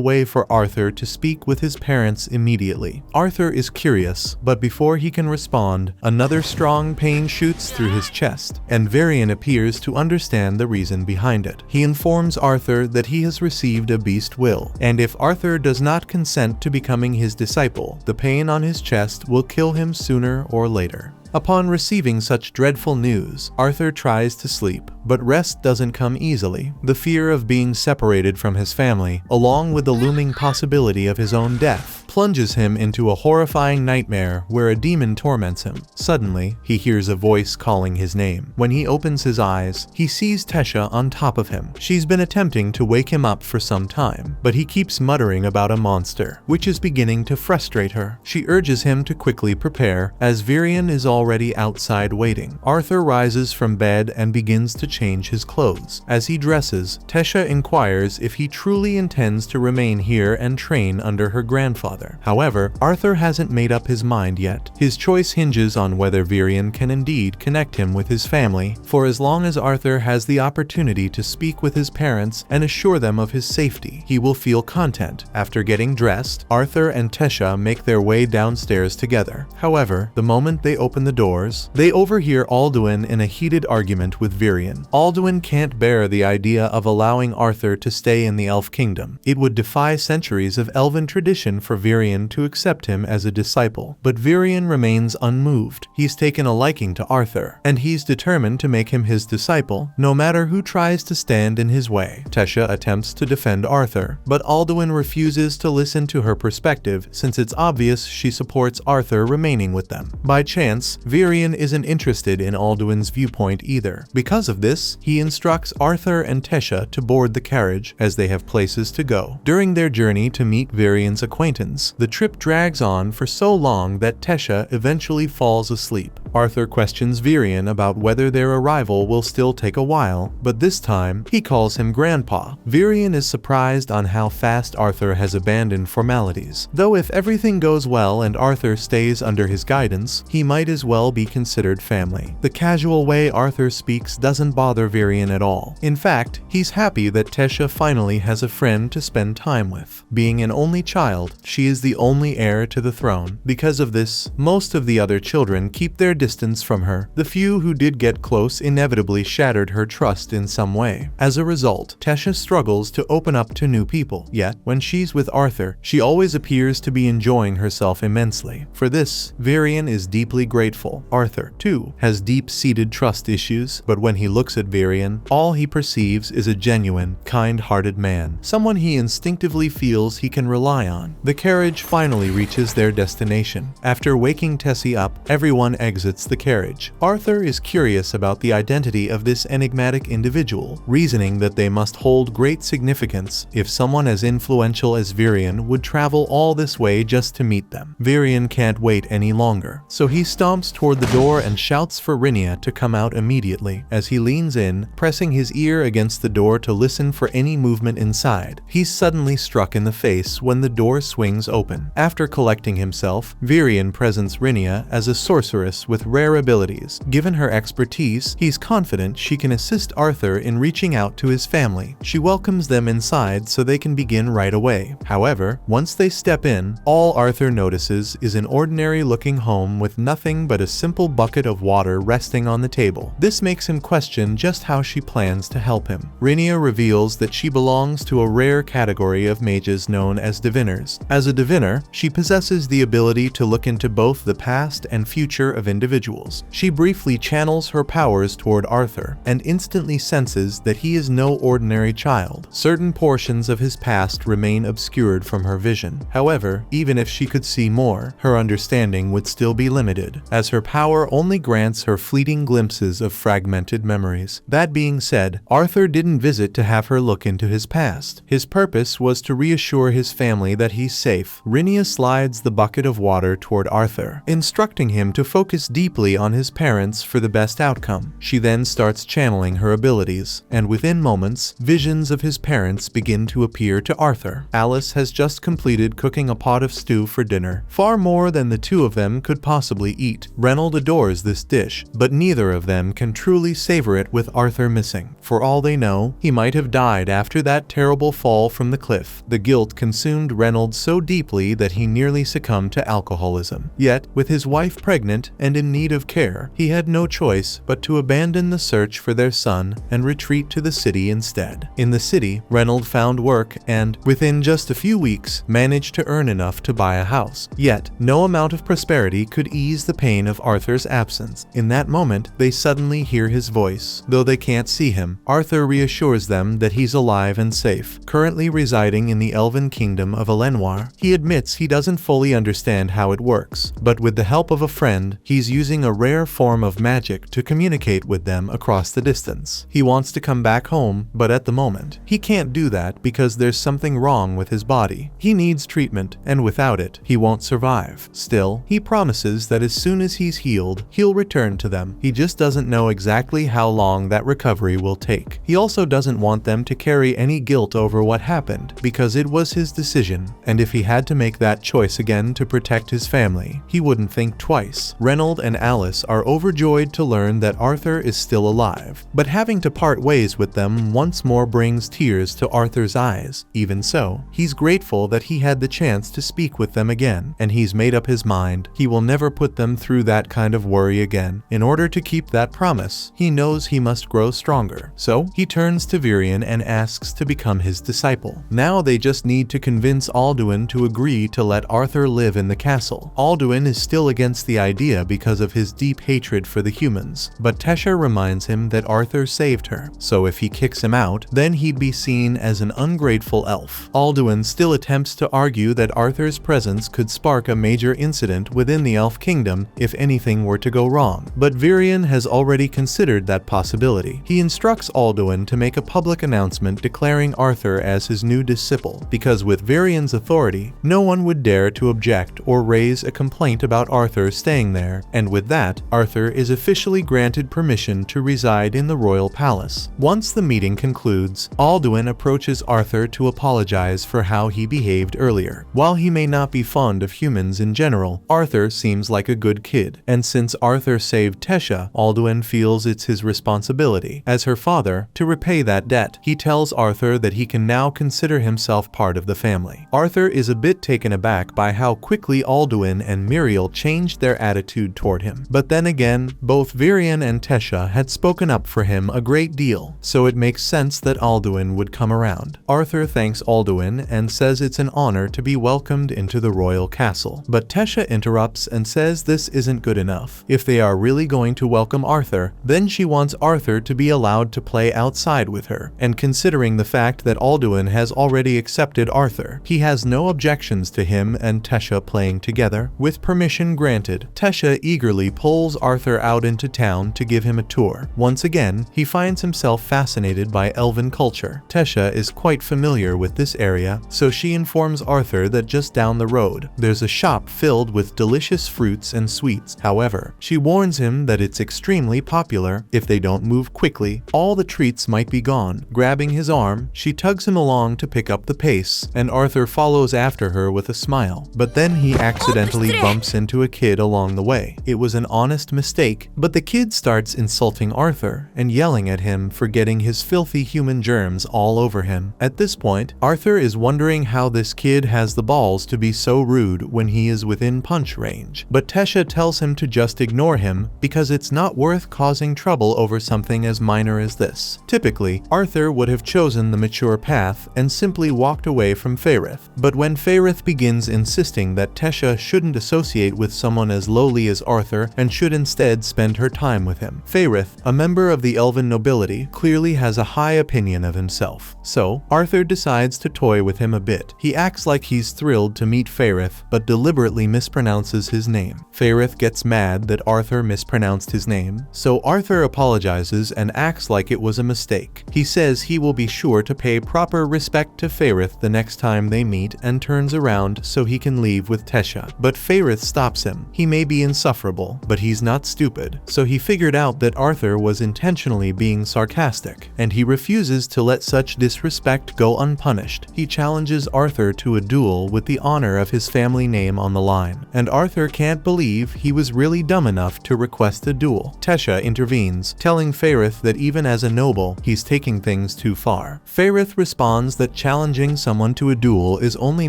Speaker 1: way for Arthur to speak with his parents immediately. Arthur is curious, but before he can respond, another strong pain shoots through his chest, and Virion appears to understand the reason behind it. He informs Arthur that he has received a beast will, and if Arthur does not consent to becoming his disciple, the pain on his chest will kill him sooner or later. Upon receiving such dreadful news, Arthur tries to sleep, but rest doesn't come easily. The fear of being separated from his family, along with the looming possibility of his own death, plunges him into a horrifying nightmare where a demon torments him. Suddenly, he hears a voice calling his name. When he opens his eyes, he sees Tesha on top of him. She's been attempting to wake him up for some time, but he keeps muttering about a monster, which is beginning to frustrate her. She urges him to quickly prepare, as Virion is already outside waiting. Arthur rises from bed and begins to change his clothes. As he dresses, Tesha inquires if he truly intends to remain here and train under her grandfather. However, Arthur hasn't made up his mind yet. His choice hinges on whether Virion can indeed connect him with his family, for as long as Arthur has the opportunity to speak with his parents and assure them of his safety, he will feel content. After getting dressed, Arthur and Tesha make their way downstairs together. However, the moment they open the doors, they overhear Alduin in a heated argument with Virion. Alduin can't bear the idea of allowing Arthur to stay in the Elf Kingdom. It would defy centuries of elven tradition for Virion to accept him as a disciple, but Virion remains unmoved. He's taken a liking to Arthur, and he's determined to make him his disciple, no matter who tries to stand in his way. Tesha attempts to defend Arthur, but Alduin refuses to listen to her perspective since it's obvious she supports Arthur remaining with them. By chance, Virion isn't interested in Alduin's viewpoint either. Because of this, he instructs Arthur and Tesha to board the carriage, as they have places to go. During their journey to meet Virion's acquaintance, the trip drags on for so long that Tesha eventually falls asleep. Arthur questions Virion about whether their arrival will still take a while, but this time, he calls him Grandpa. Virion is surprised on how fast Arthur has abandoned formalities, though if everything goes well and Arthur stays under his guidance, he might as well be considered family. The casual way Arthur speaks doesn't bother Virion at all. In fact, he's happy that Tesha finally has a friend to spend time with. Being an only child, she is the only heir to the throne. Because of this, most of the other children keep their distance from her. The few who did get close inevitably shattered her trust in some way. As a result, Tesha struggles to open up to new people, yet when she's with Arthur, she always appears to be enjoying herself immensely. For this, Virion is deeply grateful. Arthur, too, has deep-seated trust issues, but when he looks at Virion, all he perceives is a genuine, kind-hearted man, someone he instinctively feels he can rely on. The carriage finally reaches their destination. After waking Tessie up, everyone exits the carriage. Arthur is curious about the identity of this enigmatic individual, reasoning that they must hold great significance if someone as influential as Virion would travel all this way just to meet them. Virion can't wait any longer, so he stomps toward the door and shouts for Rinia to come out immediately. As he leans in, pressing his ear against the door to listen for any movement inside, he's suddenly struck in the face when the door swings open. After collecting himself, Virion presents Rinia as a sorceress with with rare abilities. Given her expertise, he's confident she can assist Arthur in reaching out to his family. She welcomes them inside so they can begin right away. However, once they step in, all Arthur notices is an ordinary-looking home with nothing but a simple bucket of water resting on the table. This makes him question just how she plans to help him. Rhaenyra reveals that she belongs to a rare category of mages known as diviners. As a diviner, she possesses the ability to look into both the past and future of individuals. She briefly channels her powers toward Arthur and instantly senses that he is no ordinary child. Certain portions of his past remain obscured from her vision. However, even if she could see more, her understanding would still be limited, as her power only grants her fleeting glimpses of fragmented memories. That being said, Arthur didn't visit to have her look into his past. His purpose was to reassure his family that he's safe. Rhaenyra slides the bucket of water toward Arthur, instructing him to focus deeply on his parents for the best outcome. She then starts channeling her abilities, and within moments, visions of his parents begin to appear to Arthur. Alice has just completed cooking a pot of stew for dinner, far more than the two of them could possibly eat. Reynald adores this dish, but neither of them can truly savor it with Arthur missing. For all they know, he might have died after that terrible fall from the cliff. The guilt consumed Reynald so deeply that he nearly succumbed to alcoholism. Yet, with his wife pregnant and in need of care, he had no choice but to abandon the search for their son and retreat to the city instead. In the city, Reynald found work and, within just a few weeks, managed to earn enough to buy a house. Yet, no amount of prosperity could ease the pain of Arthur's absence. In that moment, they suddenly hear his voice. Though they can't see him, Arthur reassures them that he's alive and safe, currently residing in the elven kingdom of Elenoir. He admits he doesn't fully understand how it works, but with the help of a friend, he's using a rare form of magic to communicate with them across the distance. He wants to come back home, but at the moment, he can't do that because there's something wrong with his body. He needs treatment, and without it, he won't survive. Still, he promises that as soon as he's healed, he'll return to them. He just doesn't know exactly how long that recovery will take. He also doesn't want them to carry any guilt over what happened, because it was his decision, and if he had to make that choice again to protect his family, he wouldn't think twice. Reynald and Alice are overjoyed to learn that Arthur is still alive, but having to part ways with them once more brings tears to Arthur's eyes. Even so, he's grateful that he had the chance to speak with them again, and he's made up his mind he will never put them through that kind of worry again. In order to keep that promise, he knows he must grow stronger. So, he turns to Varian and asks to become his disciple. Now they just need to convince Alduin to agree to let Arthur live in the castle. Alduin is still against the idea because of his deep hatred for the humans, but Tesha reminds him that Arthur saved her, so if he kicks him out, then he'd be seen as an ungrateful elf. Alduin still attempts to argue that Arthur's presence could spark a major incident within the elf kingdom if anything were to go wrong, but Varian has already considered that possibility. He instructs Alduin to make a public announcement declaring Arthur as his new disciple, because with Varian's authority, no one would dare to object or raise a complaint about Arthur staying there, and with that, Arthur is officially granted permission to reside in the royal palace. Once the meeting concludes, Alduin approaches Arthur to apologize for how he behaved earlier. While he may not be fond of humans in general, Arthur seems like a good kid, and since Arthur saved Tesha, Alduin feels it's his responsibility, as her father, to repay that debt. He tells Arthur that he can now consider himself part of the family. Arthur is a bit taken aback by how quickly Alduin and Muriel changed their attitude toward him. But then again, both Varian and Tesha had spoken up for him a great deal, so it makes sense that Alduin would come around. Arthur thanks Alduin and says it's an honor to be welcomed into the royal castle. But Tesha interrupts and says this isn't good enough. If they are really going to welcome Arthur, then she wants Arthur to be allowed to play outside with her, and considering the fact that Alduin has already accepted Arthur, he has no objections to him and Tesha playing together. With permission granted, Tesha eagerly pulls Arthur out into town to give him a tour. Once again, he finds himself fascinated by elven culture. Tesha is quite familiar with this area, so she informs Arthur that just down the road, there's a shop filled with delicious fruits and sweets. However, she warns him that it's extremely popular. If they don't move quickly, all the treats might be gone. Grabbing his arm, she tugs him along to pick up the pace, and Arthur follows after her with a smile. But then he accidentally bumps into a kid along the way. it was an honest mistake, but the kid starts insulting Arthur and yelling at him for getting his filthy human germs all over him. At this point, Arthur is wondering how this kid has the balls to be so rude when he is within punch range. But Tesha tells him to just ignore him because it's not worth causing trouble over something as minor as this. Typically, Arthur would have chosen the mature path and simply walked away from Faerith. But when Faerith begins insisting that Tesha shouldn't associate with someone as lowly as Arthur and should instead spend her time with him, Faerith, a member of the elven nobility, clearly has a high opinion of himself. So, Arthur decides to toy with him a bit. He acts like he's thrilled to meet Faerith, but deliberately mispronounces his name. Faerith gets mad that Arthur mispronounced his name, so Arthur apologizes and acts like it was a mistake. He says he will be sure to pay proper respect to Faerith the next time they meet and turns around so he can leave with Tesha. But Faerith stops him. He may be insufferable, but he's not stupid, so he figured out that Arthur was intentionally being sarcastic, and he refuses to let such disrespect go unpunished. He challenges Arthur to a duel with the honor of his family name on the line, and Arthur can't believe he was really dumb enough to request a duel. Tesha intervenes, telling Faerith that even as a noble, he's taking things too far. Faerith responds that challenging someone to a duel is only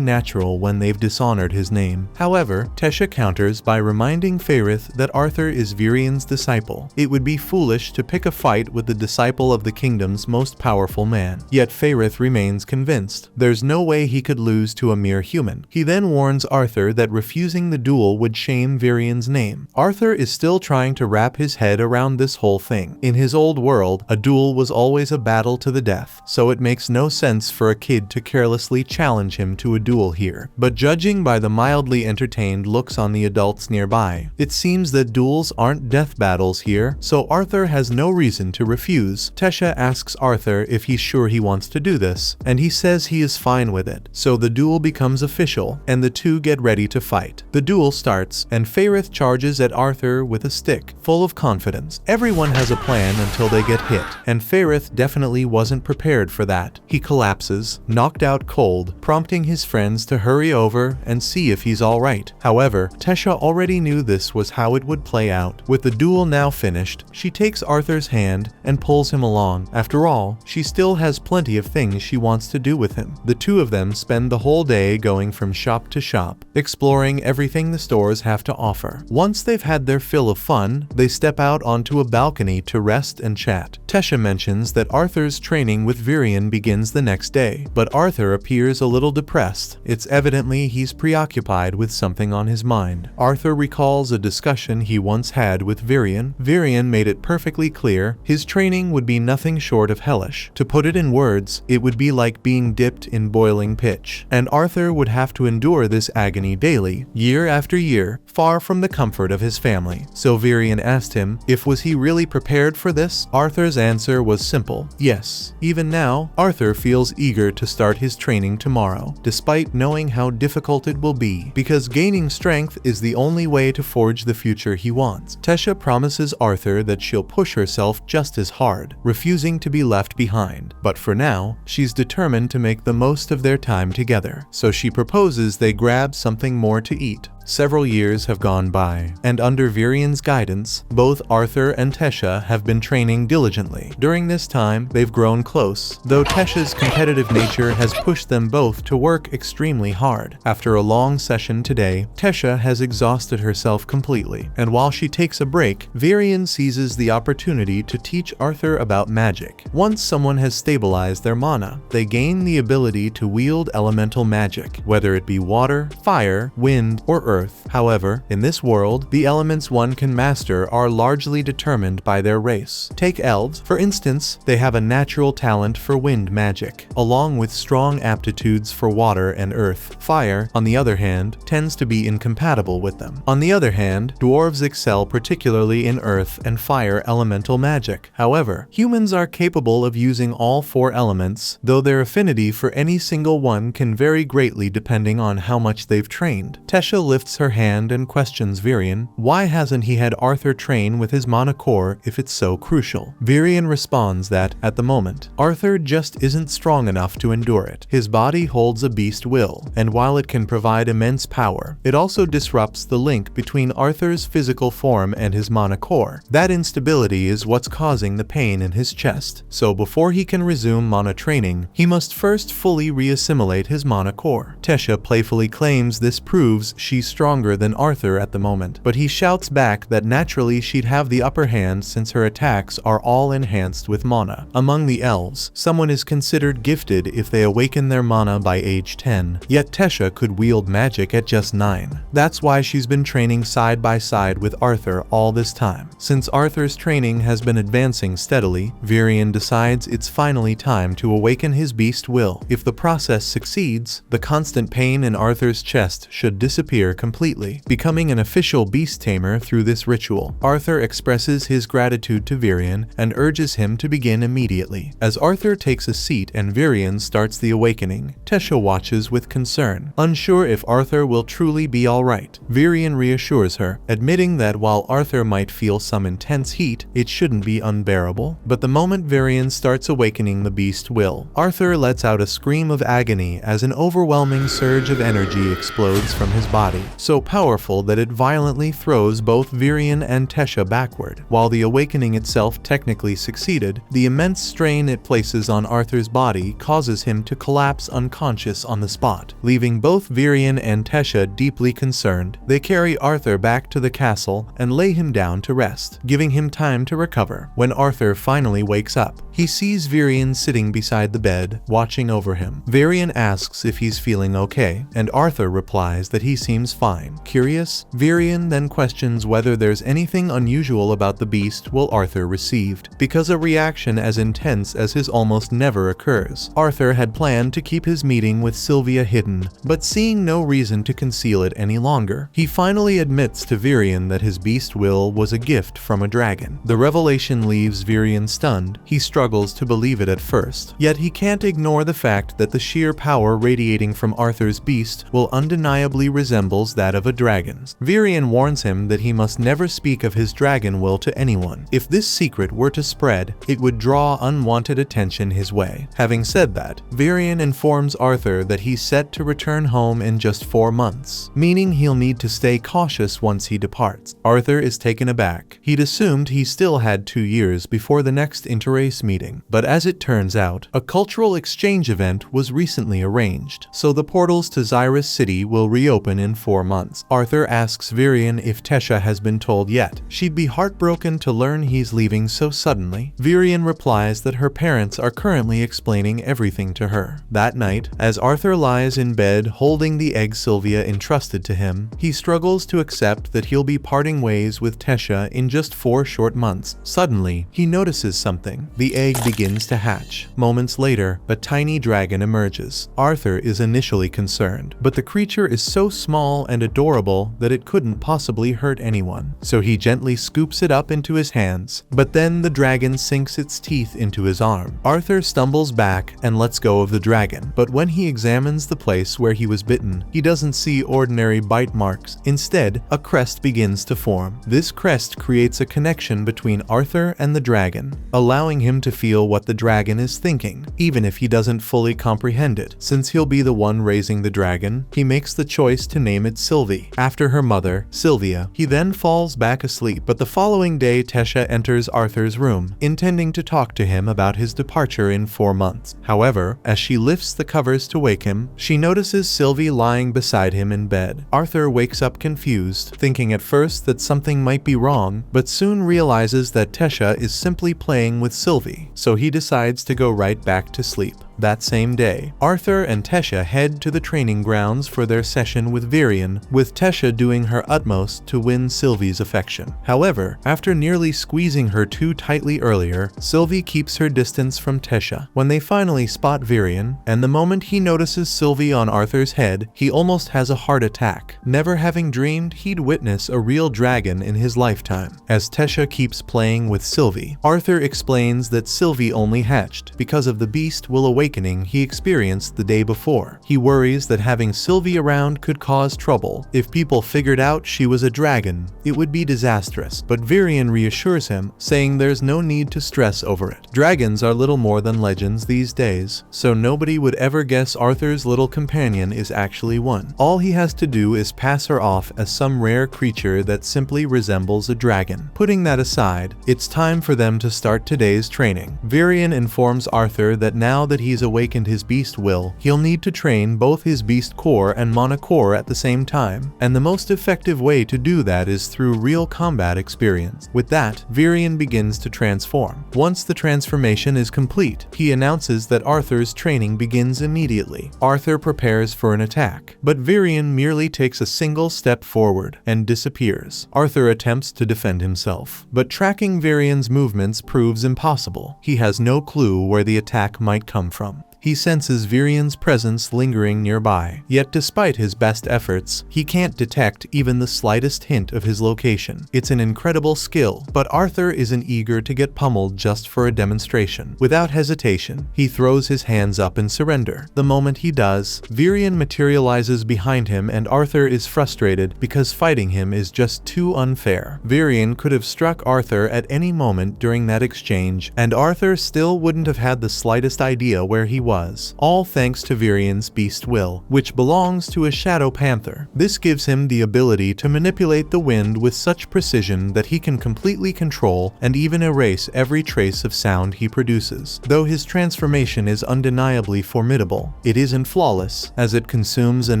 Speaker 1: natural when they've dishonored his name. However, Tesha counters by reminding Faerith that Arthur is Virian's disciple. It would be foolish to pick a fight with the disciple of the kingdom's most powerful man. Yet Faerith remains convinced. There's no way he could lose to a mere human. He then warns Arthur that refusing the duel would shame Virian's name. Arthur is still trying to wrap his head around this whole thing. In his old world, a duel was always a battle to the death, so it makes no sense for a kid to carelessly challenge him to a duel here. But judging by the mildly entertained looks on the adults nearby, it seems that duels aren't death battles here, so Arthur has no reason to refuse. Tesha asks Arthur if he's sure he wants to do this, and he says he is fine with it. So the duel becomes official, and the two get ready to fight. The duel starts, and Faerith charges at Arthur with a stick, full of confidence. Everyone has a plan until they get hit, and Faerith definitely wasn't prepared for that. He collapses, knocked out cold, prompting his friends to hurry over and see if he's alright. However, Tesha already knew this was how it would play out. With the duel now finished, she takes Arthur's hand and pulls him along. After all, she still has plenty of things she wants to do with him. The two of them spend the whole day going from shop to shop, exploring everything the stores have to offer. Once they've had their fill of fun, they step out onto a balcony to rest and chat. Tesha mentions that Arthur's training with Virian begins the next day, but Arthur appears a little depressed. It's evidently he's preoccupied with something on his mind. Arthur recalls a discussion he once had with Virian. Virian made it perfectly clear his training would be nothing short of hellish. To put it in words, it would be like being dipped in boiling pitch, and Arthur would have to endure this agony daily, year after year, far from the comfort of his family. So Virian asked him if was he really prepared for this. Arthur's answer was simple: yes. Even now, Arthur feels eager to start his training tomorrow, despite knowing how difficult it will be, because gaining strength is the only way to forge the future he wants. Tesha promises Arthur that she'll push herself just as hard, refusing to be left behind. But for now, she's determined to make the most of their time together, so she proposes they grab something more to eat. Several years have gone by, and under Virian's guidance, both Arthur and Tesha have been training diligently. During this time, they've grown close, though Tesha's competitive nature has pushed them both to work extremely hard. After a long session today, Tesha has exhausted herself completely, and while she takes a break, Virian seizes the opportunity to teach Arthur about magic. Once someone has stabilized their mana, they gain the ability to wield elemental magic, whether it be water, fire, wind, or earth. However, in this world, the elements one can master are largely determined by their race. Take elves, for instance. They have a natural talent for wind magic, along with strong aptitudes for water and earth. Fire, on the other hand, tends to be incompatible with them. On the other hand, dwarves excel particularly in earth and fire elemental magic. However, humans are capable of using all four elements, though their affinity for any single one can vary greatly depending on how much they've trained. Tesha lifts lifts her hand and questions Virion. Why hasn't he had Arthur train with his mana core if it's so crucial? Virion responds that, at the moment, Arthur just isn't strong enough to endure it. His body holds a beast will, and while it can provide immense power, it also disrupts the link between Arthur's physical form and his mana core. That instability is what's causing the pain in his chest, so before he can resume mana training, he must first fully reassimilate his mana core. Tesha playfully claims this proves she's stronger than Arthur at the moment, but he shouts back that naturally she'd have the upper hand since her attacks are all enhanced with mana. Among the elves, someone is considered gifted if they awaken their mana by age 10, yet Tesha could wield magic at just 9. That's why she's been training side by side with Arthur all this time. Since Arthur's training has been advancing steadily, Virion decides it's finally time to awaken his beast will. If the process succeeds, the constant pain in Arthur's chest should disappear completely, becoming an official beast tamer through this ritual. Arthur expresses his gratitude to Virion and urges him to begin immediately. As Arthur takes a seat and Virion starts the awakening, Tesha watches with concern, unsure if Arthur will truly be alright. Virion reassures her, admitting that while Arthur might feel some intense heat, it shouldn't be unbearable. But the moment Virion starts awakening the beast will, Arthur lets out a scream of agony as an overwhelming surge of energy explodes from his body, so powerful that it violently throws both Virion and Tesha backward. While the awakening itself technically succeeded, the immense strain it places on Arthur's body causes him to collapse unconscious on the spot, leaving both Virion and Tesha deeply concerned. They carry Arthur back to the castle and lay him down to rest, giving him time to recover. When Arthur finally wakes up, he sees Virion sitting beside the bed, watching over him. Virion asks if he's feeling okay, and Arthur replies that he seems fine. Curious, Virion then questions whether there's anything unusual about the beast will Arthur received, because a reaction as intense as his almost never occurs. Arthur had planned to keep his meeting with Sylvia hidden, but seeing no reason to conceal it any longer, he finally admits to Virion that his beast will was a gift from a dragon. The revelation leaves Virion stunned. He struggles to believe it at first, yet he can't ignore the fact that the sheer power radiating from Arthur's beast will undeniably resembles that of a dragon's. Virion warns him that he must never speak of his dragon will to anyone. If this secret were to spread, it would draw unwanted attention his way. Having said that, Virion informs Arthur that he's set to return home in just 4 months, meaning he'll need to stay cautious once he departs. Arthur is taken aback. He'd assumed he still had 2 years before the next interrace meeting, but as it turns out, a cultural exchange event was recently arranged, so the portals to Xyrus City will reopen in 4 months. Arthur asks Virion if Tesha has been told yet. She'd be heartbroken to learn he's leaving so suddenly. Virion replies that her parents are currently explaining everything to her. That night, as Arthur lies in bed holding the egg Sylvia entrusted to him, he struggles to accept that he'll be parting ways with Tesha in just 4 short months. Suddenly, he notices something. The egg begins to hatch. Moments later, a tiny dragon emerges. Arthur is initially concerned, but the creature is so small and adorable that it couldn't possibly hurt anyone, so he gently scoops it up into his hands. But then the dragon sinks its teeth into his arm. Arthur stumbles back and lets go of the dragon, but when he examines the place where he was bitten, he doesn't see ordinary bite marks. Instead, a crest begins to form. This crest creates a connection between Arthur and the dragon, allowing him to feel what the dragon is thinking, even if he doesn't fully comprehend it. Since he'll be the one raising the dragon, he makes the choice to name it Sylvie, after her mother, Sylvia. He then falls back asleep, but the following day Tesha enters Arthur's room, intending to talk to him about his departure in 4 months. However, as she lifts the covers to wake him, she notices Sylvie lying beside him in bed. Arthur wakes up confused, thinking at first that something might be wrong, but soon realizes that Tesha is simply playing with Sylvie, so he decides to go right back to sleep. That same day, Arthur and Tesha head to the training grounds for their session with Virion, with Tesha doing her utmost to win Sylvie's affection. However, after nearly squeezing her too tightly earlier, Sylvie keeps her distance from Tesha. When they finally spot Virion, and the moment he notices Sylvie on Arthur's head, he almost has a heart attack, never having dreamed he'd witness a real dragon in his lifetime. As Tesha keeps playing with Sylvie, Arthur explains that Sylvie only hatched because of the beast will awaken awakening he experienced the day before. He worries that having Sylvie around could cause trouble. If people figured out she was a dragon, it would be disastrous, but Virion reassures him, saying there's no need to stress over it. Dragons are little more than legends these days, so nobody would ever guess Arthur's little companion is actually one. All he has to do is pass her off as some rare creature that simply resembles a dragon. Putting that aside, it's time for them to start today's training. Virion informs Arthur that now that he's awakened his beast will, he'll need to train both his beast core and mana core at the same time, and the most effective way to do that is through real combat experience. With that, Virion begins to transform. Once the transformation is complete, he announces that Arthur's training begins immediately. Arthur prepares for an attack, but Virion merely takes a single step forward and disappears. Arthur attempts to defend himself, but tracking Virion's movements proves impossible. He has no clue where the attack might come from. He senses Virion's presence lingering nearby, yet despite his best efforts, he can't detect even the slightest hint of his location. It's an incredible skill, but Arthur isn't eager to get pummeled just for a demonstration. Without hesitation, he throws his hands up in surrender. The moment he does, Virion materializes behind him and Arthur is frustrated because fighting him is just too unfair. Virion could have struck Arthur at any moment during that exchange, and Arthur still wouldn't have had the slightest idea where he was. All thanks to Virion's beast will, which belongs to a shadow panther. This gives him the ability to manipulate the wind with such precision that he can completely control and even erase every trace of sound he produces. Though his transformation is undeniably formidable, it isn't flawless, as it consumes an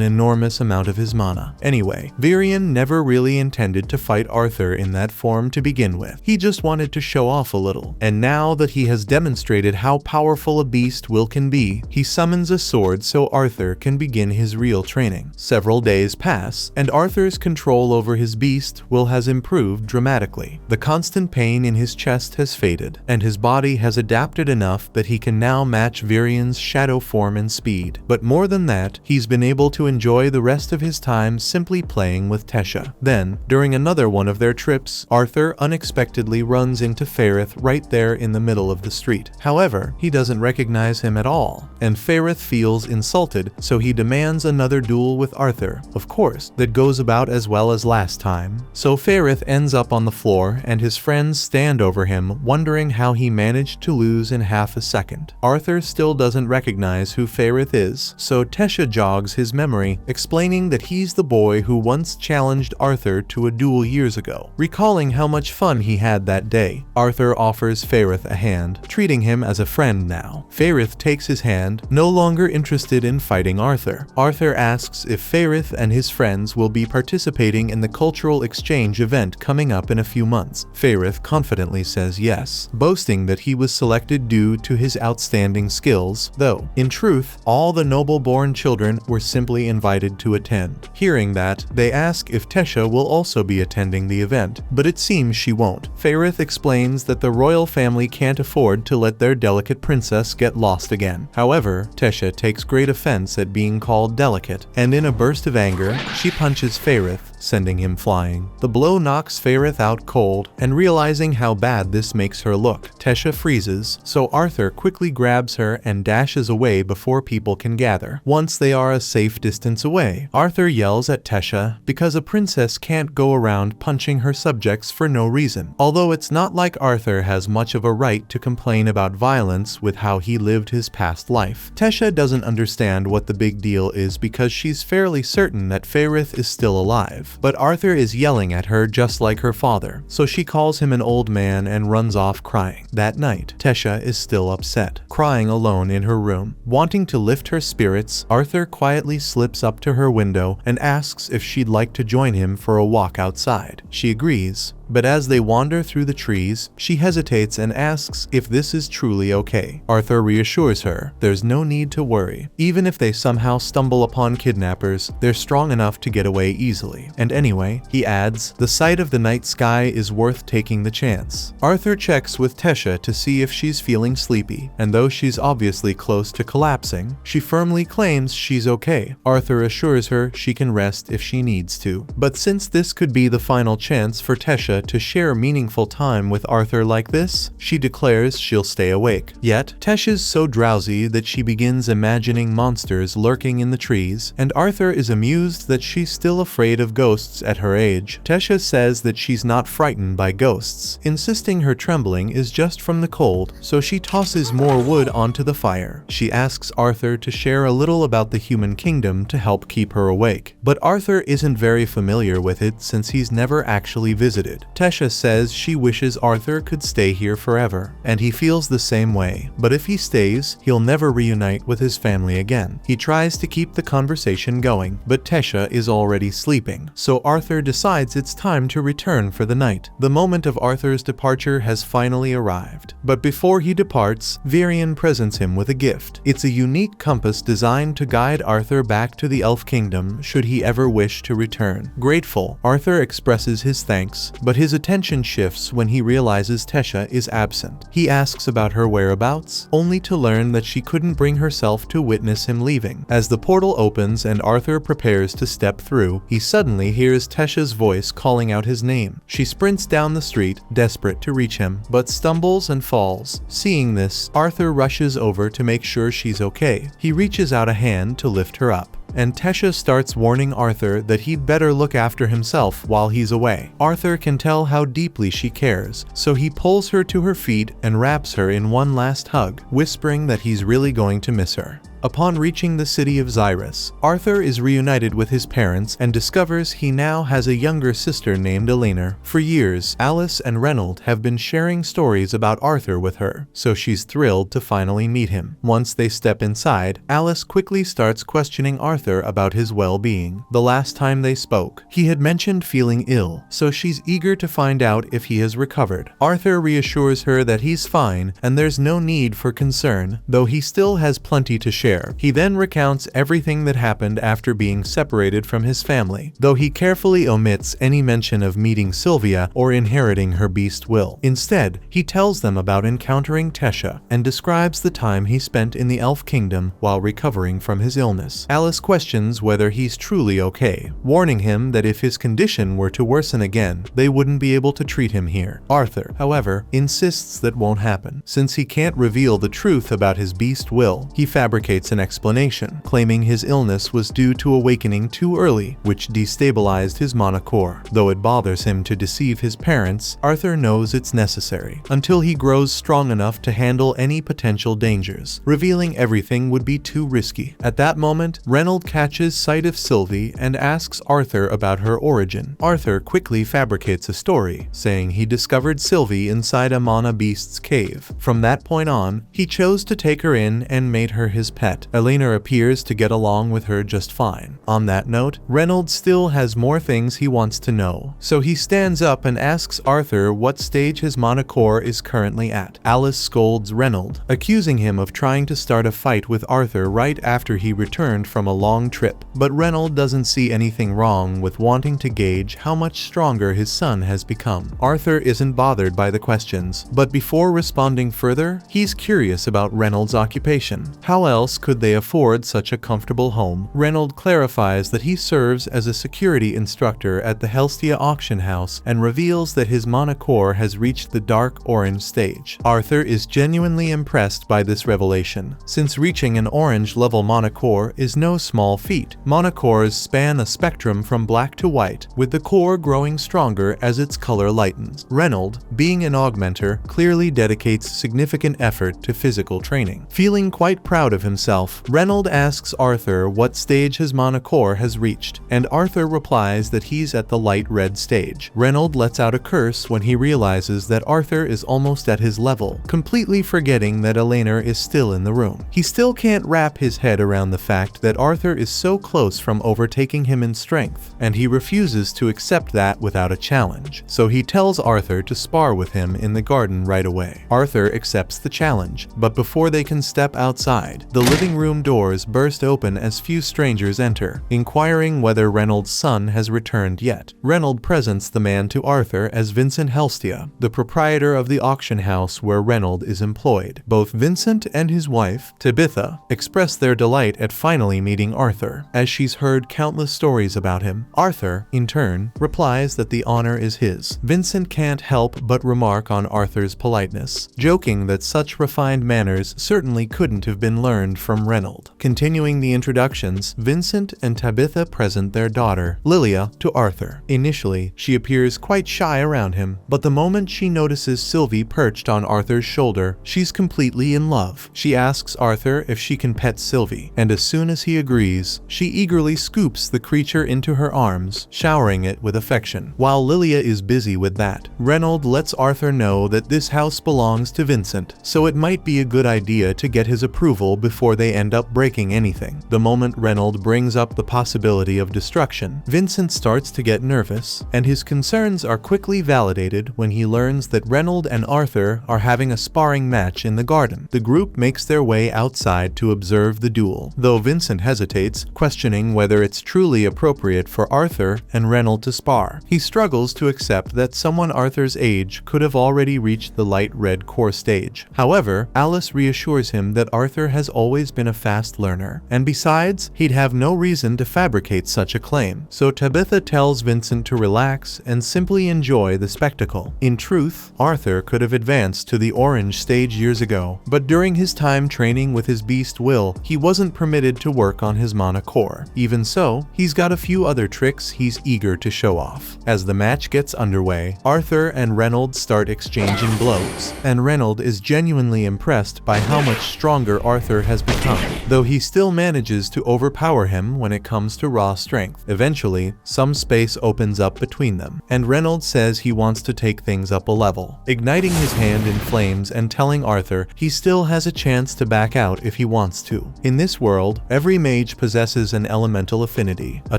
Speaker 1: enormous amount of his mana. Anyway, Virion never really intended to fight Arthur in that form to begin with. He just wanted to show off a little, and now that he has demonstrated how powerful a beast will can be, he summons a sword so Arthur can begin his real training. Several days pass, and Arthur's control over his beast will has improved dramatically. The constant pain in his chest has faded, and his body has adapted enough that he can now match Virion's shadow form and speed. But more than that, he's been able to enjoy the rest of his time simply playing with Tesha. Then, during another one of their trips, Arthur unexpectedly runs into Faerith right there in the middle of the street. However, he doesn't recognize him at all, and Faerith feels insulted, so he demands another duel with Arthur. Of course, that goes about as well as last time. So Faerith ends up on the floor, and his friends stand over him, wondering how he managed to lose in half a second. Arthur still doesn't recognize who Faerith is, so Tesha jogs his memory, explaining that he's the boy who once challenged Arthur to a duel years ago. Recalling how much fun he had that day, Arthur offers Faerith a hand, treating him as a friend now. Faerith takes his hand, no longer interested in fighting Arthur. Arthur asks if Faerith and his friends will be participating in the cultural exchange event coming up in a few months. Faerith confidently says yes, boasting that he was selected due to his outstanding skills, though, in truth, all the noble-born children were simply invited to attend. Hearing that, they ask if Tesha will also be attending the event, but it seems she won't. Faerith explains that the royal family can't afford to let their delicate princess get lost again. However, Tesha takes great offense at being called delicate, and in a burst of anger, she punches Faerith, sending him flying. The blow knocks Faerith out cold, and realizing how bad this makes her look, Tesha freezes, so Arthur quickly grabs her and dashes away before people can gather. Once they are a safe distance away, Arthur yells at Tesha because a princess can't go around punching her subjects for no reason. Although it's not like Arthur has much of a right to complain about violence with how he lived his past life. Tesha doesn't understand what the big deal is because she's fairly certain that Faerith is still alive. But Arthur is yelling at her just like her father, so she calls him an old man and runs off crying. That night, Tesha is still upset, crying alone in her room. Wanting to lift her spirits, Arthur quietly slips up to her window and asks if she'd like to join him for a walk outside. She agrees, but as they wander through the trees, she hesitates and asks if this is truly okay. Arthur reassures her there's no need to worry. Even if they somehow stumble upon kidnappers, they're strong enough to get away easily. And anyway, he adds, the sight of the night sky is worth taking the chance. Arthur checks with Tesha to see if she's feeling sleepy, and though she's obviously close to collapsing, she firmly claims she's okay. Arthur assures her she can rest if she needs to. But since this could be the final chance for Tesha Tesha to share meaningful time with Arthur like this. She declares she'll stay awake. Yet, Tesha's so drowsy that she begins imagining monsters lurking in the trees, and Arthur is amused that she's still afraid of ghosts at her age. Tesha says that she's not frightened by ghosts, insisting her trembling is just from the cold, so she tosses more wood onto the fire. She asks Arthur to share a little about the human kingdom to help keep her awake, but Arthur isn't very familiar with it since he's never actually visited. Tesha says she wishes Arthur could stay here forever, and he feels the same way, but if he stays, he'll never reunite with his family again. He tries to keep the conversation going, but Tesha is already sleeping, so Arthur decides it's time to return for the night. The moment of Arthur's departure has finally arrived, but before he departs, Varian presents him with a gift. It's a unique compass designed to guide Arthur back to the Elf Kingdom should he ever wish to return. Grateful, Arthur expresses his thanks, but his attention shifts when he realizes Tesha is absent. He asks about her whereabouts, only to learn that she couldn't bring herself to witness him leaving. As the portal opens and Arthur prepares to step through, he suddenly hears Tesha's voice calling out his name. She sprints down the street, desperate to reach him, but stumbles and falls. Seeing this, Arthur rushes over to make sure she's okay. He reaches out a hand to lift her up, and Tesha starts warning Arthur that he'd better look after himself while he's away. Arthur can tell how deeply she cares, so he pulls her to her feet and wraps her in one last hug, whispering that he's really going to miss her. Upon reaching the city of Xyrus, Arthur is reunited with his parents and discovers he now has a younger sister named Elena. For years, Alice and Reynold have been sharing stories about Arthur with her, so she's thrilled to finally meet him. Once they step inside, Alice quickly starts questioning Arthur about his well-being. The last time they spoke, he had mentioned feeling ill, so she's eager to find out if he has recovered. Arthur reassures her that he's fine and there's no need for concern, though he still has plenty to share. He then recounts everything that happened after being separated from his family, though he carefully omits any mention of meeting Sylvia or inheriting her beast will. Instead, he tells them about encountering Tesha and describes the time he spent in the Elf Kingdom while recovering from his illness. Alice questions whether he's truly okay, warning him that if his condition were to worsen again, they wouldn't be able to treat him here. Arthur, however, insists that won't happen. Since he can't reveal the truth about his beast will, he fabricates an explanation, claiming his illness was due to awakening too early, which destabilized his mana core. Though it bothers him to deceive his parents, Arthur knows it's necessary, until he grows strong enough to handle any potential dangers. Revealing everything would be too risky. At that moment, Reynold catches sight of Sylvie and asks Arthur about her origin. Arthur quickly fabricates a story, saying he discovered Sylvie inside a mana beast's cave. From that point on, he chose to take her in and made her his pet. Elena appears to get along with her just fine. On that note, Reynold still has more things he wants to know, so he stands up and asks Arthur what stage his mana core is currently at. Alice scolds Reynold, accusing him of trying to start a fight with Arthur right after he returned from a long trip, but Reynold doesn't see anything wrong with wanting to gauge how much stronger his son has become. Arthur isn't bothered by the questions, but before responding further, he's curious about Reynold's occupation. How else could they afford such a comfortable home? Reynold clarifies that he serves as a security instructor at the Helstia auction house and reveals that his mana core has reached the dark orange stage. Arthur is genuinely impressed by this revelation, since reaching an orange level mana core is no small feat. Mana cores span a spectrum from black to white, with the core growing stronger as its color lightens. Reynold, being an augmenter, clearly dedicates significant effort to physical training. Feeling quite proud of himself, Reynold asks Arthur what stage his mana core has reached, and Arthur replies that he's at the light red stage. Reynold lets out a curse when he realizes that Arthur is almost at his level, completely forgetting that Elena is still in the room. He still can't wrap his head around the fact that Arthur is so close from overtaking him in strength, and he refuses to accept that without a challenge, so he tells Arthur to spar with him in the garden right away. Arthur accepts the challenge, but before they can step outside, the living room doors burst open as few strangers enter, inquiring whether Reynolds' son has returned yet. Reynolds presents the man to Arthur as Vincent Helstia, the proprietor of the auction house where Reynolds is employed. Both Vincent and his wife, Tabitha, express their delight at finally meeting Arthur, as she's heard countless stories about him. Arthur, in turn, replies that the honor is his. Vincent can't help but remark on Arthur's politeness, joking that such refined manners certainly couldn't have been learned from Reynolds. Continuing the introductions, Vincent and Tabitha present their daughter, Lilia, to Arthur. Initially, she appears quite shy around him, but the moment she notices Sylvie perched on Arthur's shoulder, she's completely in love. She asks Arthur if she can pet Sylvie, and as soon as he agrees, she eagerly scoops the creature into her arms, showering it with affection. While Lilia is busy with that, Reynolds lets Arthur know that this house belongs to Vincent, so it might be a good idea to get his approval before they end up breaking anything. The moment Reynolds brings up the possibility of destruction, Vincent starts to get nervous, and his concerns are quickly validated when he learns that Reynolds and Arthur are having a sparring match in the garden. The group makes their way outside to observe the duel, though Vincent hesitates, questioning whether it's truly appropriate for Arthur and Reynolds to spar. He struggles to accept that someone Arthur's age could have already reached the light red core stage. However, Alice reassures him that Arthur has always been a fast learner, and besides, he'd have no reason to fabricate such a claim. So Tabitha tells Vincent to relax and simply enjoy the spectacle. In truth, Arthur could have advanced to the orange stage years ago, but during his time training with his beast will, he wasn't permitted to work on his mana core. Even so, he's got a few other tricks he's eager to show off. As the match gets underway, Arthur and Reynolds start exchanging blows, and Reynolds is genuinely impressed by how much stronger Arthur has become, though he still manages to overpower him when it comes to raw strength. Eventually, some space opens up between them, and Reynolds says he wants to take things up a level, igniting his hand in flames and telling Arthur he still has a chance to back out if he wants to. In this world, every mage possesses an elemental affinity, a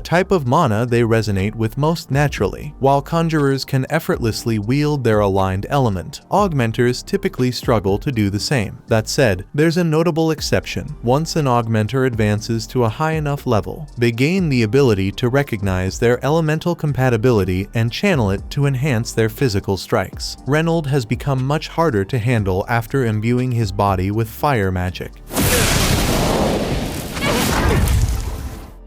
Speaker 1: type of mana they resonate with most naturally. While conjurers can effortlessly wield their aligned element, augmenters typically struggle to do the same. That said, there's a notable exception. Once an augmenter advances to a high enough level, they gain the ability to recognize their elemental compatibility and channel it to enhance their physical strikes. Reynolds has become much harder to handle after imbuing his body with fire magic.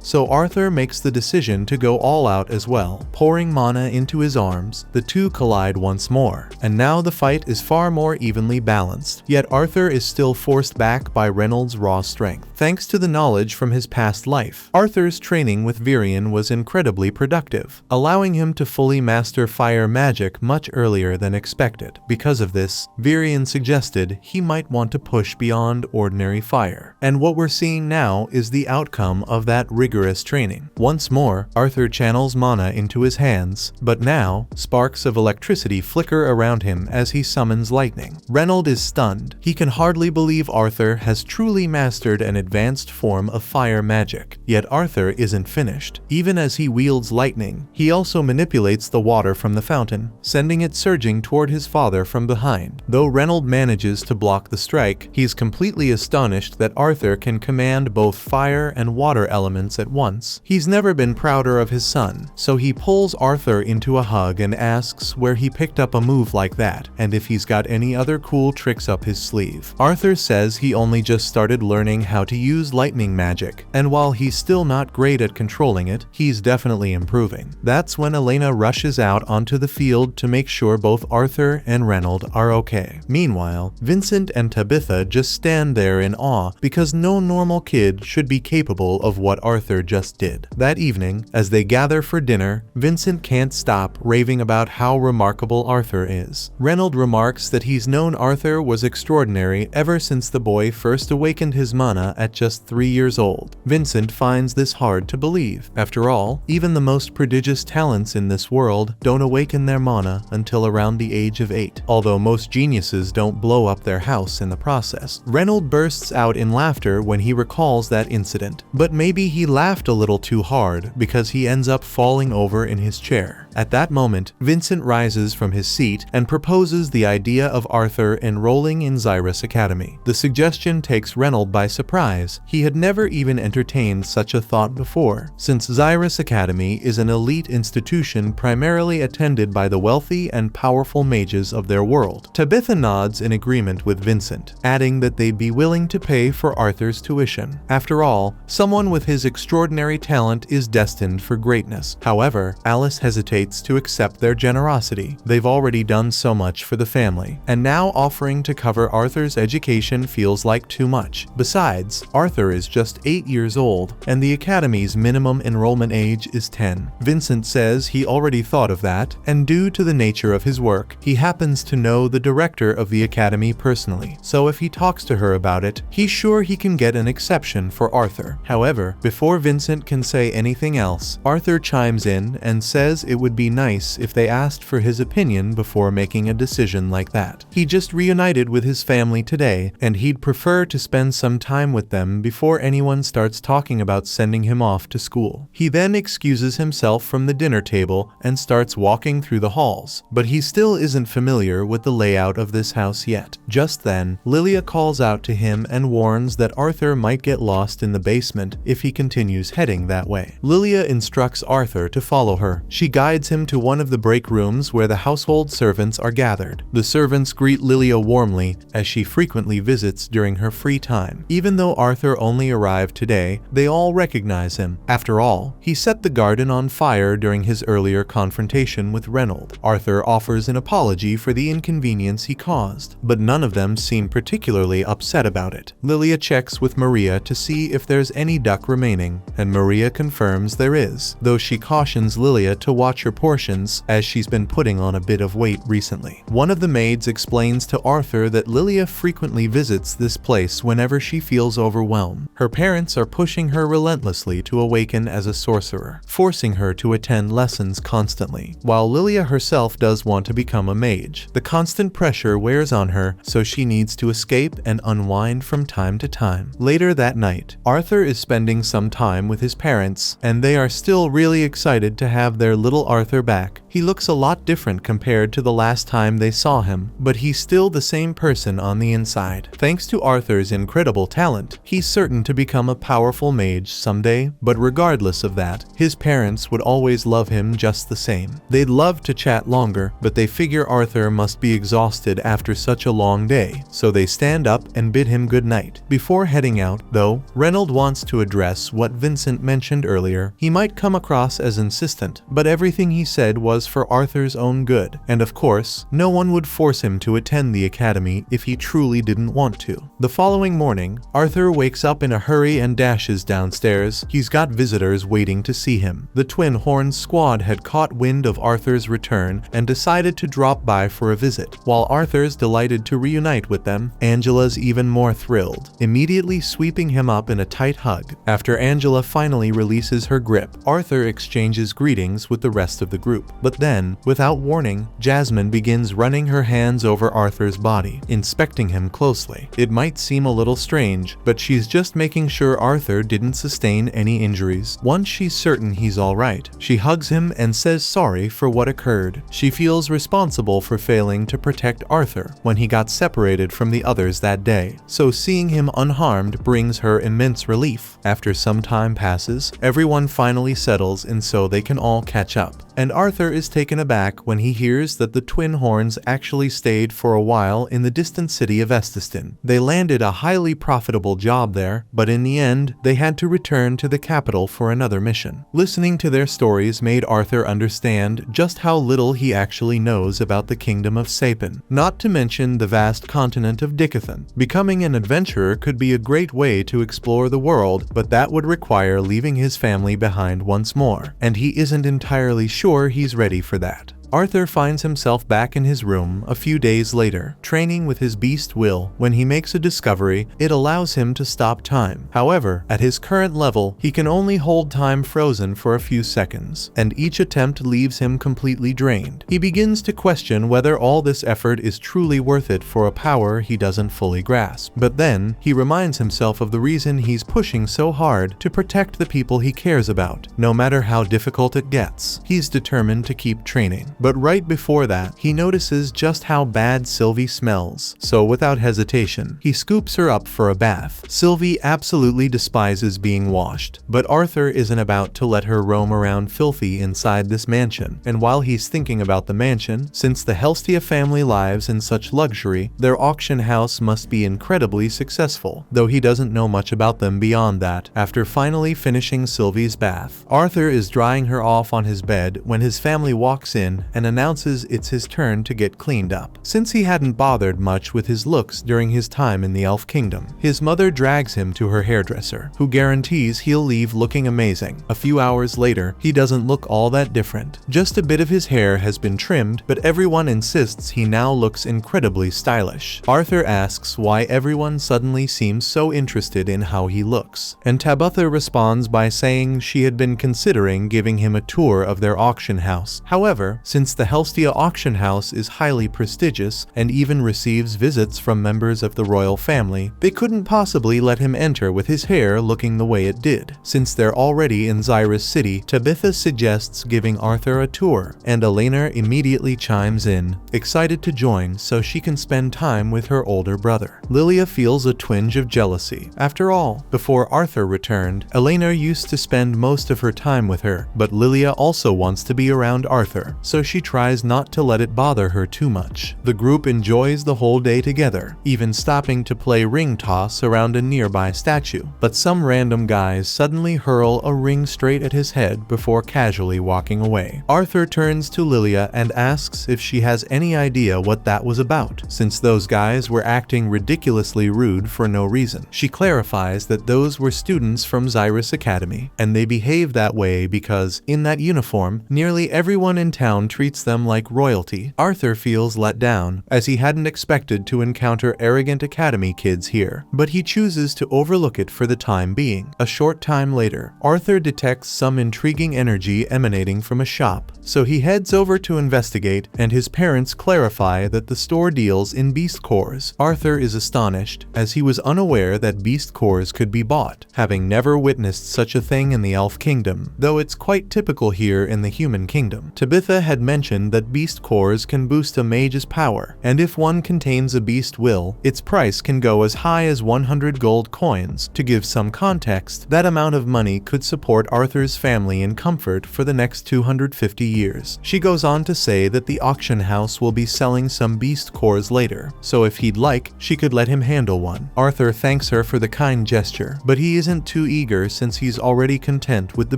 Speaker 1: So Arthur makes the decision to go all out as well, pouring mana into his arms. The two collide once more, and now the fight is far more evenly balanced. Yet Arthur is still forced back by Reynolds' raw strength. Thanks to the knowledge from his past life, Arthur's training with Virion was incredibly productive, allowing him to fully master fire magic much earlier than expected. Because of this, Virion suggested he might want to push beyond ordinary fire. And what we're seeing now is the outcome of that rigorous training. Once more, Arthur channels mana into his hands, but now, sparks of electricity flicker around him as he summons lightning. Reynolds is stunned. He can hardly believe Arthur has truly mastered an advanced form of fire magic. Yet Arthur isn't finished. Even as he wields lightning, he also manipulates the water from the fountain, sending it surging toward his father from behind. Though Reynolds manages to block the strike, he's completely astonished that Arthur can command both fire and water elements at once. He's never been prouder of his son, so he pulls Arthur into a hug and asks where he picked up a move like that, and if he's got any other cool tricks up his sleeve. Arthur says he only just started learning how to use lightning magic, and while he's still not great at controlling it, he's definitely improving. That's when Elena rushes out onto the field to make sure both Arthur and Reynolds are okay. Meanwhile, Vincent and Tabitha just stand there in awe because no normal kid should be capable of what Arthur just did. That evening, as they gather for dinner, Vincent can't stop raving about how remarkable Arthur is. Reynolds remarks that he's known Arthur was extraordinary ever since the boy first awakened his mana at just 3 years old. Vincent finds this hard to believe. After all, even the most prodigious talents in this world don't awaken their mana until around the age of 8, although most geniuses don't blow up their house in the process. Reynolds bursts out in laughter when he recalls that incident, but maybe he laughed a little too hard because he ends up falling over in his chair. At that moment, Vincent rises from his seat and proposes the idea of Arthur enrolling in Xyrus Academy. The suggestion takes Reynold by surprise. He had never even entertained such a thought before, since Xyrus Academy is an elite institution primarily attended by the wealthy and powerful mages of their world. Tabitha nods in agreement with Vincent, adding that they'd be willing to pay for Arthur's tuition. After all, someone with his extraordinary talent is destined for greatness. However, Alice hesitates to accept their generosity. They've already done so much for the family, and now offering to cover Arthur's education feels like too much. Besides, Arthur is just 8 years old, and the Academy's minimum enrollment age is 10. Vincent says he already thought of that, and due to the nature of his work, he happens to know the director of the Academy personally, so if he talks to her about it, he's sure he can get an exception for Arthur. However, before Vincent can say anything else, Arthur chimes in and says it would be nice if they asked for his opinion before making a decision like that. He just reunited with his family today, and he'd prefer to spend some time with them before anyone starts talking about sending him off to school. He then excuses himself from the dinner table and starts walking through the halls, but he still isn't familiar with the layout of this house yet. Just then, Lilia calls out to him and warns that Arthur might get lost in the basement if he continues heading that way. Lilia instructs Arthur to follow her. She guides him to one of the break rooms where the household servants are gathered. The servants greet Lilia warmly, as she frequently visits during her free time. Even though Arthur only arrived today, they all recognize him. After all, he set the garden on fire during his earlier confrontation with Reynold. Arthur offers an apology for the inconvenience he caused, but none of them seem particularly upset about it. Lilia checks with Maria to see if there's any duck remaining, and Maria confirms there is, though she cautions Lilia to watch her portions as she's been putting on a bit of weight recently. One of the maids explains to Arthur that Lilia frequently visits this place whenever she feels overwhelmed. Her parents are pushing her relentlessly to awaken as a sorcerer, forcing her to attend lessons constantly, while Lilia herself does want to become a mage. The constant pressure wears on her, so she needs to escape and unwind from time to time. Later that night, Arthur is spending some time with his parents, and they are still really excited to have their little Arthur back. He looks a lot different compared to the last time they saw him, but he's still the same person on the inside. Thanks to Arthur's incredible talent, he's certain to become a powerful mage someday, but regardless of that, his parents would always love him just the same. They'd love to chat longer, but they figure Arthur must be exhausted after such a long day, so they stand up and bid him good night. Before heading out, though, Reynold wants to address what Vincent mentioned earlier. He might come across as insistent, but everything he said was for Arthur's own good, and of course, no one would force him to attend the academy if he truly didn't want to. The following morning, Arthur wakes up in a hurry and dashes downstairs. He's got visitors waiting to see him. The Twin Horns squad had caught wind of Arthur's return and decided to drop by for a visit. While Arthur's delighted to reunite with them, Angela's even more thrilled, immediately sweeping him up in a tight hug. After Angela finally releases her grip, Arthur exchanges greetings with the rest of the group. But then, without warning, Jasmine begins running her hands over Arthur's body, inspecting him closely. It might seem a little strange, but she's just making sure Arthur didn't sustain any injuries. Once she's certain he's alright, she hugs him and says sorry for what occurred. She feels responsible for failing to protect Arthur when he got separated from the others that day, so seeing him unharmed brings her immense relief. After some time passes, everyone finally settles and so they can all catch up, and Arthur is taken aback when he hears that the Twin Horns actually stayed for a while in the distant city of Estiston. They landed a highly profitable job there, but in the end, they had to return to the capital for another mission. Listening to their stories made Arthur understand just how little he actually knows about the kingdom of Sapin, not to mention the vast continent of Dickathon. Becoming an adventurer could be a great way to explore the world, but that would require leaving his family behind once more, and he isn't entirely sure he's ready for that. Arthur finds himself back in his room a few days later, training with his beast will. When he makes a discovery, it allows him to stop time. However, at his current level, he can only hold time frozen for a few seconds, and each attempt leaves him completely drained. He begins to question whether all this effort is truly worth it for a power he doesn't fully grasp. But then, he reminds himself of the reason he's pushing so hard to protect the people he cares about. No matter how difficult it gets, he's determined to keep training. But right before that, he notices just how bad Sylvie smells. So without hesitation, he scoops her up for a bath. Sylvie absolutely despises being washed, but Arthur isn't about to let her roam around filthy inside this mansion. And while he's thinking about the mansion, since the Helstia family lives in such luxury, their auction house must be incredibly successful, though he doesn't know much about them beyond that. After finally finishing Sylvie's bath, Arthur is drying her off on his bed when his family walks in and announces it's his turn to get cleaned up. Since he hadn't bothered much with his looks during his time in the Elf Kingdom, his mother drags him to her hairdresser, who guarantees he'll leave looking amazing. A few hours later, he doesn't look all that different. Just a bit of his hair has been trimmed, but everyone insists he now looks incredibly stylish. Arthur asks why everyone suddenly seems so interested in how he looks, and Tabitha responds by saying she had been considering giving him a tour of their auction house. However, since the Helstia auction house is highly prestigious and even receives visits from members of the royal family, they couldn't possibly let him enter with his hair looking the way it did. Since they're already in Xyrus City, Tabitha suggests giving Arthur a tour, and Elena immediately chimes in, excited to join so she can spend time with her older brother. Lilia feels a twinge of jealousy. After all, before Arthur returned, Elena used to spend most of her time with her, but Lilia also wants to be around Arthur, so she tries not to let it bother her too much. The group enjoys the whole day together, even stopping to play ring toss around a nearby statue. But some random guys suddenly hurl a ring straight at his head before casually walking away. Arthur turns to Lilia and asks if she has any idea what that was about, since those guys were acting ridiculously rude for no reason. She clarifies that those were students from Xyrus Academy, and they behave that way because, in that uniform, nearly everyone in town treats them like royalty. Arthur feels let down, as he hadn't expected to encounter arrogant academy kids here, but he chooses to overlook it for the time being. A short time later, Arthur detects some intriguing energy emanating from a shop, so he heads over to investigate, and his parents clarify that the store deals in beast cores. Arthur is astonished, as he was unaware that beast cores could be bought, having never witnessed such a thing in the Elf Kingdom, though it's quite typical here in the Human Kingdom. Tabitha had mentioned that beast cores can boost a mage's power, and if one contains a beast will, its price can go as high as 100 gold coins. To give some context, that amount of money could support Arthur's family in comfort for the next 250 years. She goes on to say that the auction house will be selling some beast cores later, so if he'd like, she could let him handle one. Arthur thanks her for the kind gesture, but he isn't too eager since he's already content with the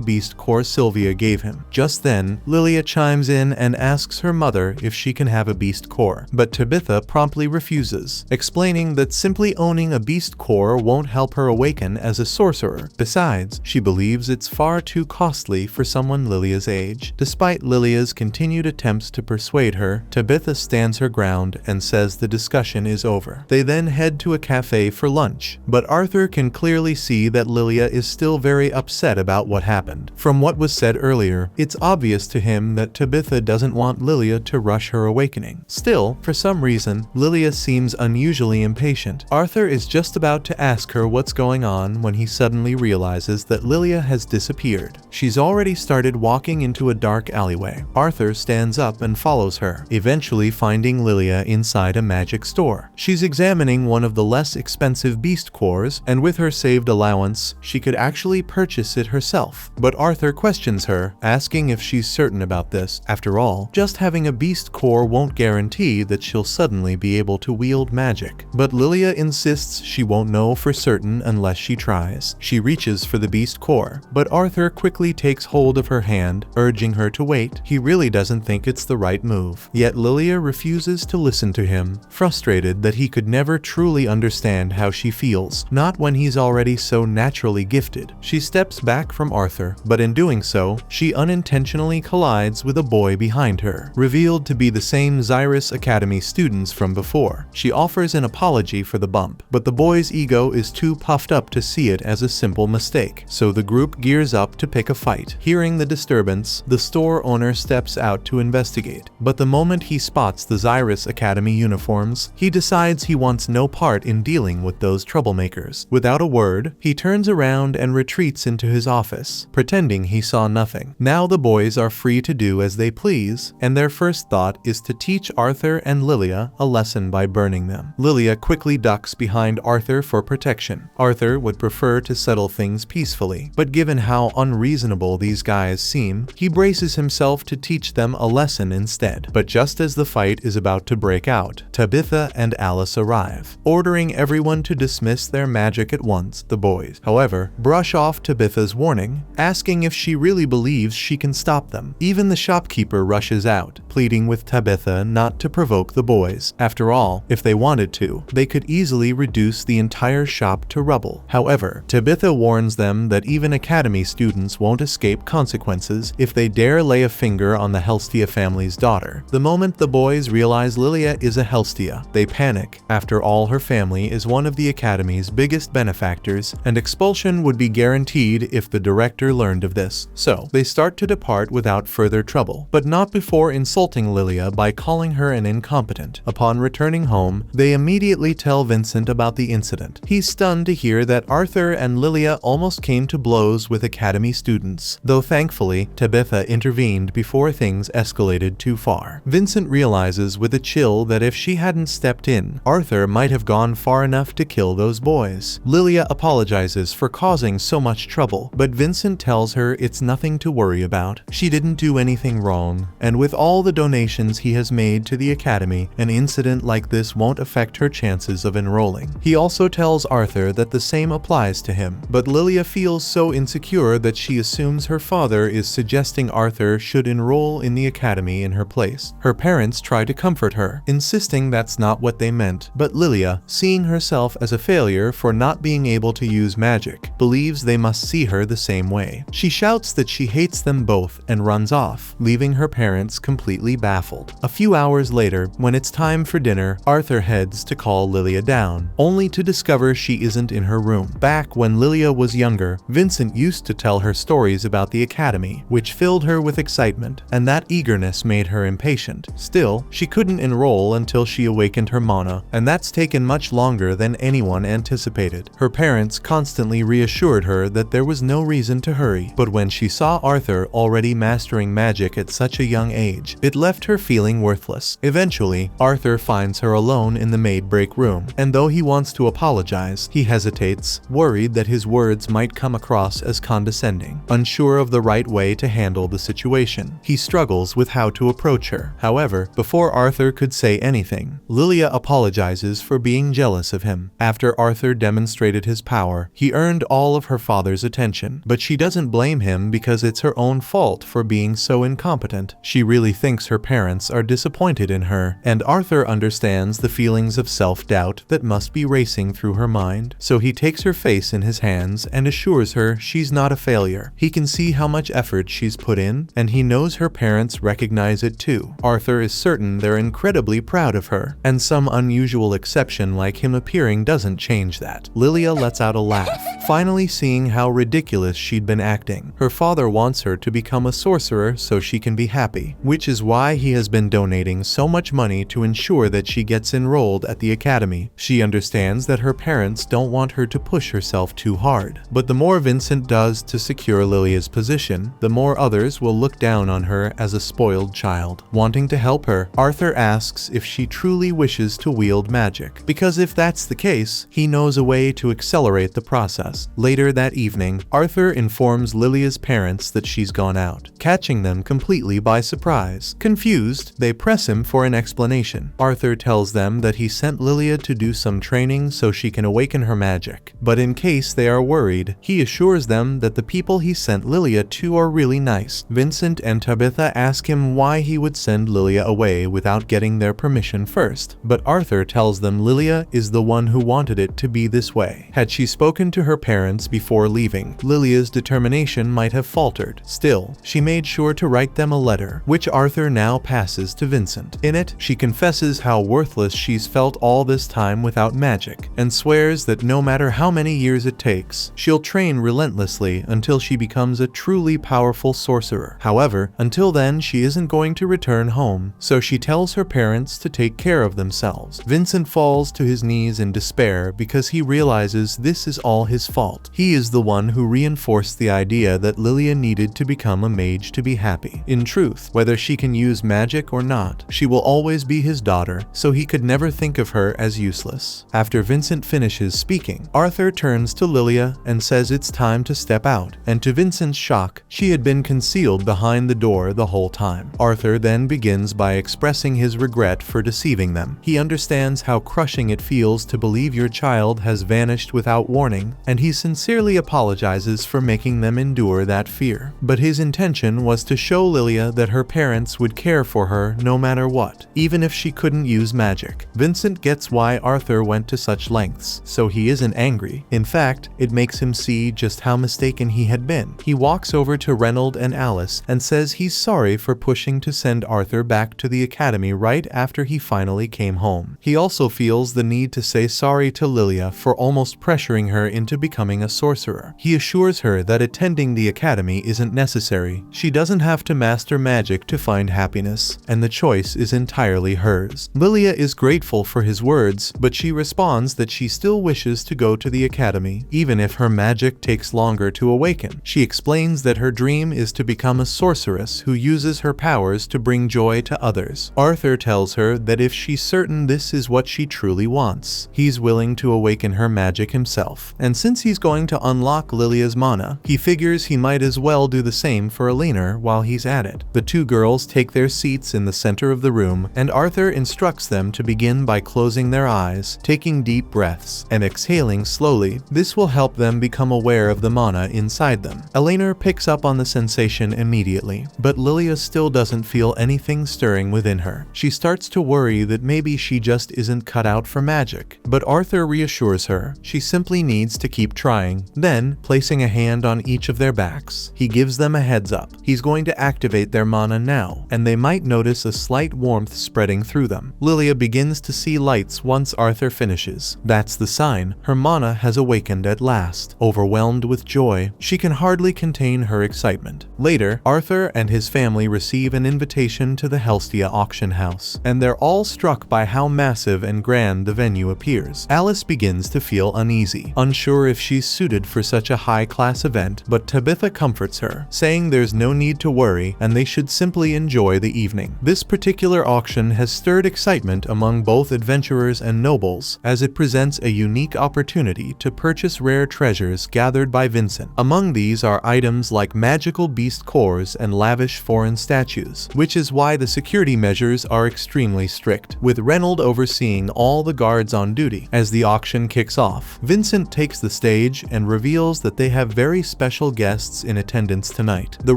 Speaker 1: beast core Sylvia gave him. Just then, Lilia chimes in and asks her mother if she can have a beast core, but Tabitha promptly refuses, explaining that simply owning a beast core won't help her awaken as a sorcerer. Besides, she believes it's far too costly for someone Lilia's age. Despite Lilia's continued attempts to persuade her, Tabitha stands her ground and says the discussion is over. They then head to a cafe for lunch, but Arthur can clearly see that Lilia is still very upset about what happened. From what was said earlier, it's obvious to him that Tabitha doesn't want Lilia to rush her awakening. Still, for some reason, Lilia seems unusually impatient. Arthur is just about to ask her what's going on when he suddenly realizes that Lilia has disappeared. She's already started walking into a dark alleyway. Arthur stands up and follows her, eventually finding Lilia inside a magic store. She's examining one of the less expensive beast cores, and with her saved allowance, she could actually purchase it herself. But Arthur questions her, asking if she's certain about this. After all, just having a beast core won't guarantee that she'll suddenly be able to wield magic. But Lilia insists she won't know for certain unless she tries. She reaches for the beast core, but Arthur quickly takes hold of her hand, urging her to wait. He really doesn't think it's the right move. Yet Lilia refuses to listen to him, frustrated that he could never truly understand how she feels, not when he's already so naturally gifted. She steps back from Arthur, but in doing so, she unintentionally collides with a boy behind her, revealed to be the same Xyrus Academy students from before. She offers an apology for the bump, but the boy's ego is too puffed up to see it as a simple mistake, so the group gears up to pick a fight. Hearing the disturbance, the store owner steps out to investigate, but the moment he spots the Xyrus Academy uniforms, he decides he wants no part in dealing with those troublemakers. Without a word, he turns around and retreats into his office, pretending he saw nothing. Now the boys are free to do as they please, and their first thought is to teach Arthur and Lilia a lesson by burning them. Lilia quickly ducks behind Arthur for protection. Arthur would prefer to settle things peacefully, but given how unreasonable these guys seem, he braces himself to teach them a lesson instead. But just as the fight is about to break out, Tabitha and Alice arrive, ordering everyone to dismiss their magic at once. The boys, however, brush off Tabitha's warning, asking if she really believes she can stop them. Even the shopkeeper rushes out, pleading with Tabitha not to provoke the boys. After all, if they wanted to, they could easily reduce the entire shop to rubble. However, Tabitha warns them that even Academy students won't escape consequences if they dare lay a finger on the Helstia family's daughter. The moment the boys realize Lilia is a Helstia, they panic. After all, her family is one of the Academy's biggest benefactors, and expulsion would be guaranteed if the director learned of this. So, they start to depart without further trouble, but not before insulting Lilia by calling her an incompetent. Upon returning home, they immediately tell Vincent about the incident. He's stunned to hear that Arthur and Lilia almost came to blows with Academy students, though thankfully, Tabitha intervened before things escalated too far. Vincent realizes with a chill that if she hadn't stepped in, Arthur might have gone far enough to kill those boys. Lilia apologizes for causing so much trouble, but Vincent tells her it's nothing to worry about. She didn't do anything wrong, and with all the donations he has made to the Academy, an incident like this won't affect her chances of enrolling. He also tells Arthur that the same applies to him, but Lilia feels so insecure that she assumes her father is suggesting Arthur should enroll in the Academy in her place. Her parents try to comfort her, insisting that's not what they meant, but Lilia, seeing herself as a failure for not being able to use magic, believes they must see her the same way. She shouts that she hates them both and runs off, leaving her parents completely baffled. A few hours later, when it's time for dinner, Arthur heads to call Lilia down, only to discover she isn't in her room. Back when Lilia was younger, Vincent used to tell her stories about the Academy, which filled her with excitement, and that eagerness made her impatient. Still, she couldn't enroll until she awakened her mana, and that's taken much longer than anyone anticipated. Her parents constantly reassured her that there was no reason to hurry, but when she saw Arthur already mastering magic at such a young age, it left her feeling worthless. Eventually, Arthur finds her alone in the maid break room, and though he wants to apologize, he hesitates, worried that his words might come across as condescending. Unsure of the right way to handle the situation, he struggles with how to approach her. However, before Arthur could say anything, Lilia apologizes for being jealous of him. After Arthur demonstrated his power, he earned all of her father's attention, but she doesn't blame him because it's her own fault for being so incompetent. She really thinks her parents are disappointed in her, and Arthur understands the feelings of self-doubt that must be racing through her mind, so he takes her face in his hands and assures her she's not a failure. He can see how much effort she's put in, and he knows her parents recognize it too. Arthur is certain they're incredibly proud of her, and some unusual exception like him appearing doesn't change that. Lilia lets out a laugh, finally seeing how ridiculous she'd been acting. Her father wants her to become a sorcerer so she can be happy, which is why he has been donating so much money to ensure that she gets enrolled at the Academy. She understands that her parents don't want her to push herself too hard, but the more Vincent does to secure Lilia's position, the more others will look down on her as a spoiled child. Wanting to help her, Arthur asks if she truly wishes to wield magic, because if that's the case, he knows a way to accelerate the process. Later that evening, Arthur informs Lilia's parents that she's gone out, catching them completely by surprise. Confused, they press him for an explanation. Arthur tells them that he sent Lilia to do some training so she can awaken her magic, but in case they are worried, he assures them that the people he sent Lilia to are really nice. Vincent and Tabitha ask him why he would send Lilia away without getting their permission first, but Arthur tells them Lilia is the one who wanted it to be this way. Had she spoken to her parents before leaving, Lilia's determination might have faltered. Still, she made sure to write them a letter, which Arthur now passes to Vincent. In it, she confesses how worthless she's felt all this time without magic, and swears that no matter how many years it takes, she'll train relentlessly until she becomes a truly powerful sorcerer. However, until then she isn't going to return home, so she tells her parents to take care of themselves. Vincent falls to his knees in despair because he realizes this is all his fault. He is the one who reinforced the idea that Lilia needed to become a mage to be happy. In truth, whether she can use magic or not, she will always be his daughter, so he could never think of her as useless. After Vincent finishes speaking, Arthur turns to Lilia and says it's time to step out, and to Vincent's shock, she had been concealed behind the door the whole time. Arthur then begins by expressing his regret for deceiving them. He understands how crushing it feels to believe your child has vanished without warning, and he sincerely apologizes for making them endure that fear. But his intention was to show Lilia that her parents would care for her no matter what, even if she couldn't use magic. Vincent gets why Arthur went to such lengths, so he isn't angry. In fact, it makes him see just how mistaken he had been. He walks over to Reynold and Alice and says he's sorry for pushing to send Arthur back to the academy right after he finally came home. He also feels the need to say sorry to Lilia for almost pressuring her into becoming a sorcerer. He assures her that attending the academy isn't necessary. She doesn't have to master magic to find happiness, and the choice is entirely hers. Lilia is grateful for his words, but she responds that she still wishes to go to the academy, even if her magic takes longer to awaken. She explains that her dream is to become a sorceress who uses her powers to bring joy to others. Arthur tells her that if she's certain this is what she truly wants, he's willing to awaken her magic himself. And since he's going to unlock Lilia's mana, he figures he might as well do the same for Elena while he's at it. The two girls take their seats in the center of the room, and Arthur instructs them to begin by closing their eyes, taking deep breaths, and exhaling slowly. This will help them become aware of the mana inside them. Elena picks up on the sensation immediately, but Lilia still doesn't feel anything stirring within her. She starts to worry that maybe she just isn't cut out for magic, but Arthur reassures her she simply needs to keep trying. Then, placing a hand on each of their backs, he gives them a heads up. He's going to activate their mana now, and they might notice a slight warmth spreading through them. Lilia begins to see lights once Arthur finishes. That's the sign her mana has awakened at last. Overwhelmed with joy, she can hardly contain her excitement. Later, Arthur and his family receive an invitation to the Helstia auction house, and they're all struck by how massive and grand the venue appears. Alice begins to feel uneasy, unsure if she's suited for such a high-class event, but Tabitha comforts her, saying there's no need to worry and they should simply enjoy the evening. This particular auction has stirred excitement among both adventurers and nobles, as it presents a unique opportunity to purchase rare treasures gathered by Vincent. Among these are items like magical beast cores and lavish foreign statues, which is why the security measures are extremely strict, with Reynold overseeing all the guards on duty. As the auction kicks off, Vincent takes the stage and reveals that they have very special guests in attendance tonight: the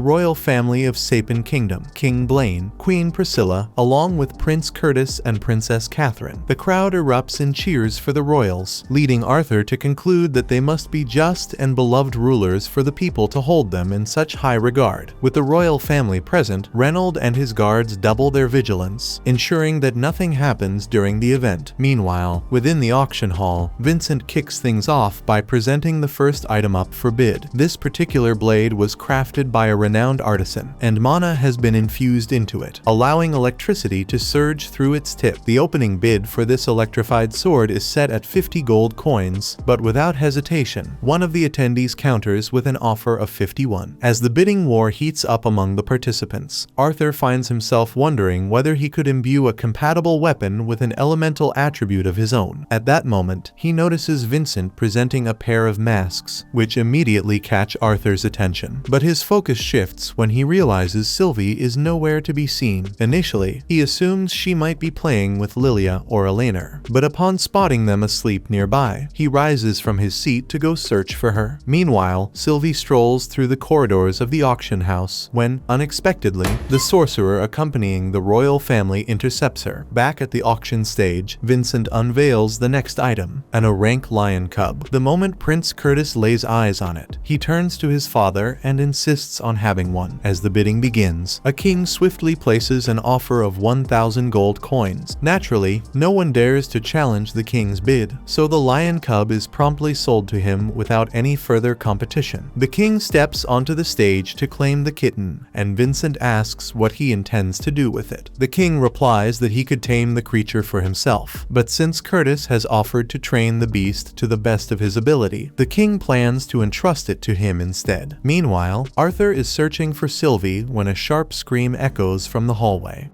Speaker 1: royal family of Sapin Kingdom, King Blaine, Queen Priscilla, along with Prince Curtis and Princess Catherine. The crowd erupts in cheers for the royals, leading Arthur to conclude that they must be just and beloved rulers for the people to hold them in such high regard. With the royal family present, Reynold and his guards double their vigilance, ensuring that nothing happens during the event. Meanwhile, within the auction hall, Vincent kicks things off by presenting the first item up for bid. This particular blade was crafted by a renowned artisan, and mana has been infused into it, allowing electricity to surge through its tip. The opening bid for this electrified sword is set at 50 gold coins, but without hesitation, one of the attendees counters with an offer of 51. As the bidding war heats up among the participants, Arthur finds himself wondering whether he could imbue a compatible weapon with an elemental attribute of his own. At that moment, he notices Vincent presenting a pair of masks, which immediately catch Arthur's attention. But his focus shifts when he realizes Sylvie is nowhere to be seen. Initially, he assumes she might be playing with Lilia or Elena, but upon spotting them asleep nearby, he rises from his seat to go search for her. Meanwhile, Sylvie strolls through the corridors of the auction house when, unexpectedly, the sorcerer accompanying the royal family intercepts her. Back at the auction stage, Vincent unveils the next item, an orank lion cub. The moment Prince Curtis lays eyes on it, he turns to his father and insists on having one. As the bidding begins, begins. A king swiftly places an offer of 1,000 gold coins. Naturally, no one dares to challenge the king's bid, so the lion cub is promptly sold to him without any further competition. The king steps onto the stage to claim the kitten, and Vincent asks what he intends to do with it. The king replies that he could tame the creature for himself, but since Curtis has offered to train the beast to the best of his ability, the king plans to entrust it to him instead. Meanwhile, Arthur is searching for Sylvie when a sharp scream echoes from the hallway.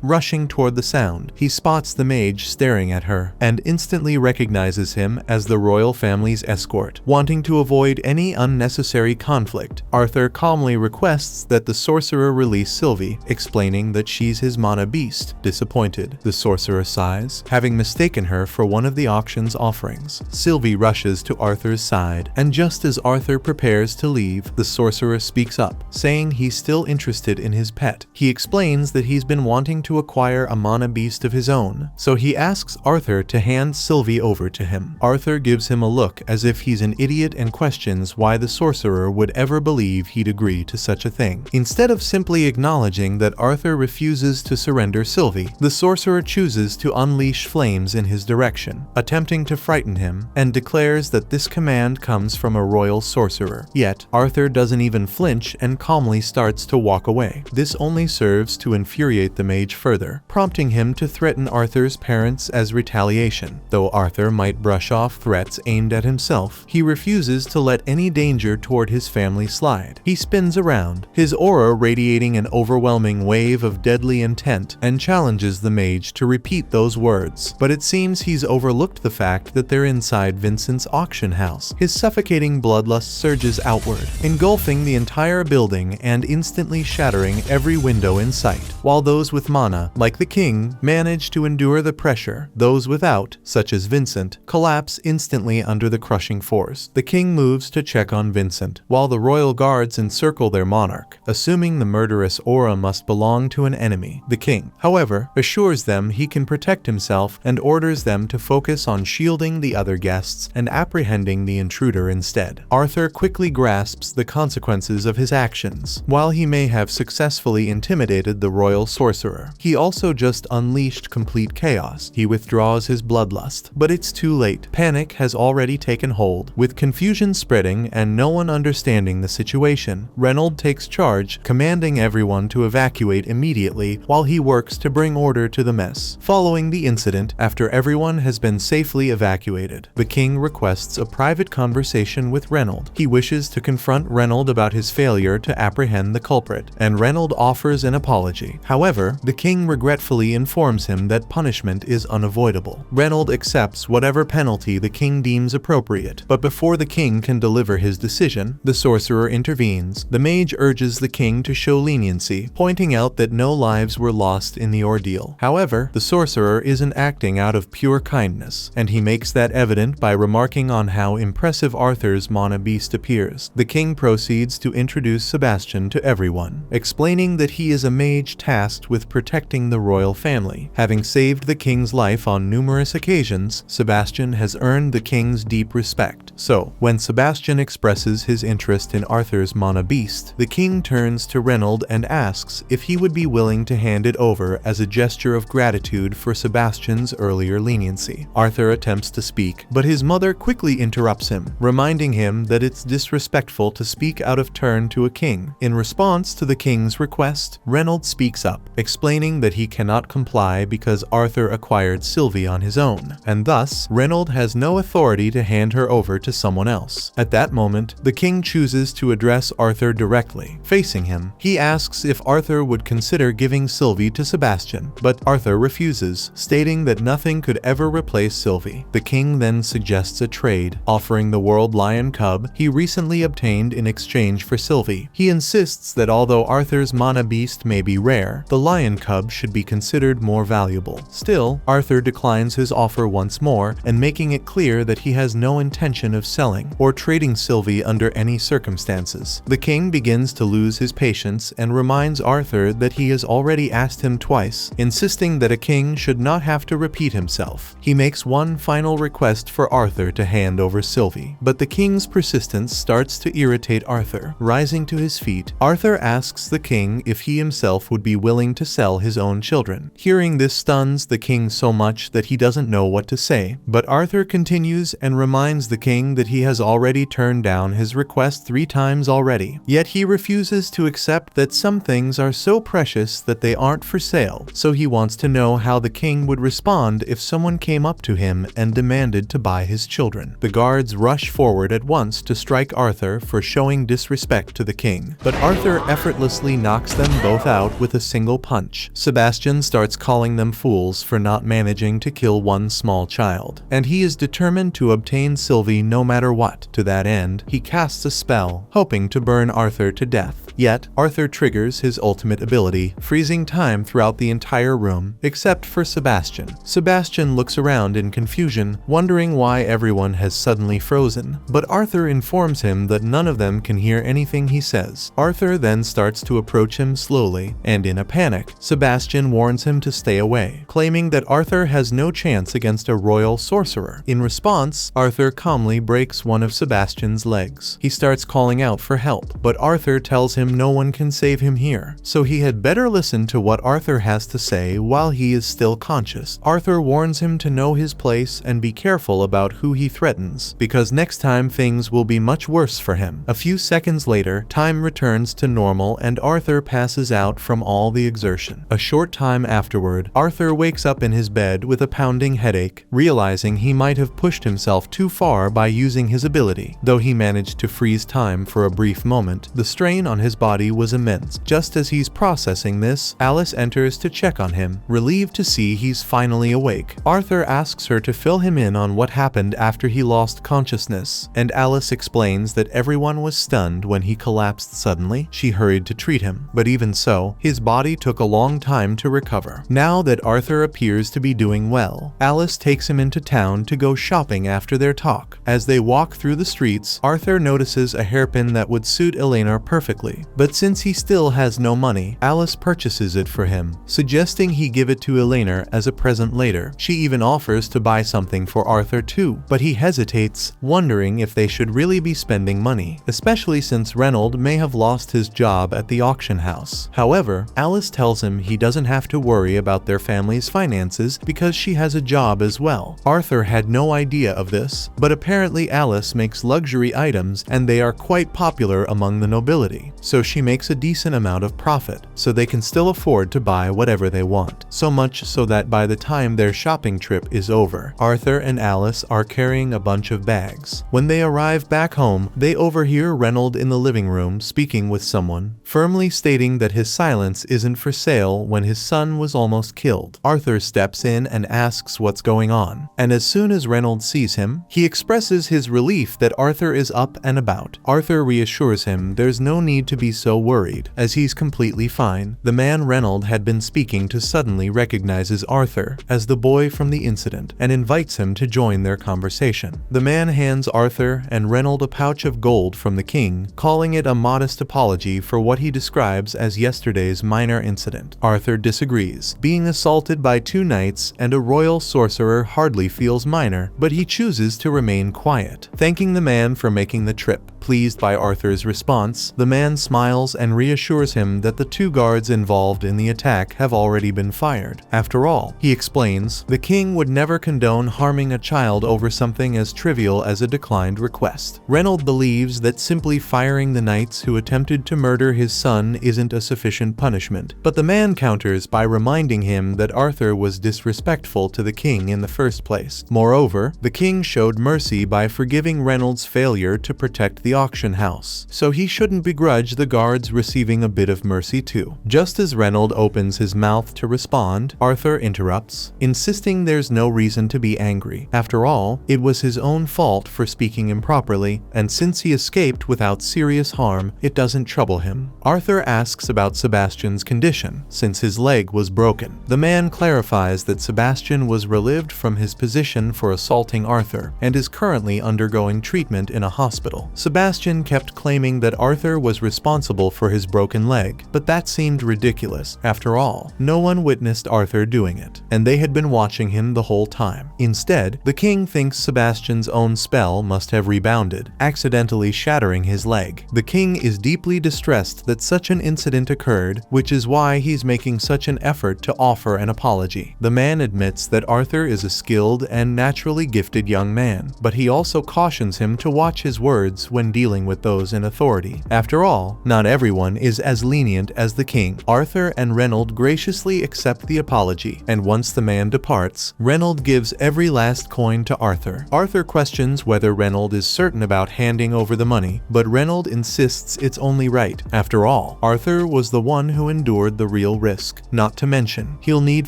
Speaker 1: Rushing toward the sound, he spots the mage staring at her, and instantly recognizes him as the royal family's escort. Wanting to avoid any unnecessary conflict, Arthur calmly requests that the sorcerer release Sylvie, explaining that she's his mana beast. Disappointed, the sorcerer sighs, having mistaken her for one of the auction's offerings. Sylvie rushes to Arthur's side, and just as Arthur prepares to leave, the sorcerer speaks up, saying he's still interested in his pet. He explains that he's been wanting to acquire a mana beast of his own, so he asks Arthur to hand Sylvie over to him. Arthur gives him a look as if he's an idiot and questions why the sorcerer would ever believe he'd agree to such a thing. Instead of simply acknowledging that Arthur refuses to surrender Sylvie, the sorcerer chooses to unleash flames in his direction, attempting to frighten him, and declares that this command comes from a royal sorcerer. Yet, Arthur doesn't even flinch and calmly starts to walk away. This only serves to infuriate the mage further, prompting him to threaten Arthur's parents as retaliation. Though Arthur might brush off threats aimed at himself, he refuses to let any danger toward his family slide. He spins around, his aura radiating an overwhelming wave of deadly intent, and challenges the mage to repeat those words. But it seems he's overlooked the fact that they're inside Vincent's auction house. His suffocating bloodlust surges outward, engulfing the entire building and instantly shattering every window in sight. While those with mana, like the king, manage to endure the pressure, those without, such as Vincent, collapse instantly under the crushing force. The king moves to check on Vincent, while the royal guards encircle their monarch, assuming the murderous aura must belong to an enemy. The king, however, assures them he can protect himself and orders them to focus on shielding the other guests and apprehending the intruder instead. Arthur quickly grasps the consequences of his actions. While he may have successfully intimidated the royal sorcerer, he also just unleashed complete chaos. He withdraws his bloodlust, but it's too late. Panic has already taken hold. With confusion spreading and no one understanding the situation, Reynolds takes charge, commanding everyone to evacuate immediately while he works to bring order to the mess. Following the incident, after everyone has been safely evacuated, the king requests a private conversation with Reynolds. He wishes to confront Reynolds about his failure to apprehend the culprit, and Reynolds offers an apology. However, the king regretfully informs him that punishment is unavoidable. Reynolds accepts whatever penalty the king deems appropriate, but before the king can deliver his decision, the sorcerer intervenes. The mage urges the king to show leniency, pointing out that no lives were lost in the ordeal. However, the sorcerer isn't acting out of pure kindness, and he makes that evident by remarking on how impressive Arthur's mana beast appears. The king proceeds to introduce Sebastian to everyone, explaining that he is a mage tasked with protecting the royal family. Having saved the king's life on numerous occasions, Sebastian has earned the king's deep respect. So, when Sebastian expresses his interest in Arthur's mana beast, the king turns to Reynolds and asks if he would be willing to hand it over as a gesture of gratitude for Sebastian's earlier leniency. Arthur attempts to speak, but his mother quickly interrupts him, reminding him that it's disrespectful to speak out of turn to a king. In response to the king's request, Reynolds speaks up, explaining that he cannot comply because Arthur acquired Sylvie on his own, and thus Reynolds has no authority to hand her over to someone else. At that moment, the king chooses to address Arthur directly. Facing him, he asks if Arthur would consider giving Sylvie to Sebastian, but Arthur refuses, stating that nothing could ever replace Sylvie. The king then suggests a trade, offering the world lion cub he recently obtained in exchange for Sylvie. He insists that although Arthur's mana beast may be rare, the lion cub cub should be considered more valuable. Still, Arthur declines his offer once more and making it clear that he has no intention of selling or trading Sylvie under any circumstances. The king begins to lose his patience and reminds Arthur that he has already asked him twice, insisting that a king should not have to repeat himself. He makes one final request for Arthur to hand over Sylvie, but the king's persistence starts to irritate Arthur. Rising to his feet, Arthur asks the king if he himself would be willing to sell his own children. Hearing this stuns the king so much that he doesn't know what to say, but Arthur continues and reminds the king that he has already turned down his request 3 times already. Yet he refuses to accept that some things are so precious that they aren't for sale, so he wants to know how the king would respond if someone came up to him and demanded to buy his children. The guards rush forward at once to strike Arthur for showing disrespect to the king, but Arthur effortlessly knocks them both out with a single punch. Sebastian starts calling them fools for not managing to kill one small child, and he is determined to obtain Sylvie no matter what. To that end, he casts a spell, hoping to burn Arthur to death. Yet, Arthur triggers his ultimate ability, freezing time throughout the entire room, except for Sebastian. Sebastian looks around in confusion, wondering why everyone has suddenly frozen, but Arthur informs him that none of them can hear anything he says. Arthur then starts to approach him slowly, and in a panic, Sebastian warns him to stay away, claiming that Arthur has no chance against a royal sorcerer. In response, Arthur calmly breaks one of Sebastian's legs. He starts calling out for help, but Arthur tells him no one can save him here, so he had better listen to what Arthur has to say while he is still conscious. Arthur warns him to know his place and be careful about who he threatens, because next time things will be much worse for him. A few seconds later, time returns to normal and Arthur passes out from all the exertion. A short time afterward, Arthur wakes up in his bed with a pounding headache, realizing he might have pushed himself too far by using his ability. Though he managed to freeze time for a brief moment, the strain on his body was immense. Just as he's processing this, Alice enters to check on him, relieved to see he's finally awake. Arthur asks her to fill him in on what happened after he lost consciousness, and Alice explains that everyone was stunned when he collapsed suddenly. She hurried to treat him, but even so, his body took a long time to recover. Now that Arthur appears to be doing well, Alice takes him into town to go shopping after their talk. As they walk through the streets, Arthur notices a hairpin that would suit Elena perfectly, but since he still has no money, Alice purchases it for him, suggesting he give it to Elena as a present later. She even offers to buy something for Arthur too, but he hesitates, wondering if they should really be spending money, especially since Reynolds may have lost his job at the auction house. However, Alice tells him he doesn't have to worry about their family's finances because she has a job as well. Arthur had no idea of this, but apparently Alice makes luxury items and they are quite popular among the nobility, so she makes a decent amount of profit, so they can still afford to buy whatever they want. So much so that by the time their shopping trip is over, Arthur and Alice are carrying a bunch of bags. When they arrive back home, they overhear Reynolds in the living room speaking with someone, firmly stating that his silence isn't for sale when his son was almost killed. Arthur steps in and asks what's going on, and as soon as Reynolds sees him, he expresses his relief that Arthur is up and about. Arthur reassures him there's no need to be so worried, as he's completely fine. The man Reynolds had been speaking to suddenly recognizes Arthur as the boy from the incident and invites him to join their conversation. The man hands Arthur and Reynolds a pouch of gold from the king, calling it a modest apology for what he describes as yesterday's minor incident. Arthur disagrees. Being assaulted by 2 knights and a royal sorcerer hardly feels minor, but he chooses to remain quiet, thanking the man for making the trip. Pleased by Arthur's response, the man smiles and reassures him that the 2 guards involved in the attack have already been fired. After all, he explains, the king would never condone harming a child over something as trivial as a declined request. Reynolds believes that simply firing the knights who attempted to murder his son isn't a sufficient punishment, but the man counters by reminding him that Arthur was disrespectful to the king in the first place. Moreover, the king showed mercy by forgiving Reynolds' failure to protect the auction house, so he shouldn't begrudge the guards receiving a bit of mercy too. Just as Reynold opens his mouth to respond, Arthur interrupts, insisting there's no reason to be angry. After all, it was his own fault for speaking improperly, and since he escaped without serious harm, it doesn't trouble him. Arthur asks about Sebastian's condition, since his leg was broken. The man clarifies that Sebastian was relieved from his position for assaulting Arthur, and is currently undergoing treatment in a hospital. Sebastian kept claiming that Arthur was responsible for his broken leg, but that seemed ridiculous. After all, no one witnessed Arthur doing it, and they had been watching him the whole time. Instead, the king thinks Sebastian's own spell must have rebounded, accidentally shattering his leg. The king is deeply distressed that such an incident occurred, which is why he's making such an effort to offer an apology. The man admits that Arthur is a skilled and naturally gifted young man, but he also cautions him to watch his words when dealing with those in authority. After all, not everyone is as lenient as the king. Arthur and Reynold graciously accept the apology, and once the man departs, Reynold gives every last coin to Arthur. Arthur questions whether Reynold is certain about handing over the money, but Reynold insists it's only right. After all, Arthur was the one who endured the real risk. Not to mention, he'll need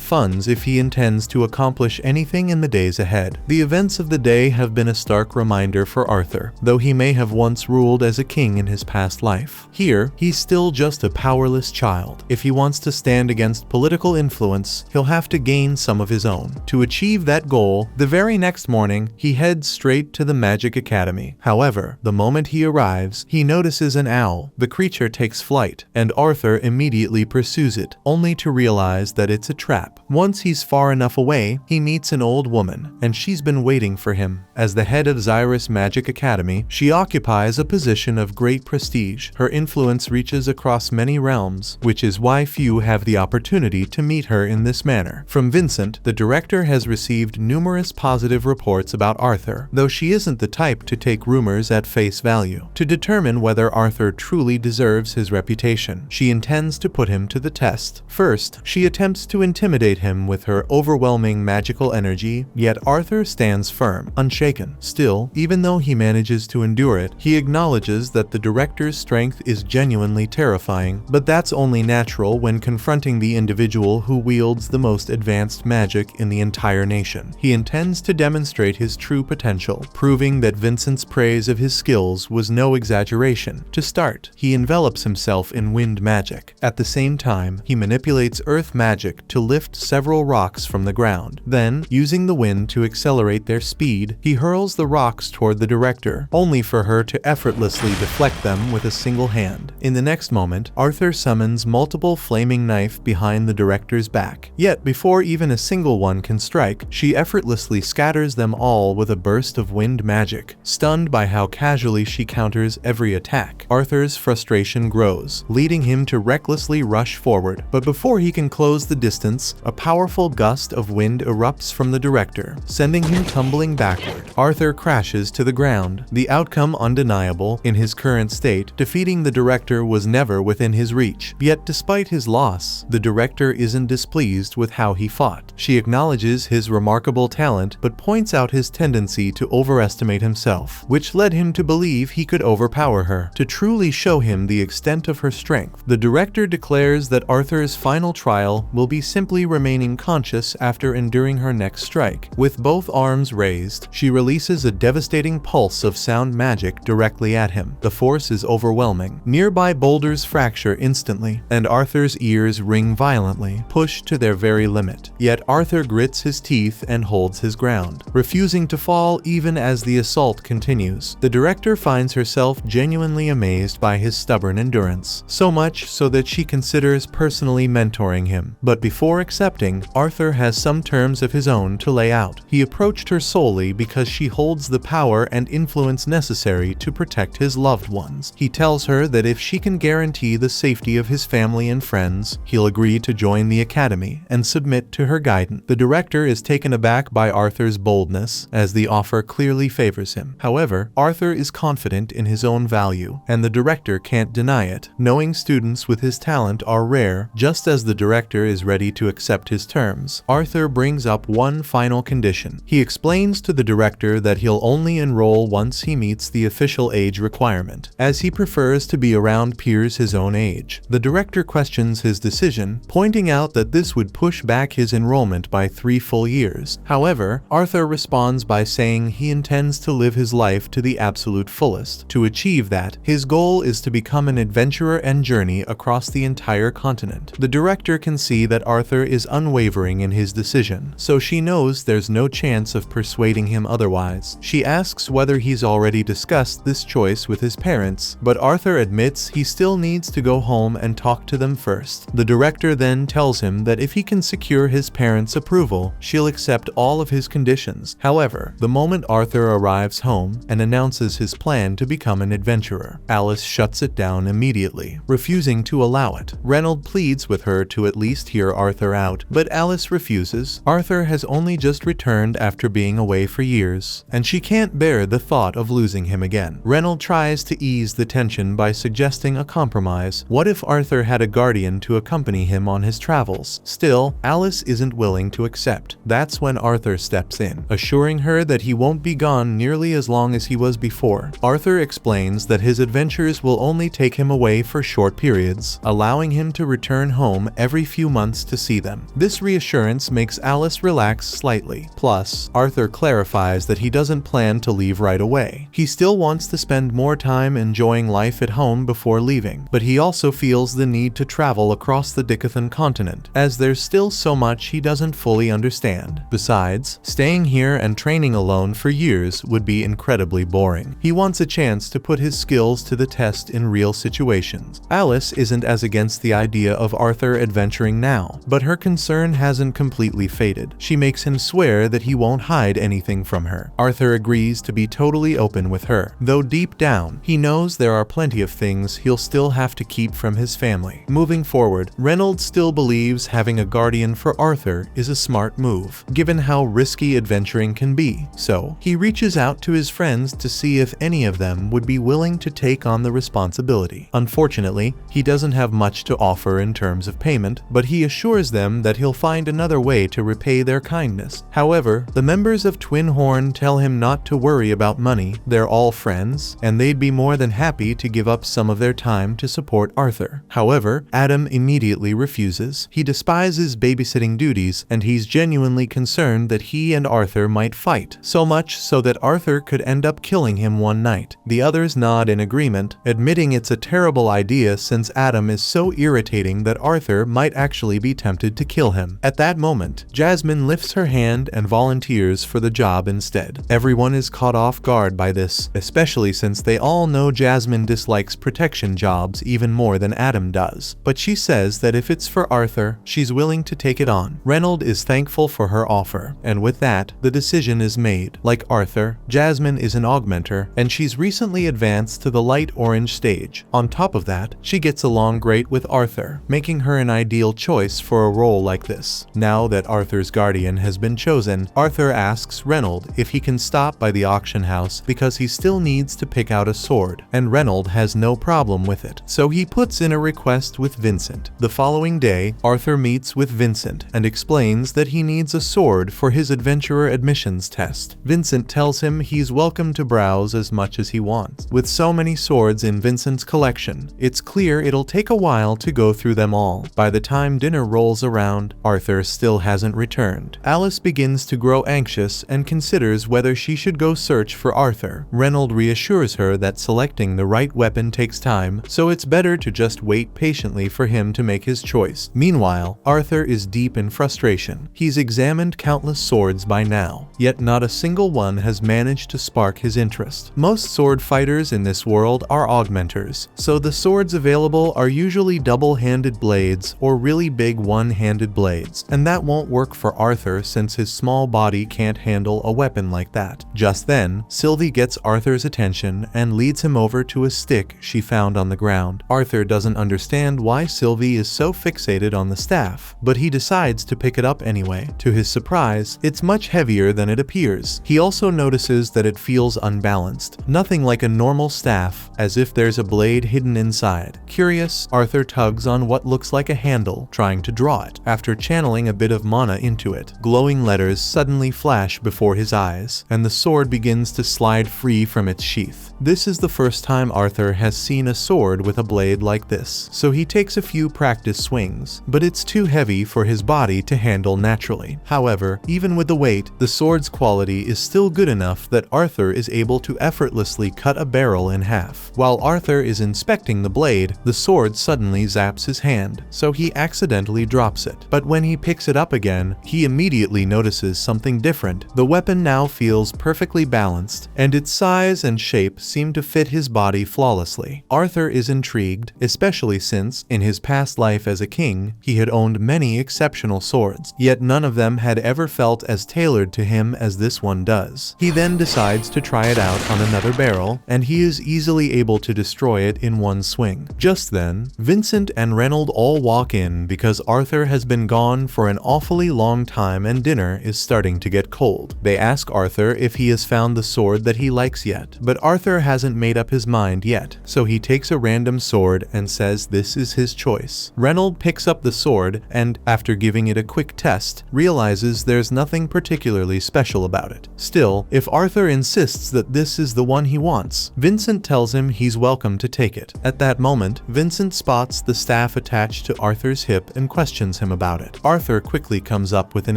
Speaker 1: funds if he intends to accomplish anything in the days ahead. The events of the day have been a stark reminder for Arthur, though he may have once ruled as a king in his past life. Here, he's still just a powerless child. If he wants to stand against political influence, he'll have to gain some of his own. To achieve that goal, the very next morning, he heads straight to the Magic Academy. However, the moment he arrives, he notices an owl. The creature takes flight, and Arthur immediately pursues it, only to realize that it's a trap. Once he's far enough away, he meets an old woman, and she's been waiting for him. As the head of Xyrus Magic Academy, she occupies a position of great prestige. Her influence reaches across many realms, which is why few have the opportunity to meet her in this manner. From Vincent, the director has received numerous positive reports about Arthur, though she isn't the type to take rumors at face value. To determine whether Arthur truly deserves his reputation, she intends to put him to the test. First, she attempts to intimidate him with her overwhelming magical energy, yet Arthur stands firm, unshaken. Still, even though he manages to endure it, he acknowledges that the director's strength is genuinely terrifying, but that's only natural when confronting the individual who wields the most advanced magic in the entire nation. He intends to demonstrate his true potential, proving that Vincent's praise of his skills was no exaggeration. To start, he envelops himself in wind magic. At the same time, he manipulates earth magic to lift several rocks from the ground. Then, using the wind to accelerate their speed, he hurls the rocks toward the director, only for her to effortlessly deflect them with a single hand. In the next moment, Arthur summons multiple flaming knives behind the director's back. Yet, before even a single one can strike, she effortlessly scatters them all with a burst of wind magic. Stunned by how casually she counters every attack, Arthur's frustration grows, leading him to recklessly rush forward. But before he can close the distance, a powerful gust of wind erupts from the director, sending him tumbling backward. Arthur crashes to the ground, the outcome undeniable. In his current state, defeating the director was never within his reach. Yet despite his loss, the director isn't displeased with how he fought. She acknowledges his remarkable talent, but points out his tendency to overestimate himself, which led him to believe he could overpower her. To truly show him the extent of her strength, the director declares that Arthur's final trial will be simply remaining conscious after enduring her next strike. With both arms raised, she releases a devastating pulse of sound magic directly at him. The force is overwhelming. Nearby boulders fracture instantly, and Arthur's ears ring violently, pushed to their very limit. Yet Arthur grits his teeth and holds his ground, refusing to fall even as the assault continues. The director finds herself genuinely amazed by his stubborn endurance, so much so that she considers personally mentoring him. But before accepting, Arthur has some terms of his own to lay out. He approached her solely because she holds the power and influence necessary to protect his loved ones. He tells her that if she can guarantee the safety of his family and friends, he'll agree to join the academy and submit to her guidance. The director is taken aback by Arthur's boldness, as the offer clearly favors him. However, Arthur is confident in his own value, and the director can't deny it. Knowing students with his talent are rare, just as the director is ready to accept his terms, Arthur brings up one final condition. He explains to the director that he'll only enroll once he meets the official age requirement, as he prefers to be around peers his own age. The director questions his decision, pointing out that this would push back his enrollment by 3 full years. However, Arthur responds by saying he intends to live his life to the absolute fullest. To achieve that, his goal is to become an adventurer and journey across the entire continent. The director can see that Arthur is unwavering in his decision, so she knows there's no chance of persuading him otherwise. She asks whether he's already discussed this choice with his parents, but Arthur admits he still needs to go home and talk to them first. The director then tells him that if he can secure his parents' approval, she'll accept all of his conditions. However, the moment Arthur arrives home and announces his plan to become an adventurer, Alice shuts it down immediately, refusing to allow it. Reynolds pleads with her to at least hear Arthur out, but Alice refuses. Arthur has only just returned after being away for years, and she can't bear the thought of losing him again. Reynolds tries to ease the tension by suggesting a compromise. What if Arthur had a guardian to accompany him on his travels? Still, Alice isn't willing to accept. That's when Arthur steps in, assuring her that he won't be gone nearly as long as he was before. Arthur explains that his adventures will only take him away for short periods, allowing him to return home every few months to see them. This reassurance makes Alice relax slightly. Plus, Arthur clarifies that he doesn't plan to leave right away. He still wants to spend more time enjoying life at home before leaving, but he also feels the need to travel across the Decathan continent, as there's still so much he doesn't fully understand. Besides, staying here and training alone for years would be incredibly boring. He wants a chance to put his skills to the test in real situations. Alice isn't as against the idea of Arthur adventuring now, but her concern hasn't completely faded. She makes him swear that he won't hide anything from her. Arthur agrees to be totally open with her, though deep down, he knows there are plenty of things he'll still have to keep from his family. Moving forward, Reynolds still believes having a guardian for Arthur is a smart move, given how risky adventuring can be, so he reaches out to his friends to see if any of them would be willing to take on the responsibility. Unfortunately, he doesn't have much to offer in terms of payment, but he assures them that he'll find another way to repay their kindness. However, the members of Twin Horn tell him not to worry about money. They're all friends, and they'd be more than happy to give up some of their time to support Arthur. However, Adam immediately refuses. He despises babysitting duties, and he's genuinely concerned that he and Arthur might fight, so much so that Arthur could end up killing him one night. The others nod in agreement, admitting it's a terrible idea since Adam is so irritating that Arthur might actually be tempted to kill him. At that moment, Jasmine lifts her hand and volunteers for the job instead. Everyone is caught off guard by this, especially since they all know Jasmine dislikes protection jobs even more than Adam does. But she says that if it's for Arthur, she's willing to take it on. Reynolds is thankful for her offer, and with that, the decision is made. Like Arthur, Jasmine is an augmenter, and she's recently advanced to the light orange stage. On top of that, she gets along great with Arthur, making her an ideal choice for a role like this. Now that Arthur's guardian has been chosen, Arthur asks Reynolds if he can stop by the auction house because he still needs to pick out a sword, and Reynolds has no problem with it, so he puts in a request with Vincent. The following day, Arthur meets with Vincent and explains that he needs a sword for his adventurer admissions test. Vincent tells him he's welcome to browse as much as he wants. With so many swords in Vincent's collection, it's clear it'll take a while to go through them all. By the time dinner rolls around, Arthur still hasn't returned. Alice begins to grow anxious and considers whether she should go search for Arthur. Reynolds reassures her that selecting the right weapon takes time, so it's better to just wait patiently for him to make his choice. Meanwhile, Arthur is deep in frustration. He's examined countless swords by now, yet not a single one has managed to spark his interest. Most sword fighters in this world are augmenters, so the swords available are usually double-handed blades or really big one-handed blades, and that won't work for Arthur since his small body can't handle a weapon like that. Just then, Sylvie gets Arthur's attention and leads him over to a stick she found on the ground. Arthur doesn't understand why Sylvie is so fixated on the staff, but he decides to pick it up anyway. To his surprise, it's much heavier than it appears. He also notices that it feels unbalanced, nothing like a normal staff, as if there's a blade hidden inside. Curious, Arthur tugs on what looks like a handle, trying to draw it. After channeling a bit of mana into it, glowing letters suddenly flash before his eyes, and the sword begins to slide free from its sheath. This is the first time Arthur has seen a sword with a blade like this, so he takes a few practice swings, but it's too heavy for his body to handle naturally. However, even with the weight, the sword's quality is still good enough that Arthur is able to effortlessly cut a barrel in half. While Arthur is inspecting the blade, the sword suddenly zaps his hand, so he accidentally drops it. But when he picks it up again, he immediately notices something different. The weapon now feels perfectly balanced, and its size and shape seem to fit his body flawlessly. Arthur is intrigued, especially since, in his past life as a king, he had owned many exceptional swords, yet none of them had ever felt as tailored to him as this one does. He then decides to try it out on another barrel, and he is easily able to destroy it in one swing. Just then, Vincent and Reynold all walk in because Arthur has been gone for an awfully long time and dinner is starting to get cold. They ask Arthur if he has found the sword that he likes yet, but Arthur hasn't made up his mind yet, so he takes a random sword and says this is his choice. Reynold picks up the sword and, after giving it a quick test, realizes there's nothing particularly special about it. Still, if Arthur insists that this is the one he wants, Vincent tells him he's welcome to take it. At that moment, Vincent spots the staff attached to Arthur's hip and questions him about it. Arthur quickly comes up with an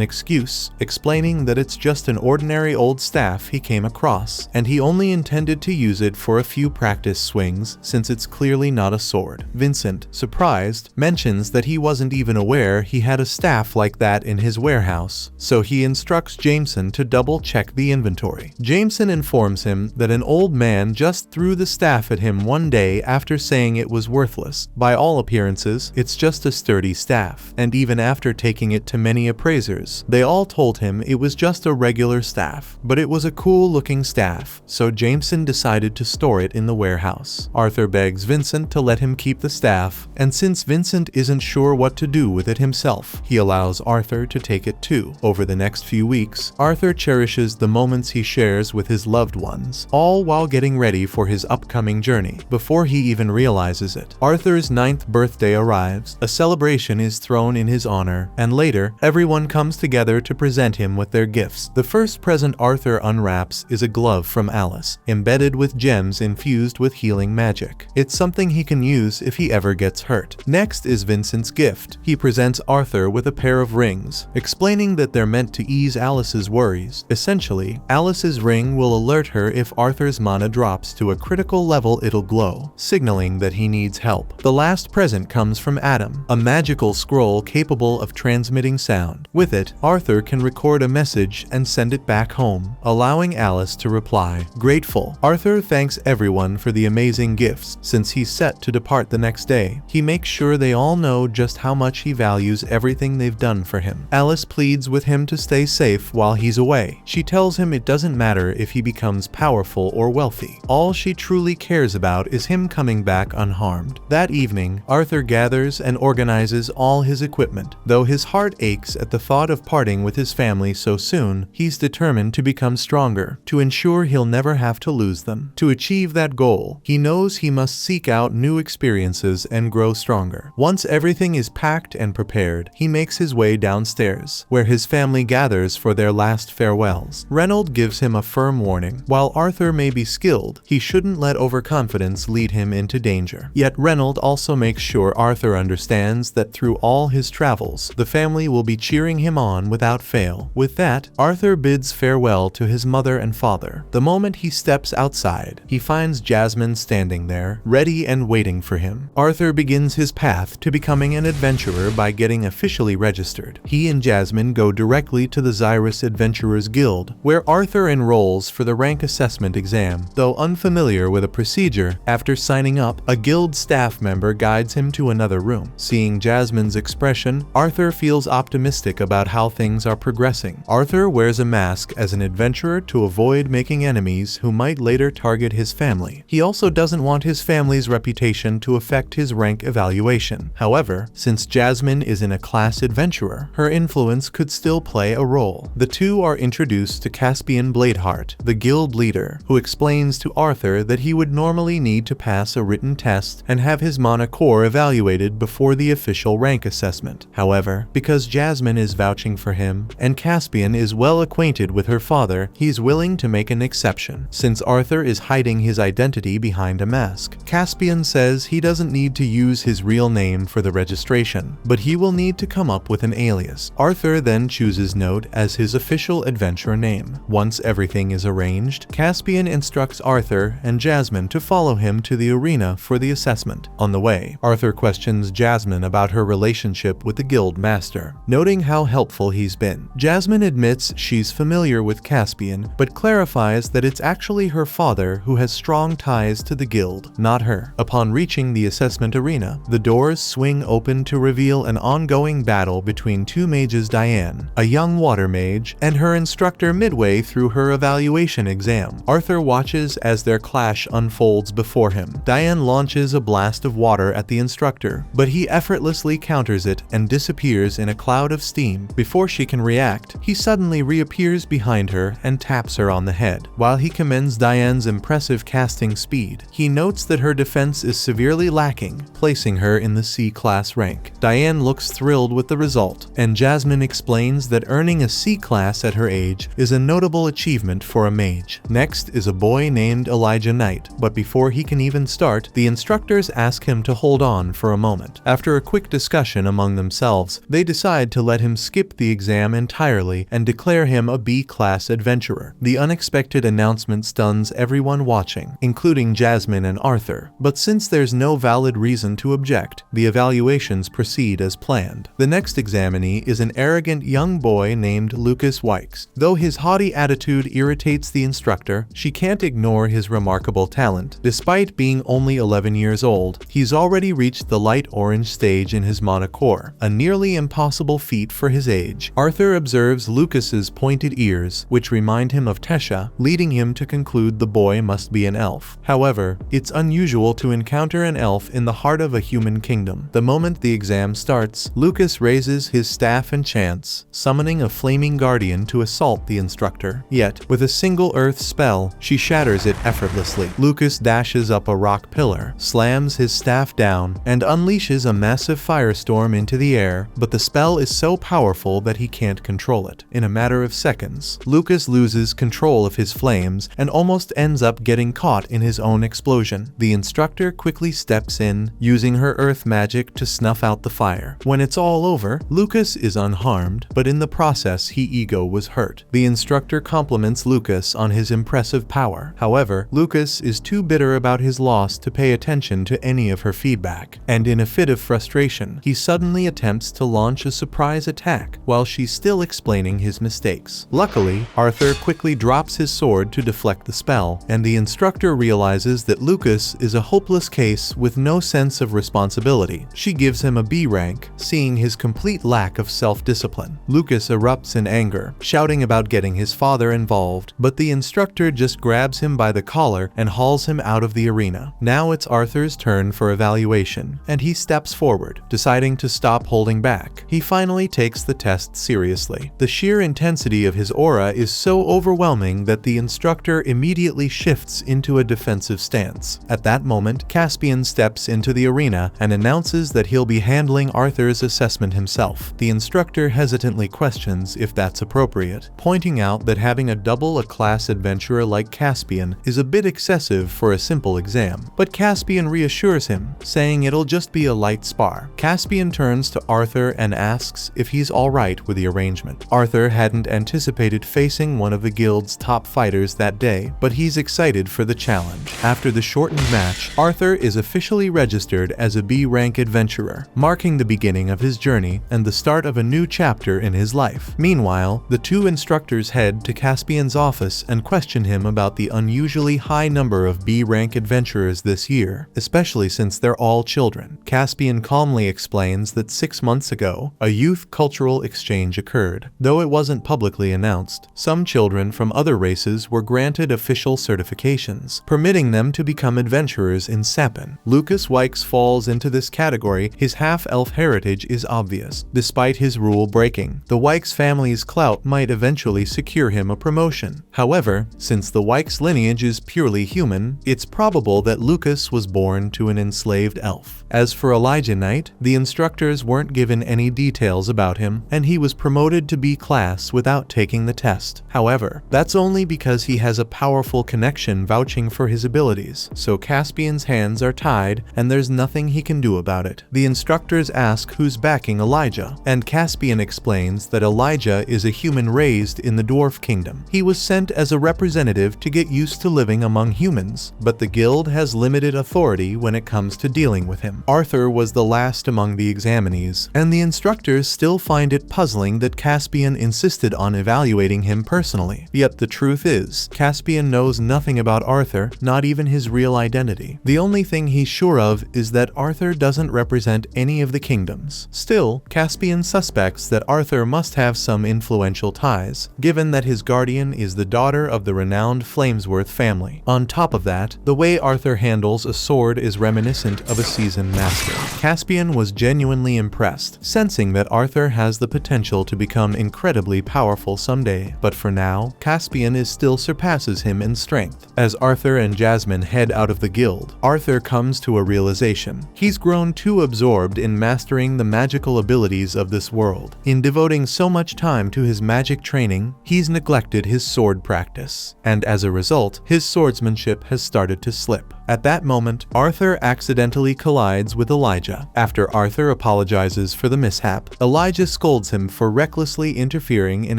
Speaker 1: excuse, explaining that it's just an ordinary old staff he came across, and he only intended to use it for a few practice swings since it's clearly not a sword. Vincent, surprised, mentions that he wasn't even aware he had a staff like that in his warehouse, so he instructs Jameson to double-check the inventory. Jameson informs him that an old man just threw the staff at him one day after saying it was worthless. By all appearances, it's just a sturdy staff, and even after taking it to many appraisers, they all told him it was just a regular staff, but it was a cool-looking staff, so Jameson decided to store it in the warehouse. Arthur begs Vincent to let him keep the staff, and since Vincent isn't sure what to do with it himself, he allows Arthur to take it too. Over the next few weeks, Arthur cherishes the moments he shares with his loved ones, all while getting ready for his upcoming journey. Before he even realizes it, Arthur's 9th birthday arrives, a celebration is thrown in his honor, and later, everyone comes together to present him with their gifts. The first present Arthur unwraps is a glove from Alice, embedded with gems infused with healing magic. It's something he can use if he ever gets hurt. Next is Vincent's gift. He presents Arthur with a pair of rings, explaining that they're meant to ease Alice's worries. Essentially, Alice's ring will alert her if Arthur's mana drops to a critical level, it'll glow, signaling that he needs help. The last present comes from Adam, a magical scroll capable of transmitting sound. With it, Arthur can record a message and send it back home, allowing Alice to reply. Grateful, Arthur thanks everyone for the amazing gifts. Since he's set to depart the next day, he makes sure they all know just how much he values everything they've done for him. Alice pleads with him to stay safe while he's away. She tells him it doesn't matter if he becomes powerful or wealthy. All she truly cares about is him coming back unharmed. That evening, Arthur gathers and organizes all his equipment. Though his heart aches at the thought of parting with his family so soon, he's determined to become stronger, to ensure he'll never have to lose them. To achieve that goal, he knows he must seek out new experiences and grow stronger. Once everything is packed and prepared, he makes his way downstairs, where his family gathers for their last farewells. Reynold gives him a firm warning. While Arthur may be skilled, he shouldn't let overconfidence lead him into danger. Yet Reynold also makes sure Arthur understands that through all his travels, the family will be cheering him on without fail. With that, Arthur bids farewell to his mother and father. The moment he steps outside, he finds Jasmine standing there, ready and waiting for him. Arthur begins his path to becoming an adventurer by getting officially registered. He and Jasmine go directly to the Xyrus Adventurers Guild, where Arthur enrolls for the rank assessment exam. Though unfamiliar with a procedure, after signing up, a guild staff member guides him to another room. Seeing Jasmine's expression, Arthur feels optimistic about how things are progressing. Arthur wears a mask as an adventurer to avoid making enemies who might later target his family. He also doesn't want his family's reputation to affect his rank evaluation. However, since Jasmine isn't a class adventurer, her influence could still play a role. The two are introduced to Caspian Bladeheart, the guild leader, who explains to Arthur that he would normally need to pass a written test and have his mana core evaluated before the official rank assessment. However, because Jasmine is vouching for him, and Caspian is well acquainted with her father, he's willing to make an exception. Since Arthur is is hiding his identity behind a mask. Caspian says he doesn't need to use his real name for the registration, but he will need to come up with an alias. Arthur then chooses Note as his official adventure name. Once everything is arranged, Caspian instructs Arthur and Jasmine to follow him to the arena for the assessment. On the way, Arthur questions Jasmine about her relationship with the guild master, noting how helpful he's been. Jasmine admits she's familiar with Caspian, but clarifies that it's actually her father who has strong ties to the guild, not her. Upon reaching the assessment arena, the doors swing open to reveal an ongoing battle between two mages, Diane, a young water mage, and her instructor midway through her evaluation exam. Arthur watches as their clash unfolds before him. Diane launches a blast of water at the instructor, but he effortlessly counters it and disappears in a cloud of steam. Before she can react, he suddenly reappears behind her and taps her on the head. While he commends Diane's impressive casting speed, he notes that her defense is severely lacking, placing her in the C-class rank. Diane looks thrilled with the result, and Jasmine explains that earning a C-class at her age is a notable achievement for a mage. Next is a boy named Elijah Knight, but before he can even start, the instructors ask him to hold on for a moment. After a quick discussion among themselves, they decide to let him skip the exam entirely and declare him a B-class adventurer. The unexpected announcement stuns everyone watching, including Jasmine and Arthur, but since there's no valid reason to object, the evaluations proceed as planned. The next examinee is an arrogant young boy named Lucas Wykes. Though his haughty attitude irritates the instructor, she can't ignore his remarkable talent. Despite being only 11 years old, he's already reached the light orange stage in his monocore, a nearly impossible feat for his age. Arthur observes Lucas's pointed ears, which remind him of Tesha, leading him to conclude the boy must be an elf. However, it's unusual to encounter an elf in the heart of a human kingdom. The moment the exam starts, Lucas raises his staff and chants, summoning a flaming guardian to assault the instructor. Yet, with a single earth spell, she shatters it effortlessly. Lucas dashes up a rock pillar, slams his staff down, and unleashes a massive firestorm into the air, but the spell is so powerful that he can't control it. In a matter of seconds, Lucas loses control of his flames and almost ends up getting caught in his own explosion. The instructor quickly steps in, using her earth magic to snuff out the fire. When it's all over, Lucas is unharmed, but in the process his ego was hurt. The instructor compliments Lucas on his impressive power. However, Lucas is too bitter about his loss to pay attention to any of her feedback, and in a fit of frustration, he suddenly attempts to launch a surprise attack while she's still explaining his mistakes. Luckily, Arthur quickly drops his sword to deflect the spell, and the instructor realizes that Lucas is a hopeless case with no sense of responsibility. She gives him a B rank, seeing his complete lack of self-discipline. Lucas erupts in anger, shouting about getting his father involved, but the instructor just grabs him by the collar and hauls him out of the arena. Now it's Arthur's turn for evaluation, and he steps forward, deciding to stop holding back. He finally takes the test seriously. The sheer intensity of his aura is so overwhelming that the instructor immediately shifts into a defensive stance. At that moment, Caspian steps into the arena and announces that he'll be handling Arthur's assessment himself. The instructor hesitantly questions if that's appropriate, pointing out that having a double-a-class adventurer like Caspian is a bit excessive for a simple exam. But Caspian reassures him, saying it'll just be a light spar. Caspian turns to Arthur and asks if he's alright with the arrangement. Arthur hadn't anticipated facing one of the guild's top fighters that day, but he's excited for the challenge. After the shortened match, Arthur is officially registered as a B-rank adventurer, marking the beginning of his journey and the start of a new chapter in his life. Meanwhile, the two instructors head to Caspian's office and question him about the unusually high number of B-rank adventurers this year, especially since they're all children. Caspian calmly explains that 6 months ago, a youth cultural exchange occurred. Though it wasn't publicly announced, some children from other races were granted official certifications, permitting them to become adventurers in Sapin. Lucas Wykes falls into this category. His half-elf heritage is obvious. Despite his rule-breaking, the Wykes family's clout might eventually secure him a promotion. However, since the Wykes lineage is purely human, it's probable that Lucas was born to an enslaved elf. As for Elijah Knight, the instructors weren't given any details about him, and he was promoted to B class without taking the test. However, that's only because he has a powerful connection vouching for his abilities, so Caspian's hands are tied and there's nothing he can do about it. The instructors ask who's backing Elijah, and Caspian explains that Elijah is a human raised in the dwarf kingdom. He was sent as a representative to get used to living among humans, but the guild has limited authority when it comes to dealing with him. Arthur was the last among the examinees, and the instructors still find it puzzling that Caspian insisted on evaluating him personally. Yet the truth is, Caspian knows nothing about Arthur, not even his real identity. The only thing he's sure of is that Arthur doesn't represent any of the kingdoms. Still, Caspian suspects that Arthur must have some influential ties, given that his guardian is the daughter of the renowned Flamesworth family. On top of that, the way Arthur handles a sword is reminiscent of a seasoned master. Caspian was genuinely impressed, sensing that Arthur has the potential to become incredibly powerful someday, but for now, Caspian still surpasses him in strength. As Arthur and Jasmine head out of the guild, Arthur comes to a realization. He's grown too absorbed in mastering the magical abilities of this world. In devoting so much time to his magic training, he's neglected his sword practice, and as a result, his swordsmanship has started to slip. At that moment, Arthur accidentally collides with Elijah. After Arthur apologizes for the mishap, Elijah scolds him for recklessly interfering in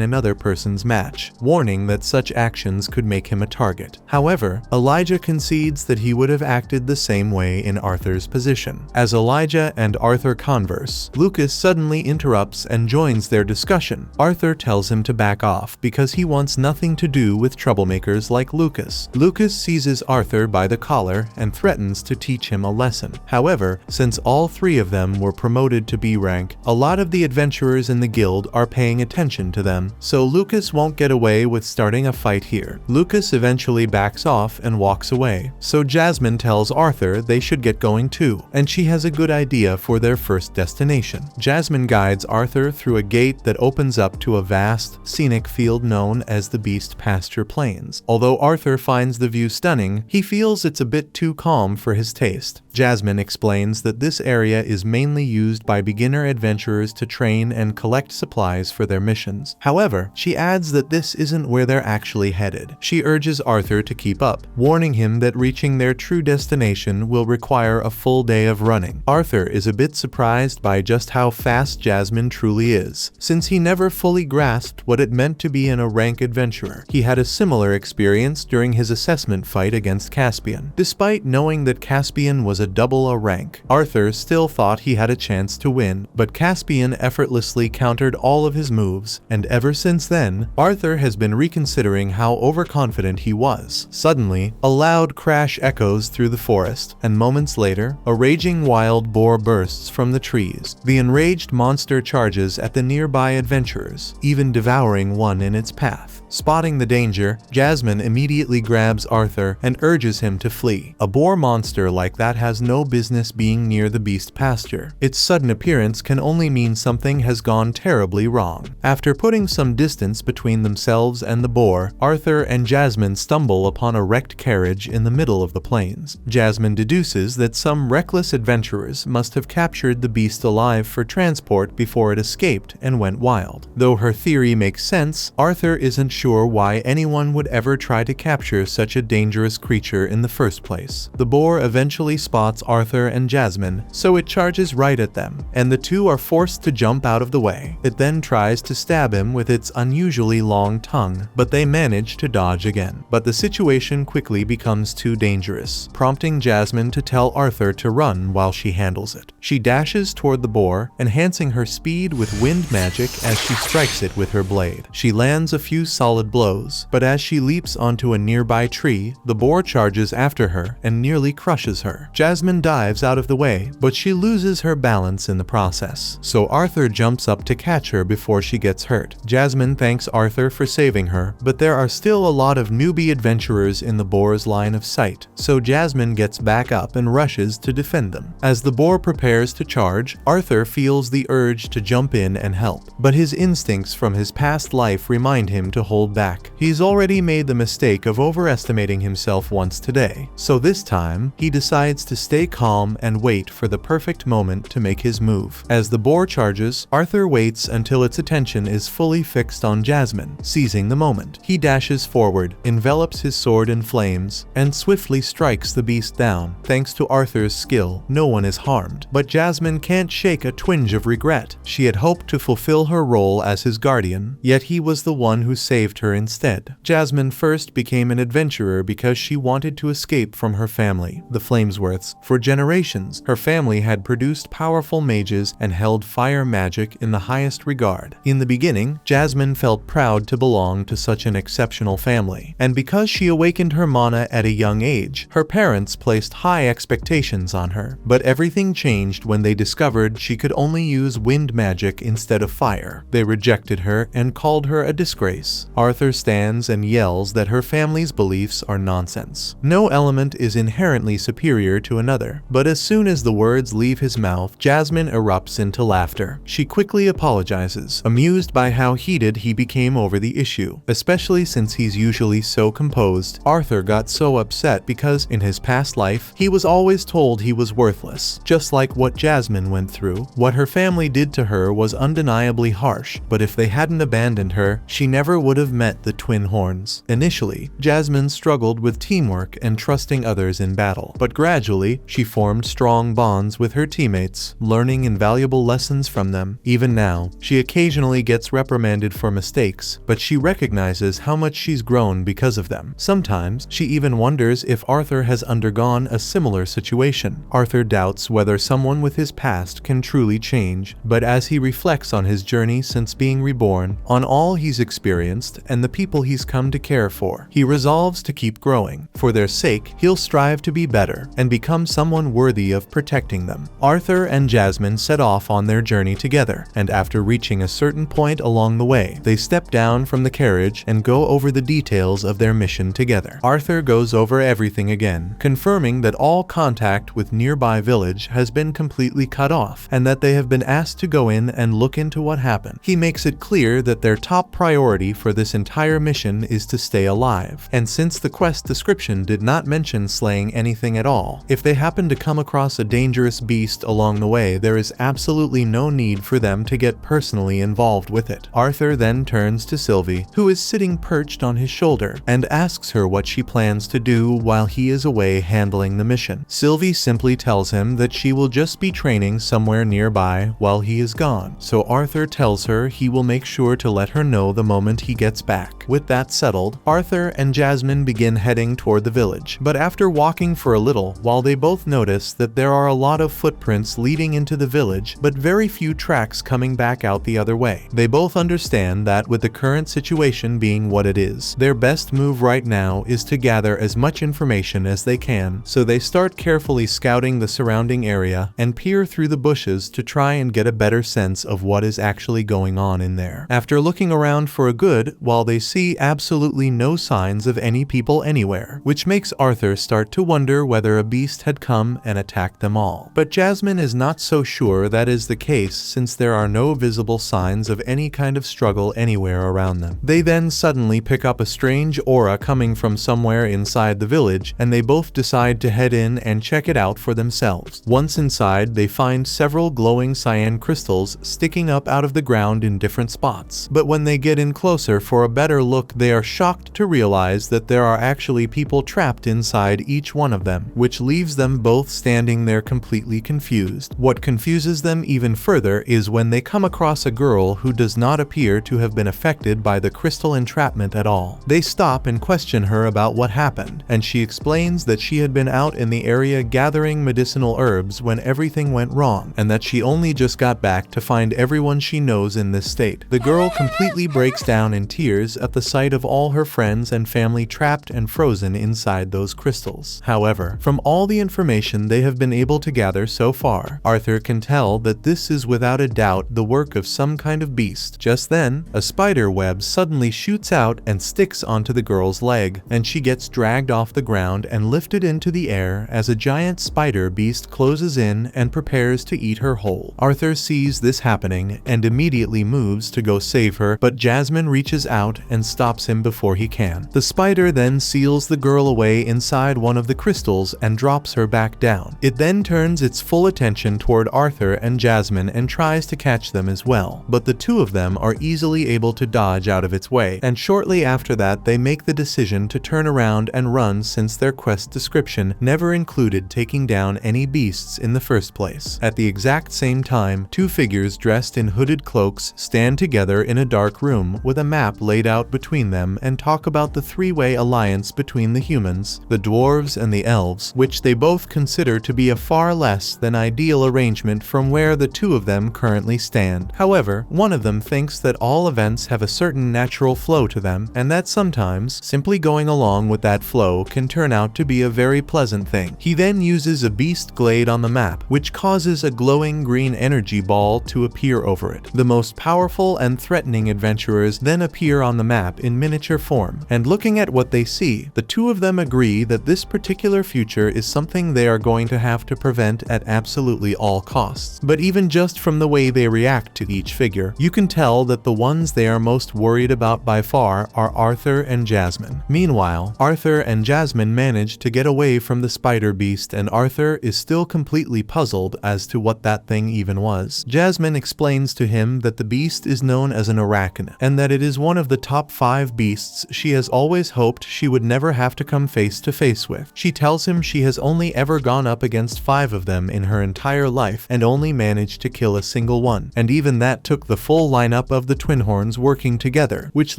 Speaker 1: another person's match, warning that such actions could make him a target. However, Elijah concedes that he would have acted the same way in Arthur's position. As Elijah and Arthur converse, Lucas suddenly interrupts and joins their discussion. Arthur tells him to back off because he wants nothing to do with troublemakers like Lucas. Lucas seizes Arthur by the collar and threatens to teach him a lesson. However, since all three of them were promoted to B rank, a lot of the adventurers in the guild are paying attention to them, so Lucas won't get away with starting a fight here. Lucas eventually backs off and walks away, so Jasmine tells Arthur they should get going too, and she has a good idea for their first destination. Jasmine guides Arthur through a gate that opens up to a vast, scenic field known as the Beast Pasture Plains. Although Arthur finds the view stunning, he feels it's a bit too calm for his taste. Jasmine explains that this area is mainly used by beginner adventurers to train and collect supplies for their missions. However, she adds that this isn't where they're actually headed. She urges Arthur to keep up, warning him that reaching their true destination will require a full day of running. Arthur is a bit surprised by just how fast Jasmine truly is, since he never fully grasped what it meant to be a rank adventurer. He had a similar experience during his assessment fight against Caspian. Despite knowing that Caspian was a double A rank, Arthur still thought he had a chance to win, but Caspian effortlessly countered all of his moves, and ever since then, Arthur has been reconsidering how overconfident he was. Suddenly, a loud crash echoes through the forest, and moments later, a raging wild boar bursts from the trees. The enraged monster charges at the nearby adventurers, even devouring one in its path. Spotting the danger, Jasmine immediately grabs Arthur and urges him to flee. A boar monster like that has no business being near the beast pasture. Its sudden appearance can only mean something has gone terribly wrong. After putting some distance between themselves and the boar, Arthur and Jasmine stumble upon a wrecked carriage in the middle of the plains. Jasmine deduces that some reckless adventurers must have captured the beast alive for transport before it escaped and went wild. Though her theory makes sense, Arthur isn't sure why anyone would ever try to capture such a dangerous creature in the first place. The boar eventually spots Arthur and Jasmine, so it charges right at them, and the two are forced to jump out of the way. It then tries to stab him with its unusually long tongue, but they manage to dodge again. But the situation quickly becomes too dangerous, prompting Jasmine to tell Arthur to run while she handles it. She dashes toward the boar, enhancing her speed with wind magic as she strikes it with her blade. She lands a few solid blows, but as she leaps onto a nearby tree, the boar charges after her and nearly crushes her. Jasmine dives out of the way, but she loses her balance in the process, so Arthur jumps up to catch her before she gets hurt. Jasmine thanks Arthur for saving her, but there are still a lot of newbie adventurers in the boar's line of sight, so Jasmine gets back up and rushes to defend them. As the boar prepares to charge, Arthur feels the urge to jump in and help, but his instincts from his past life remind him to hold back. He's already made the mistake of overestimating himself once today, so this time, he decides to stay calm and wait for the perfect moment to make his move. As the boar charges, Arthur waits until its attention is fully fixed on Jasmine. Seizing the moment, he dashes forward, envelops his sword in flames, and swiftly strikes the beast down. Thanks to Arthur's skill, no one is harmed, but Jasmine can't shake a twinge of regret. She had hoped to fulfill her role as his guardian, yet he was the one who saved her instead. Jasmine first became an adventurer because she wanted to escape from her family, the Flamesworths. For generations, her family had produced powerful mages and held fire magic in the highest regard. In the beginning, Jasmine felt proud to belong to such an exceptional family, and because she awakened her mana at a young age, her parents placed high expectations on her. But everything changed when they discovered she could only use wind magic instead of fire. They rejected her and called her a disgrace. Arthur stands and yells that her family's beliefs are nonsense. No element is inherently superior to another, but as soon as the words leave his mouth, Jasmine erupts into laughter. She quickly apologizes, amused by how heated he became over the issue, especially since he's usually so composed. Arthur got so upset because, in his past life, he was always told he was worthless, just like what Jasmine went through. What her family did to her was undeniably harsh, but if they hadn't abandoned her, she never would have met the twin horns. Initially, Jasmine struggled with teamwork and trusting others in battle, but gradually, she formed strong bonds with her teammates, learning invaluable lessons from them. Even now, she occasionally gets reprimanded for mistakes, but she recognizes how much she's grown because of them. Sometimes, she even wonders if Arthur has undergone a similar situation. Arthur doubts whether someone with his past can truly change, but as he reflects on his journey since being reborn, on all he's experienced, and the people he's come to care for, he resolves to keep growing. For their sake, he'll strive to be better and become someone worthy of protecting them. Arthur and Jasmine set off on their journey together, and after reaching a certain point along the way, they step down from the carriage and go over the details of their mission together. Arthur goes over everything again, confirming that all contact with nearby village has been completely cut off, and that they have been asked to go in and look into what happened. He makes it clear that their top priority for this entire mission is to stay alive, and since the quest description did not mention slaying anything at all, if they happen to come across a dangerous beast along the way, there is absolutely no need for them to get personally involved with it. Arthur then turns to Sylvie, who is sitting perched on his shoulder, and asks her what she plans to do while he is away handling the mission. Sylvie simply tells him that she will just be training somewhere nearby while he is gone, so Arthur tells her he will make sure to let her know the moment he gets back. With that settled, Arthur and Jasmine begin heading toward the village, but after walking for a little, while they both notice that there are a lot of footprints leading into the village, but very few tracks coming back out the other way. They both understand that with the current situation being what it is, their best move right now is to gather as much information as they can, so they start carefully scouting the surrounding area and peer through the bushes to try and get a better sense of what is actually going on in there. After looking around for a good while, they see absolutely no signs of any people anywhere, which makes Arthur start to wonder whether a beast had come and attacked them all. But Jasmine is not so sure that is the case, since there are no visible signs of any kind of struggle anywhere around them. They then suddenly pick up a strange aura coming from somewhere inside the village, and they both decide to head in and check it out for themselves. Once inside, they find several glowing cyan crystals sticking up out of the ground in different spots. But when they get in closer for a better look, they are shocked to realize that there are actually people trapped inside each one of them, which leaves them both standing there completely confused. What confuses them even further is when they come across a girl who does not appear to have been affected by the crystal entrapment at all. They stop and question her about what happened, and she explains that she had been out in the area gathering medicinal herbs when everything went wrong, and that she only just got back to find everyone she knows in this state. The girl completely breaks down in tears at the sight of all her friends and family trapped and frozen inside those crystals. However, from all the information they have been able to gather so far, Arthur can tell that this is without a doubt the work of some kind of beast. Just then, a spider web suddenly shoots out and sticks onto the girl's leg, and she gets dragged off the ground and lifted into the air as a giant spider beast closes in and prepares to eat her whole. Arthur sees this happening and immediately moves to go save her, but Jasmine reaches out and stops him before he can. The spider then seals the girl away inside one of the crystals and drops slaps her back down. It then turns its full attention toward Arthur and Jasmine and tries to catch them as well, but the two of them are easily able to dodge out of its way, and shortly after that they make the decision to turn around and run since their quest description never included taking down any beasts in the first place. At the exact same time, two figures dressed in hooded cloaks stand together in a dark room with a map laid out between them and talk about the three-way alliance between the humans, the dwarves, and the elves, which they both consider to be a far less than ideal arrangement from where the two of them currently stand. However, one of them thinks that all events have a certain natural flow to them, and that sometimes simply going along with that flow can turn out to be a very pleasant thing. He then uses a beast glade on the map, which causes a glowing green energy ball to appear over it. The most powerful and threatening adventurers then appear on the map in miniature form, and looking at what they see, the two of them agree that this particular future is something they are going to have to prevent at absolutely all costs. But even just from the way they react to each figure, you can tell that the ones they are most worried about by far are Arthur and Jasmine. Meanwhile, Arthur and Jasmine manage to get away from the spider beast, and Arthur is still completely puzzled as to what that thing even was. Jasmine explains to him that the beast is known as an arachne, and that it is one of the top 5 beasts she has always hoped she would never have to come face to face with. She tells him she has only ever gone up against 5 of them in her entire life and only managed to kill a single one, and even that took the full lineup of the twin horns working together, which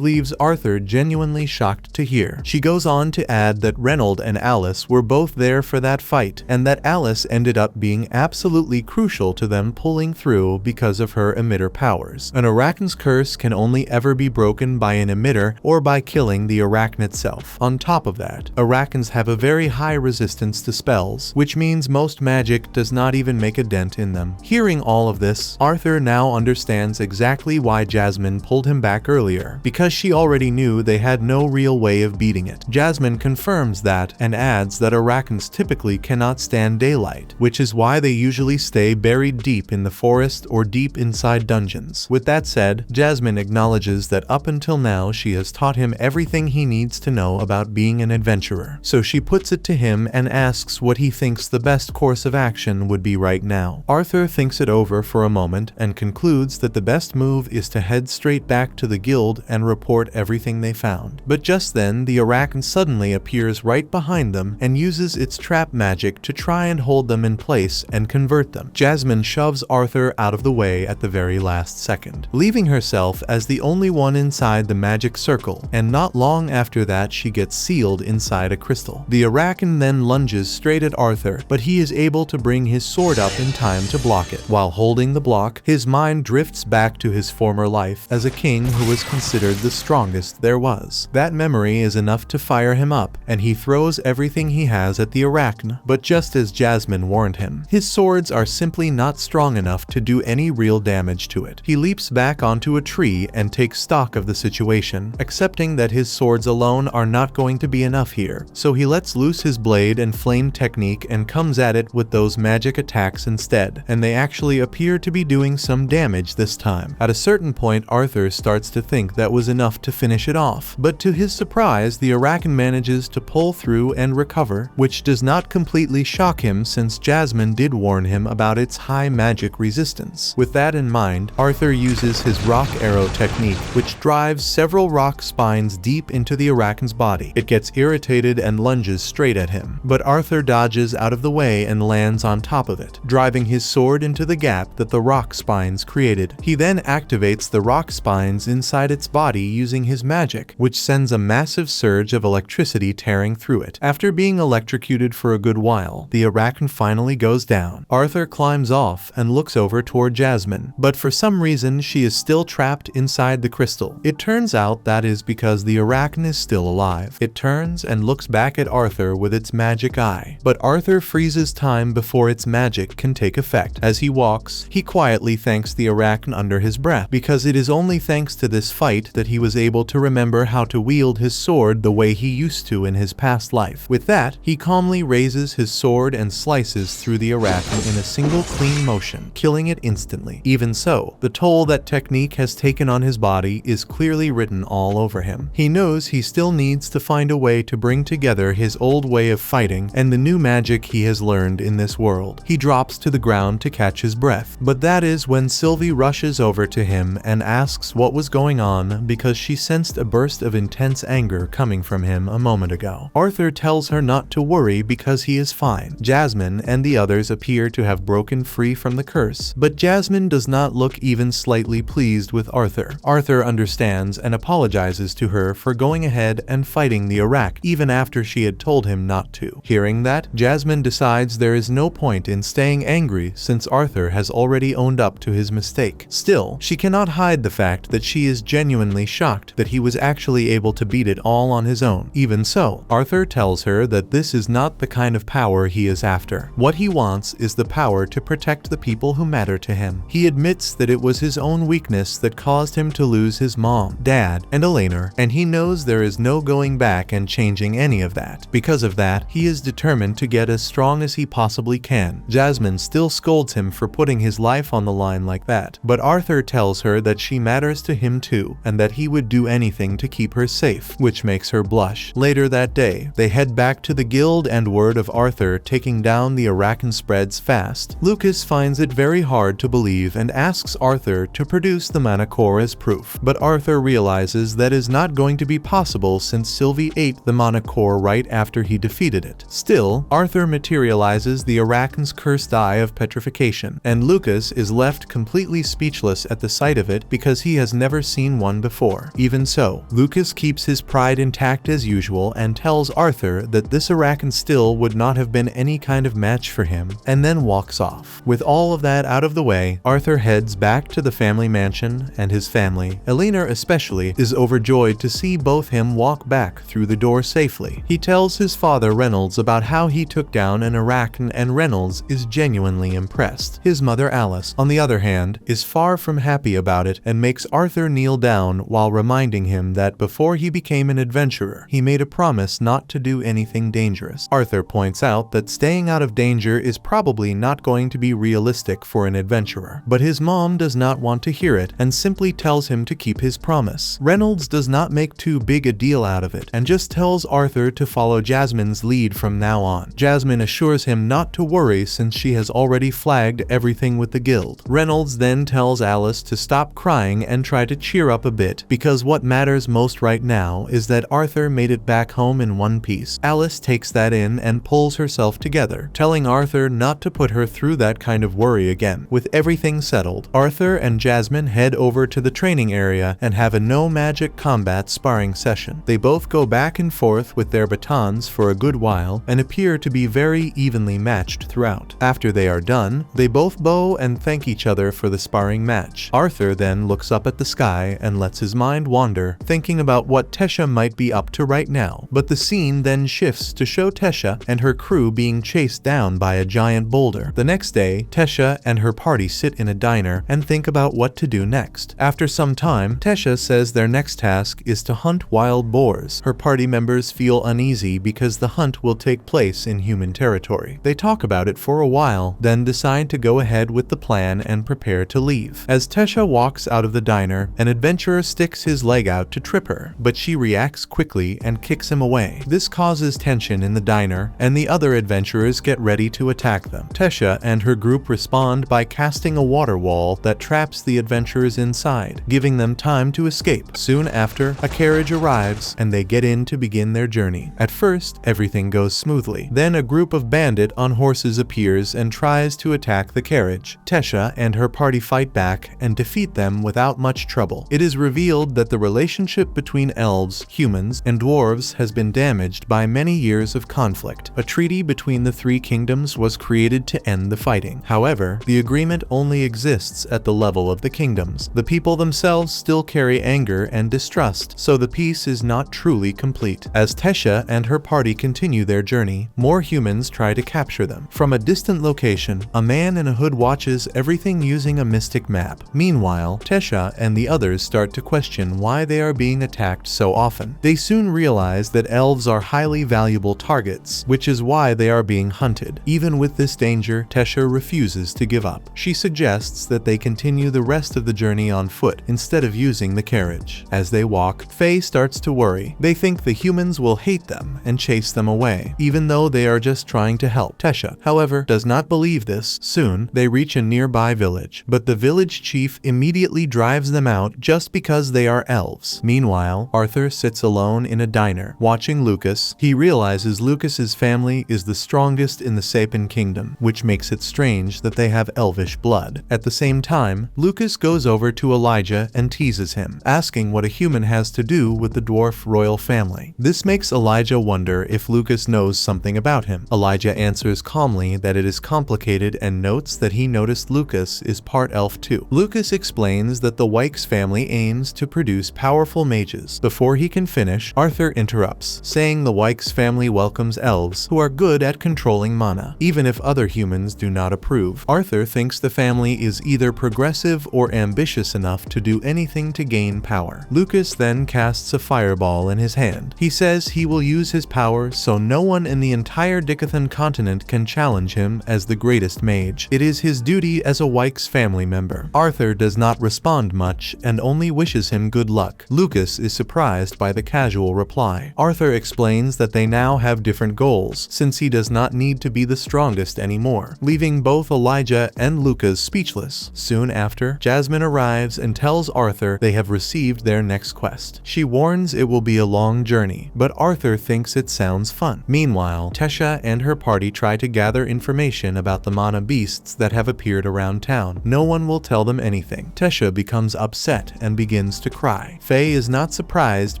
Speaker 1: leaves Arthur genuinely shocked to hear. She goes on to add that Reynold and Alice were both there for that fight, and that Alice ended up being absolutely crucial to them pulling through because of her emitter powers. An arachne's curse can only ever be broken by an emitter or by killing the arachne itself. On top of that, arachnes have a very high resistance to spells, which means most magic does not even make a dent in them. Hearing all of this, Arthur now understands exactly why Jasmine pulled him back earlier, because she already knew they had no real way of beating it. Jasmine confirms that and adds that arachnes typically cannot stand daylight, which is why they usually stay buried deep in the forest or deep inside dungeons. With that said, Jasmine acknowledges that up until now she has taught him everything he needs to know about being an adventurer, so she puts it to him and asks what he thinks the best course of action would be right now. Arthur thinks it over for a moment and concludes that the best move is to head straight back to the guild and report everything they found. But just then, the arachne suddenly appears right behind them and uses its trap magic to try and hold them in place and convert them. Jasmine shoves Arthur out of the way at the very last second, leaving herself as the only one inside the magic circle, and not long after that she gets sealed inside a crystal. The arachne then lunges straight at Arthur, but he is able to bring his sword up in time to block it. While holding the block, his mind drifts back to his former life as a king who was considered the strongest there was. That memory is enough to fire him up, and he throws everything he has at the arachne, but just as Jasmine warned him, his swords are simply not strong enough to do any real damage to it. He leaps back onto a tree and takes stock of the situation, accepting that his swords alone are not going to be enough here, so he lets loose his blade and flame technique and comes at it with those magic attacks instead, and they actually appear to be doing some damage this time. At a certain point, Arthur starts to think that was enough to finish it off, but to his surprise, the arachne manages to pull through and recover, which does not completely shock him since Jasmine did warn him about its high magic resistance. With that in mind, Arthur uses his rock arrow technique, which drives several rock spines deep into the arachne's body. It gets irritated and lunges straight at him, but Arthur dodges out of the way and lands on top of it, driving his sword into the gap that the rock spines created. He then activates the rock spines inside its body using his magic, which sends a massive surge of electricity tearing through it. After being electrocuted for a good while, the arachne finally goes down. Arthur climbs off and looks over toward Jasmine, but for some reason she is still trapped inside the crystal. It turns out that is because the arachne is still alive. It turns and looks back at Arthur with its magic eye, but Arthur freezes time before its magic can take effect. As he walks, he quietly thanks the arachne under his breath, because it is only thanks to this fight that he was able to remember how to wield his sword the way he used to in his past life. With that, he calmly raises his sword and slices through the arachne in a single clean motion, killing it instantly. Even so, the toll that technique has taken on his body is clearly written all over him. He knows he still needs to find a way to bring together his old way of fighting and the new magic he has learned in this world. He drops to the ground to catch his breath, but that is when Sylvie rushes over to him and asks what was going on because she sensed a burst of intense anger coming from him a moment ago. Arthur tells her not to worry because he is fine. Jasmine and the others appear to have broken free from the curse, but Jasmine does not look even slightly pleased with Arthur. Arthur understands and apologizes to her for going ahead and fighting the Arak even after she had told him not to. Hearing that, Jasmine decides there is no point in staying angry since Arthur has already owned up to his mistake. Still, she cannot hide the fact that she is genuinely shocked that he was actually able to beat it all on his own. Even so, Arthur tells her that this is not the kind of power he is after. What he wants is the power to protect the people who matter to him. He admits that it was his own weakness that caused him to lose his mom, dad, and Elena, and he knows there is no going back and changing any of that. Because of that, he is determined to get as strong as he possibly can. Jasmine still scolds him for putting his life on the line like that, but Arthur tells her that she matters to him too, and that he would do anything to keep her safe, which makes her blush. Later that day, they head back to the guild and word of Arthur taking down the Arakan spreads fast. Lucas finds it very hard to believe and asks Arthur to produce the mana core as proof, but Arthur realizes that is not going to be possible since Sylvie ate the mana core right after he defeated it. Still, Arthur materializes the Arakan's cursed eye of petrification, and Lucas is left completely speechless at the sight of it because he has never seen one before. Even so, Lucas keeps his pride intact as usual and tells Arthur that this Arakan still would not have been any kind of match for him, and then walks off. With all of that out of the way, Arthur heads back to the family mansion, and his family, Elena especially, is overjoyed to see both him walk back through the door safely. He tells his father Reynolds about how he took down an Arakan, and Reynolds is genuinely impressed. His mother Alice, on the other hand, is far from happy about it and makes Arthur kneel down while reminding him that before he became an adventurer, he made a promise not to do anything dangerous. Arthur points out that staying out of danger is probably not going to be realistic for an adventurer, but his mom does not want to hear it and simply tells him to keep his promise. Reynolds does not make too big a deal out of it and just tells Arthur to follow Jasmine's lead from now on. Jasmine assures him not to worry since she has already flagged everything with the guild. Reynolds then tells Alice to stop crying and try to cheer up a bit because what matters most right now is that Arthur made it back home in one piece. Alice takes that in and pulls herself together, telling Arthur not to put her through that kind of worry again. With everything settled, Arthur and Jasmine head over to the training area and have a no magic combat sparring session. They both go back and forth with their batons for a good while and appear to be very evenly matched throughout. After they are done, they both bow and thank each other for the sparring match. Arthur then looks up at the sky and lets his mind wander, thinking about what Tesha might be up to right now. But the scene then shifts to show Tesha and her crew being chased down by a giant boulder. The next day, Tesha and her party sit in a diner and think about what to do next. After some time, Tesha says their next task is to hunt wild boars. Her party members feel uneasy because the hunt will take place in human territory. They talk about it for a while, then decide to go ahead with the plan and prepare to leave. As Tesha walks out of the diner, an adventurer sticks his leg out to trip her, but she reacts quickly and kicks him away. This causes tension in the diner, and the other adventurers get ready to attack them. Tesha and her group respond by casting a water wall that traps the adventurers inside, giving them time to escape. Soon after, a carriage arrives, and they get in to begin their journey. At first, everything goes smoothly. Then a group of bandits on horses appears and tries to attack the carriage. Tesha and her party fight back and defeat them without much trouble. It is revealed that the relationship between elves, humans, and dwarves has been damaged by many years of conflict. A treaty between the three kingdoms was created to end the fighting. However, the agreement only exists at the level of the kingdoms. The people themselves still carry anger and distrust, so the peace is not truly complete. As Tesha and her party continue their journey, more humans try to capture them. From a distant location, a man in a hood watches everything using a mystic map. Meanwhile, Tesha and the others start to question why they are being attacked so often. They soon realize that elves are highly valuable targets, which is why they are being hunted. Even with this danger, Tesha refuses to give up. She suggests that they continue the rest of the journey on foot instead of using the carriage. As they walk, Faye starts to worry. They think the humans will hate them and chase them away. Even though they are just trying to help. Tesha, however, does not believe this. Soon, they reach a nearby village, but the village chief immediately drives them out just because they are elves. Meanwhile, Arthur sits alone in a diner, watching Lucas. He realizes Lucas's family is the strongest in the Sapien kingdom, which makes it strange that they have elvish blood. At the same time, Lucas goes over to Elijah and teases him, asking what a human has to do with the dwarf royal family. This makes Elijah wonder if Lucas knows something about him. Elijah answers calmly that it is complicated and notes that he noticed Lucas is part elf too. Lucas explains that the Wykes family aims to produce powerful mages. Before he can finish, Arthur interrupts, saying the Wykes family welcomes elves who are good at controlling mana, even if other humans do not approve. Arthur thinks the family is either progressive or ambitious enough to do anything to gain power. Lucas then casts a fireball in his hand. He says he will use his power so no one in the entire Dicathan continent can challenge him as the greatest mage. It is his duty as a Wykes family member. Arthur does not respond much and only wishes him good luck. Lucas is surprised by the casual reply. Arthur explains that they now have different goals, since he does not need to be the strongest anymore, leaving both Elijah and Lucas speechless. Soon after, Jasmine arrives and tells Arthur they have received their next quest. She warns it will be a long journey, but Arthur thinks it sounds fun. Meanwhile, Tesha and her party try to gather information about the mana beasts that have appeared around town. No one will tell them anything. Tesha becomes upset and begins to cry. Faye is not surprised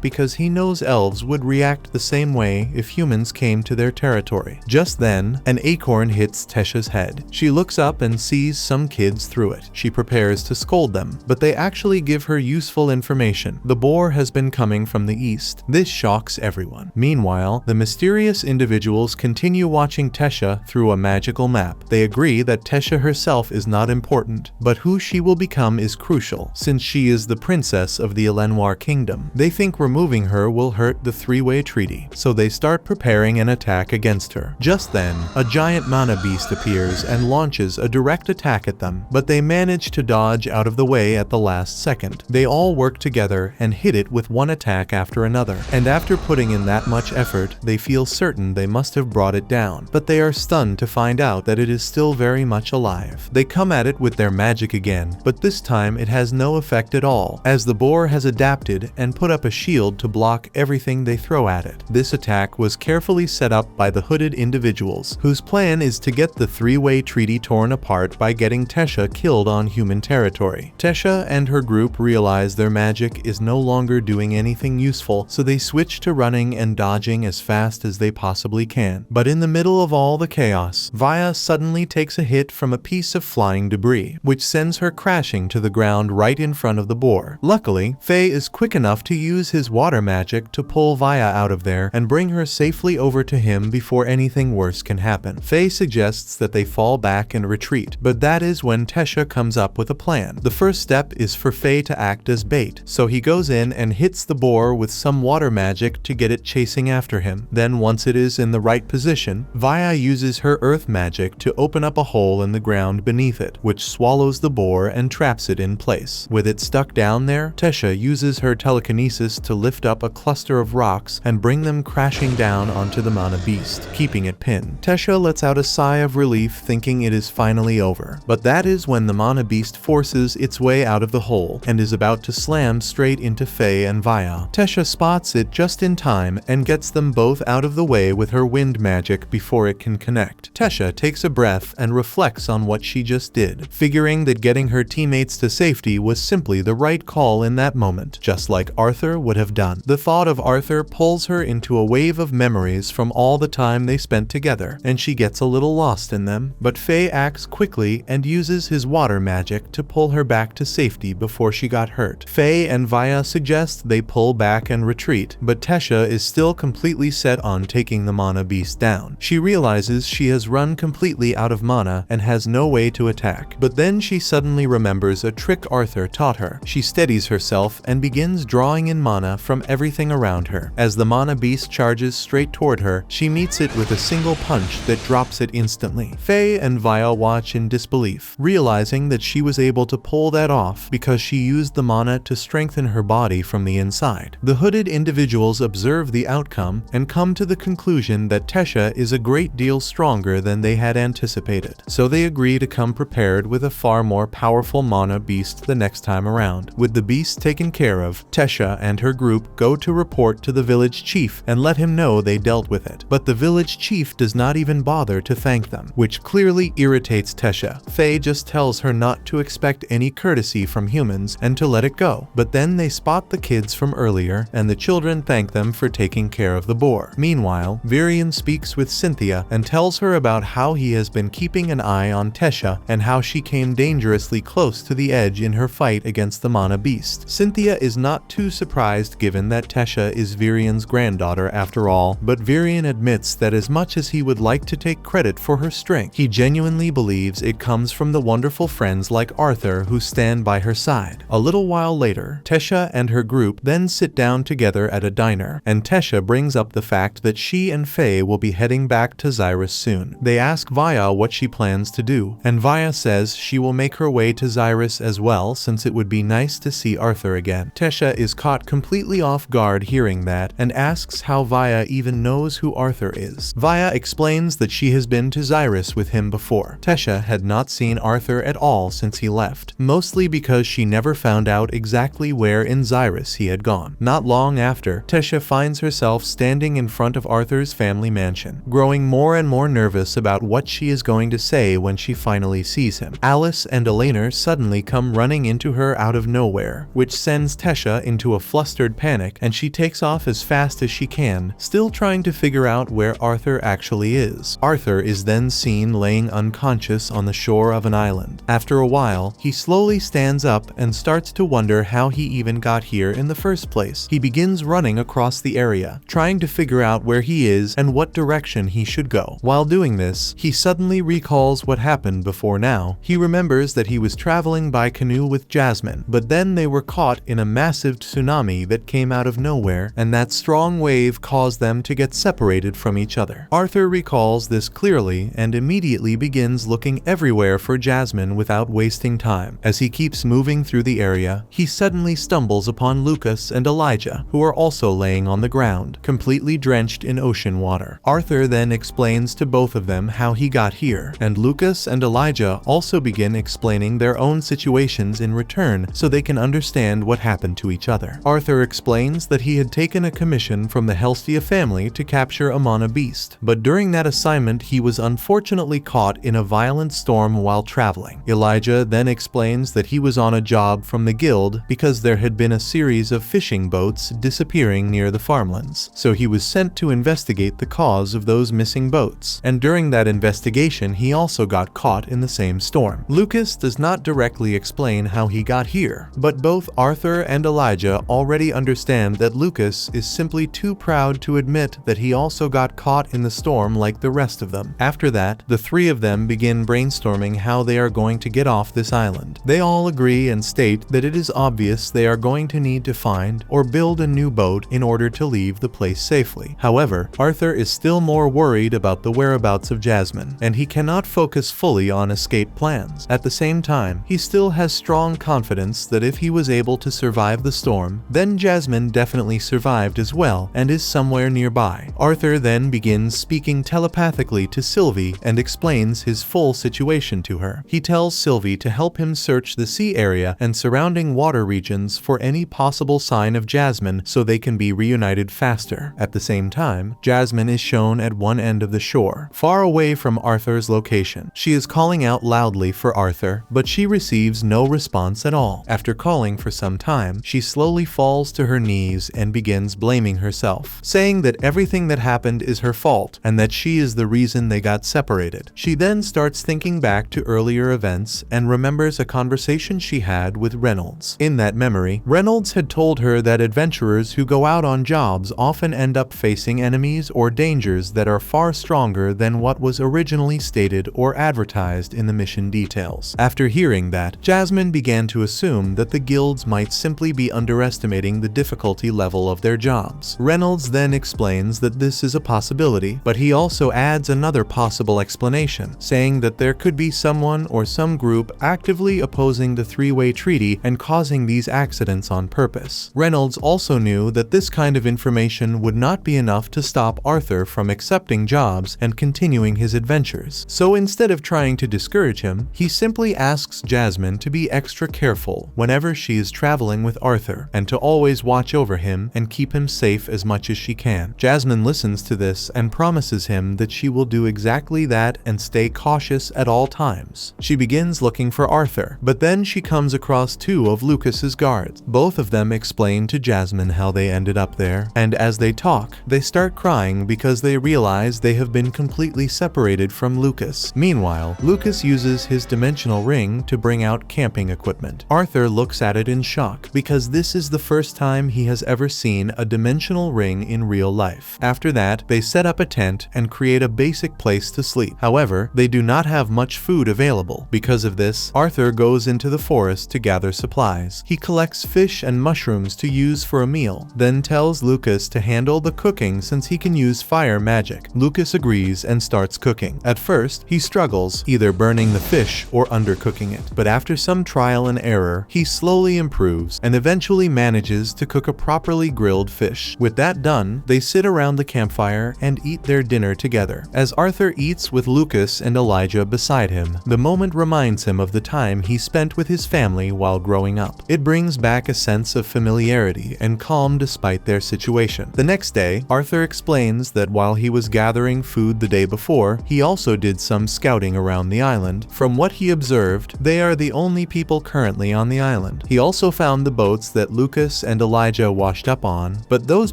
Speaker 1: because he knows elves would react the same way if humans came to their territory. Just then, an acorn hits Tesha's head. She looks up and sees some kids through it. She prepares to scold them, but they actually give her useful information. The boar has been coming from the east. This shocks everyone. Meanwhile, the mysterious individuals continue watching Tesha through a magical map. They agree that Tesha herself is not important, but who she will become is crucial, since she is the princess of the Elenwar kingdom. They think removing her will hurt the three-way treaty, so they start preparing an attack against her. Just then, a giant mana beast appears and launches a direct attack at them, but they manage to dodge out of the way at the last second. They all work together and hit it with one attack after another, and after putting in that much effort, they feel certain they must have brought it down, but they are stunned to find out that it is still very much alive. They come at it with their magic again, but this time it has no effect at all, as the boar has adapted and put up a shield to block everything they throw at it. This attack was carefully set up by the hooded individuals, whose plan is to get the three-way treaty torn apart by getting Tesha killed on human territory. Tesha and her group realize their magic is no longer doing anything useful, so they switch to running and dodging as fast as they possibly can. But in the middle of all the chaos, Vaya suddenly takes a hit from a piece of flying debris, which sends her crashing to the ground right in front of the boar. Luckily, Faye is quick enough to use his water magic to pull Vaya out of there and bring her safely over to him before anything worse can happen. Faye suggests that they fall back and retreat, but that is when Tesha comes up with a plan. The first step is for Faye to act as bait, so he goes in and hits the boar with some water magic to get it chasing after him. Then once it is in the right position, Vaya uses her earth magic to open up a hole in the ground beneath it, which swallows the boar and traps it in place. With it stuck down there, Tesha uses her telekinesis to lift up a cluster of rocks and bring them crashing down onto the mana beast, keeping it pinned. Tesha lets out a sigh of relief, thinking it is finally over. But that is when the mana beast forces its way out of the hole and is about to slam straight into Faye and Vaya. Tesha spots it just in time and gets them both out of the way with her wind magic before it can connect. Tesha takes a breath and reflects on what she just did, figuring that getting her teammates to safety was simply the right call in that moment, just like Arthur would have done. The thought of Arthur pulls her into a wave of memories from all the time they spent together, and she gets a little lost in them, but Faye acts quickly and uses his water magic to pull her back to safety before she got hurt. Faye and Vaya suggest they pull back and retreat, but Tesha is still completely set on taking the mana beast down. She realizes she has run completely out of mana and has no way to attack, but then she suddenly remembers a trick Arthur taught her. She steadies herself and begins drawing in mana from everything around her. As the mana beast charges straight toward her, she meets it with a single punch that drops it instantly. Faye and Vaya watch in disbelief, realizing that she was able to pull that off because she used the mana to strengthen her body from the inside. The hooded individuals observe the outcome and come to the conclusion conclusion that Tesha is a great deal stronger than they had anticipated, so they agree to come prepared with a far more powerful mana beast the next time around. With the beast taken care of, Tesha and her group go to report to the village chief and let him know they dealt with it, but the village chief does not even bother to thank them, which clearly irritates Tesha. Faye just tells her not to expect any courtesy from humans and to let it go, but then they spot the kids from earlier and the children thank them for taking care of the boar. Meanwhile, Virion speaks with Cynthia and tells her about how he has been keeping an eye on Tesha and how she came dangerously close to the edge in her fight against the mana beast. Cynthia is not too surprised given that Tesha is Virion's granddaughter after all, but Virion admits that as much as he would like to take credit for her strength, he genuinely believes it comes from the wonderful friends like Arthur who stand by her side. A little while later, Tesha and her group then sit down together at a diner, and Tesha brings up the fact that she and Faye will be heading back to Xyrus soon. They ask Vaya what she plans to do, and Vaya says she will make her way to Xyrus as well since it would be nice to see Arthur again. Tesha is caught completely off guard hearing that and asks how Vaya even knows who Arthur is. Vaya explains that she has been to Xyrus with him before. Tesha had not seen Arthur at all since he left, mostly because she never found out exactly where in Xyrus he had gone. Not long after, Tesha finds herself standing in front of Arthur's family mansion, growing more and more nervous about what she is going to say when she finally sees him. Alice and Elena suddenly come running into her out of nowhere, which sends Tesha into a flustered panic, and she takes off as fast as she can, still trying to figure out where Arthur actually is. Arthur is then seen laying unconscious on the shore of an island. After a while, he slowly stands up and starts to wonder how he even got here in the first place. He begins running across the area, trying to figure out where he is and what direction he should go. While doing this, he suddenly recalls what happened before now. He remembers that he was traveling by canoe with Jasmine, but then they were caught in a massive tsunami that came out of nowhere, and that strong wave caused them to get separated from each other. Arthur recalls this clearly and immediately begins looking everywhere for Jasmine without wasting time. As he keeps moving through the area, he suddenly stumbles upon Lucas and Elijah, who are also laying on the ground, completely drenched in ocean water. Arthur then explains to both of them how he got here, and Lucas and Elijah also begin explaining their own situations in return so they can understand what happened to each other. Arthur explains that he had taken a commission from the Helstia family to capture a mana beast, but during that assignment he was unfortunately caught in a violent storm while traveling. Elijah then explains that he was on a job from the guild because there had been a series of fishing boats disappearing near the farmlands, so he was sent to investigate the cause of those missing boats, and during that investigation he also got caught in the same storm. Lucas does not directly explain how he got here, but both Arthur and Elijah already understand that Lucas is simply too proud to admit that he also got caught in the storm like the rest of them. After that, the three of them begin brainstorming how they are going to get off this island. They all agree and state that it is obvious they are going to need to find or build a new boat in order to leave the place safely. However, Arthur is still more worried about the whereabouts of Jasmine, and he cannot focus fully on escape plans. At the same time, he still has strong confidence that if he was able to survive the storm, then Jasmine definitely survived as well and is somewhere nearby. Arthur then begins speaking telepathically to Sylvie and explains his full situation to her. He tells Sylvie to help him search the sea area and surrounding water regions for any possible sign of Jasmine so they can be reunited faster. At the same time, Jasmine is shown at one end of the shore, far away from Arthur's location. She is calling out loudly for Arthur, but she receives no response at all. After calling for some time, she slowly falls to her knees and begins blaming herself, saying that everything that happened is her fault and that she is the reason they got separated. She then starts thinking back to earlier events and remembers a conversation she had with Reynolds. In that memory, Reynolds had told her that adventurers who go out on jobs often end up facing enemies or dangers that are far stronger than what was originally stated or advertised in the mission details. After hearing that, Jasmine began to assume that the guilds might simply be underestimating the difficulty level of their jobs. Reynolds then explains that this is a possibility, but he also adds another possible explanation, saying that there could be someone or some group actively opposing the three-way treaty and causing these accidents on purpose. Reynolds also knew that this kind of information would not be enough to stop stop Arthur from accepting jobs and continuing his adventures. So instead of trying to discourage him, he simply asks Jasmine to be extra careful whenever she is traveling with Arthur and to always watch over him and keep him safe as much as she can. Jasmine listens to this and promises him that she will do exactly that and stay cautious at all times. She begins looking for Arthur, but then she comes across two of Lucas's guards. Both of them explain to Jasmine how they ended up there, and as they talk, they start crying because they realize they have been completely separated from Lucas. Meanwhile, Lucas uses his dimensional ring to bring out camping equipment. Arthur looks at it in shock because this is the first time he has ever seen a dimensional ring in real life. After that, they set up a tent and create a basic place to sleep. However, they do not have much food available. Because of this, Arthur goes into the forest to gather supplies. He collects fish and mushrooms to use for a meal, then tells Lucas to handle the cooking since he can use fire magic. Lucas agrees and starts cooking. At first, he struggles, either burning the fish or undercooking it, but after some trial and error, he slowly improves and eventually manages to cook a properly grilled fish. With that done, they sit around the campfire and eat their dinner together. As Arthur eats with Lucas and Elijah beside him, the moment reminds him of the time he spent with his family while growing up. It brings back a sense of familiarity and calm despite their situation. The next day, Arthur explains that while he was gathering food the day before, he also did some scouting around the island. From what he observed, they are the only people currently on the island. He also found the boats that Lucas and Elijah washed up on, but those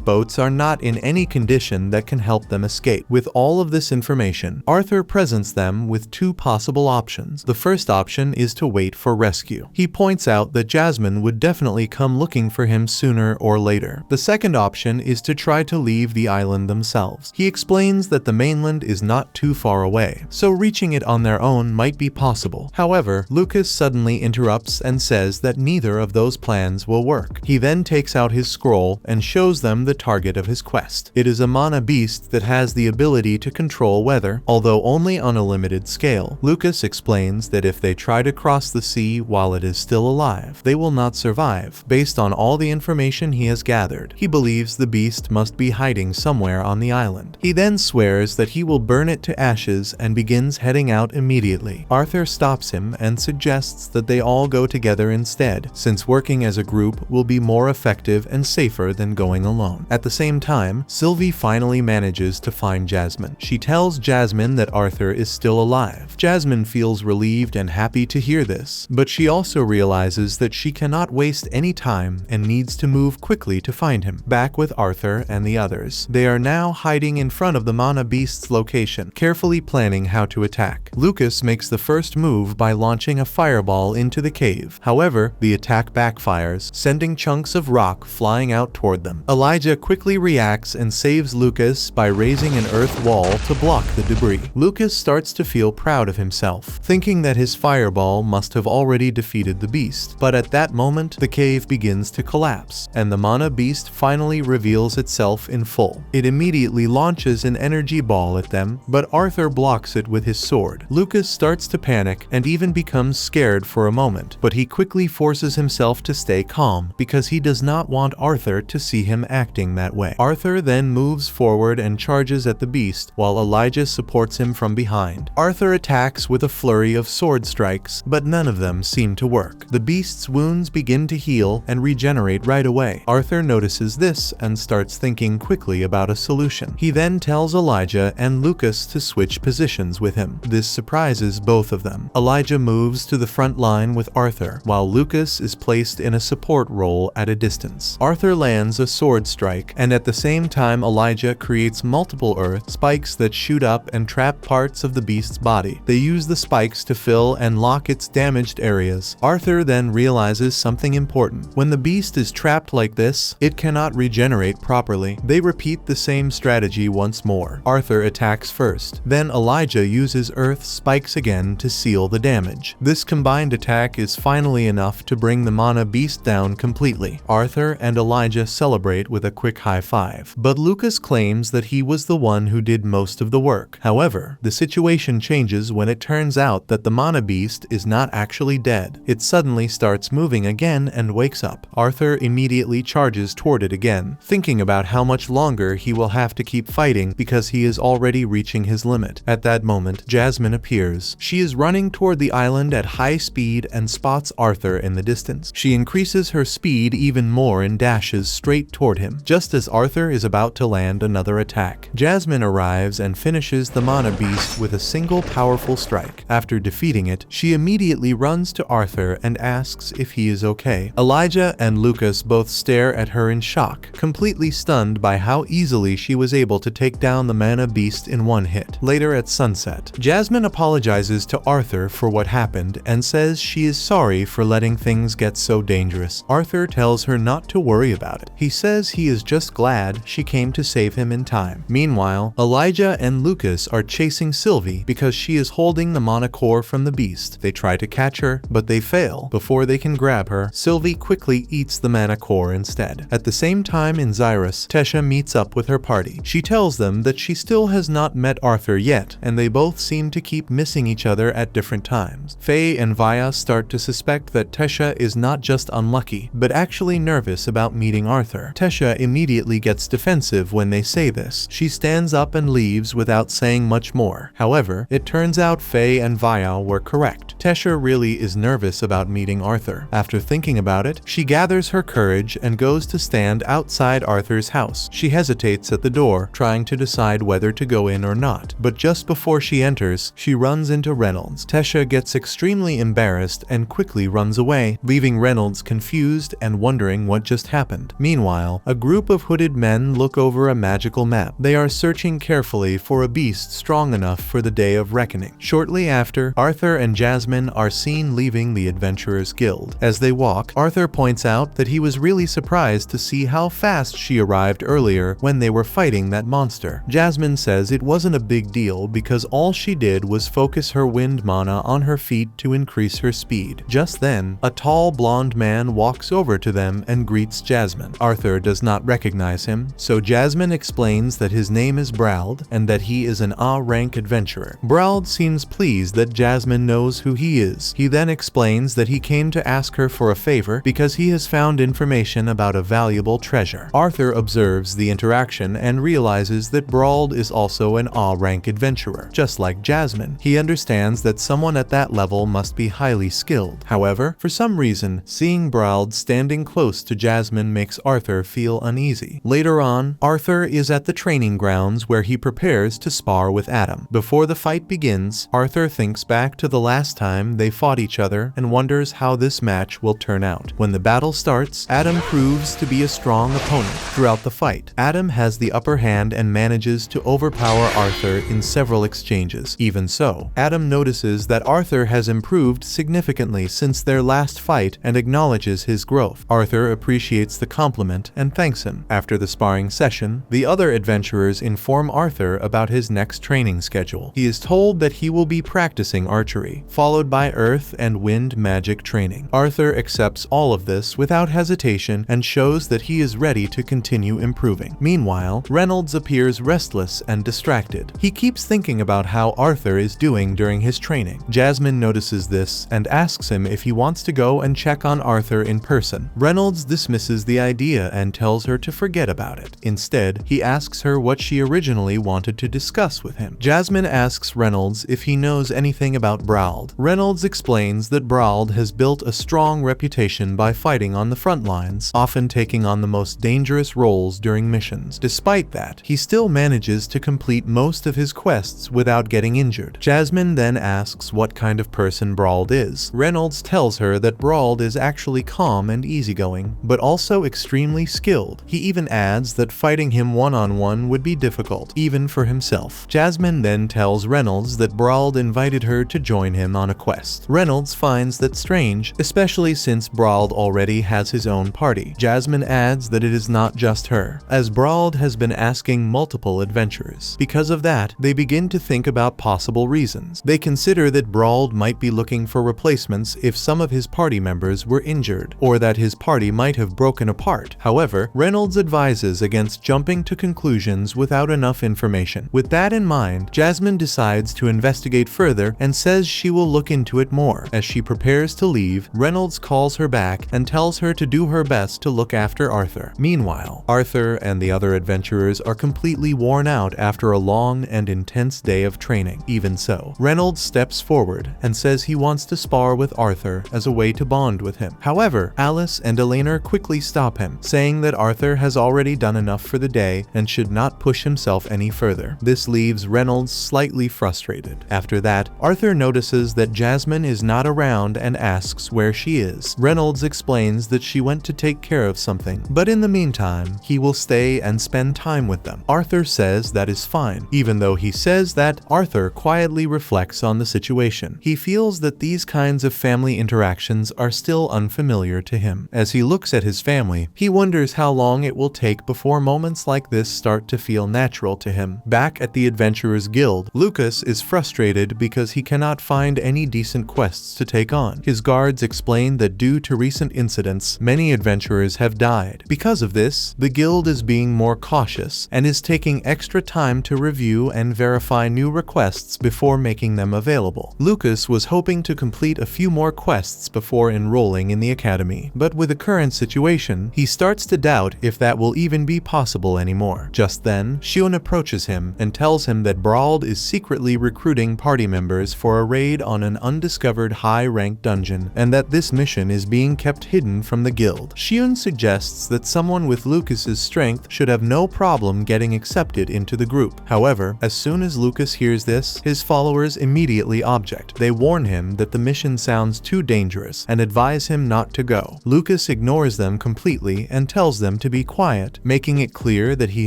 Speaker 1: boats are not in any condition that can help them escape. With all of this information, Arthur presents them with two possible options. The first option is to wait for rescue. He points out that Jasmine would definitely come looking for him sooner or later. The second option is to try to leave the island themselves. He explains that the mainland is not too far away, so reaching it on their own might be possible. However, Lucas suddenly interrupts and says that neither of those plans will work. He then takes out his scroll and shows them the target of his quest. It is a mana beast that has the ability to control weather, although only on a limited scale. Lucas explains that if they try to cross the sea while it is still alive, they will not survive. Based on all the information he has gathered, he believes the beast must be hiding somewhere on the island. He then swears that he will burn it to ashes and begins heading out immediately. Arthur stops him and suggests that they all go together instead, since working as a group will be more effective and safer than going alone. At the same time, Sylvie finally manages to find Jasmine. She tells Jasmine that Arthur is still alive. Jasmine feels relieved and happy to hear this, but she also realizes that she cannot waste any time and needs to move quickly to find him. Back with Arthur and the others, they are now hiding in front of the mana beast's location, carefully planning how to attack. Lucas makes the first move by launching a fireball into the cave. However, the attack backfires, sending chunks of rock flying out toward them. Elijah quickly reacts and saves Lucas by raising an earth wall to block the debris. Lucas starts to feel proud of himself, thinking that his fireball must have already defeated the beast. But at that moment, the cave begins to collapse, and the mana beast finally reveals itself in full. It immediately launches an energy ball at them, but Arthur blocks it with his sword. Lucas starts to panic and even becomes scared for a moment, but he quickly forces himself to stay calm because he does not want Arthur to see him acting that way. Arthur then moves forward and charges at the beast while Elijah supports him from behind. Arthur attacks with a flurry of sword strikes, but none of them seem to work. The beast's wounds begin to heal and regenerate right away. Arthur notices this and starts thinking quickly about a solution. He then tells Elijah and Lucas to switch positions with him. This surprises both of them. Elijah moves to the front line with Arthur, while Lucas is placed in a support role at a distance. Arthur lands a sword strike, and at the same time Elijah creates multiple earth spikes that shoot up and trap parts of the beast's body. They use the spikes to fill and lock its damaged areas. Arthur then realizes something important. When the beast is trapped like this, it cannot regenerate properly. They repeat the same strategy once more. Arthur attacks first, then Elijah uses earth spikes again to seal the damage. This combined attack is finally enough to bring the mana beast down completely. Arthur and Elijah celebrate with a quick high five, but Lucas claims that he was the one who did most of the work. However, the situation changes when it turns out that the mana beast is not actually dead. It suddenly starts moving again and wakes up. Arthur immediately charges toward it again, thinking about how much longer he will have to keep fighting because he is already reaching his limit. At that moment, Jasmine appears. She is running toward the island at high speed and spots Arthur in the distance. She increases her speed even more and dashes straight toward him. Just as Arthur is about to land another attack, Jasmine arrives and finishes the mana beast with a single powerful strike. After defeating it, she immediately runs to Arthur and asks if he is okay. Elijah and Lucas both stare at her in shock, completely stunned by how easily she was able to take down the mana beast in one hit. Later at sunset, Jasmine apologizes to Arthur for what happened and says she is sorry for letting things get so dangerous. Arthur tells her not to worry about it. He says he is just glad she came to save him in time. Meanwhile, Elijah and Lucas are chasing Sylvie because she is holding the mana core from the beast. They try to catch her, but they fail. Before they can grab her, Sylvie quickly eats the mana core instead. At the same time in Xyrus, Tesha meets up with her party. She tells them that she still has not met Arthur yet, and they both seem to keep missing each other at different times. Faye and Vaya start to suspect that Tesha is not just unlucky, but actually nervous about meeting Arthur. Tesha immediately gets defensive when they say this. She stands up and leaves without saying much more. However, it turns out Faye and Vaya were correct. Tesha really is nervous about meeting Arthur. After thinking about it, she gathers her courage and goes to stand outside Arthur's house. She hesitates at the door, trying to decide whether to go in or not. But just before she enters, she runs into Reynolds. Tesha gets extremely embarrassed and quickly runs away, leaving Reynolds confused and wondering what just happened. Meanwhile, a group of hooded men look over a magical map. They are searching carefully for a beast strong enough for the day of reckoning. Shortly after, Arthur and Jasmine are seen leaving the Adventurers Guild. As they walk, Arthur points out that he was really surprised to see how fast she arrived earlier when they were fighting that monster. Jasmine says it wasn't a big deal because all she did was focus her wind mana on her feet to increase her speed. Just then, a tall blonde man walks over to them and greets Jasmine. Arthur does not recognize him, so Jasmine explains that his name is Brauld and that he is an A-rank adventurer. Brauld seems pleased that Jasmine knows who he is. He then explains that he came to ask her for a favor because he has found information about a valuable treasure. Arthur observes the interaction and realizes that Brauld is also an A-rank adventurer. Just like Jasmine, he understands that someone at that level must be highly skilled. However, for some reason, seeing Brauld standing close to Jasmine makes Arthur feel uneasy. Later on, Arthur is at the training grounds where he prepares to spar with Adam. Before the fight begins, Arthur thinks back to the last time they fought each other and wonders how this match will turn out. When the battle starts, Adam proves to be a strong opponent. Throughout the fight, Adam has the upper hand and manages to overpower Arthur in several exchanges. Even so, Adam notices that Arthur has improved significantly since their last fight and acknowledges his growth. Arthur appreciates the compliment and thanks him. After the sparring session, the other adventurers inform Arthur about his next training schedule. He is told that he will be practicing archery, followed by earth and wind magic training. Arthur accepts all of this without hesitation and shows that he is ready to continue improving. Meanwhile, Reynolds appears restless and distracted. He keeps thinking about how Arthur is doing during his training. Jasmine notices this and asks him if he wants to go and check on Arthur in person. Reynolds dismisses the idea and tells her to forget about it. Instead, he asks her what she originally wanted to discuss with him. Jasmine asks Reynolds if he knows anything about Brauld. Reynolds explains that Brauld has built a strong reputation by fighting on the front lines, often taking on the most dangerous roles during missions. Despite that, he still manages to complete most of his quests without getting injured. Jasmine then asks what kind of person Brauld is. Reynolds tells her that Brauld is actually calm and easygoing, but also extremely skilled. He even adds that fighting him one-on-one would be difficult, even for himself. Jasmine then tells Reynolds that Brauld invited her to join him on a quest. Reynolds finds that strange, especially since Brauld already has his own party. Jasmine adds that it is not just her, as Brauld has been asking multiple adventurers. Because of that, they begin to think about possible reasons. They consider that Brauld might be looking for replacements if some of his party members were injured, or that his party might have broken apart. However, Reynolds advises against jumping to conclusions without enough information. With that in mind, Jasmine decides to investigate further and says she will look into it more. As she prepares to leave, Reynolds calls her back and tells her to do her best to look after Arthur. Meanwhile, Arthur and the other adventurers adventurers are completely worn out after a long and intense day of training. Even so, Reynolds steps forward and says he wants to spar with Arthur as a way to bond with him. However, Alice and Elena quickly stop him, saying that Arthur has already done enough for the day and should not push himself any further. This leaves Reynolds slightly frustrated. After that, Arthur notices that Jasmine is not around and asks where she is. Reynolds explains that she went to take care of something, but in the meantime, he will stay and spend time with them. Arthur says that is fine. Even though he says that, Arthur quietly reflects on the situation. He feels that these kinds of family interactions are still unfamiliar to him. As he looks at his family, he wonders how long it will take before moments like this start to feel natural to him. Back at the Adventurers Guild, Lucas is frustrated because he cannot find any decent quests to take on. His guards explain that due to recent incidents, many adventurers have died. Because of this, the guild is being more cautious and is taking extra time to review and verify new requests before making them available. Lucas was hoping to complete a few more quests before enrolling in the academy, but with the current situation, he starts to doubt if that will even be possible anymore. Just then, Shion approaches him and tells him that Brauld is secretly recruiting party members for a raid on an undiscovered high-ranked dungeon, and that this mission is being kept hidden from the guild. Shion suggests that someone with Lucas's strength should have no problem getting accepted into the group. However, as soon as Lucas hears this, his followers immediately object. They warn him that the mission sounds too dangerous and advise him not to go. Lucas ignores them completely and tells them to be quiet, making it clear that he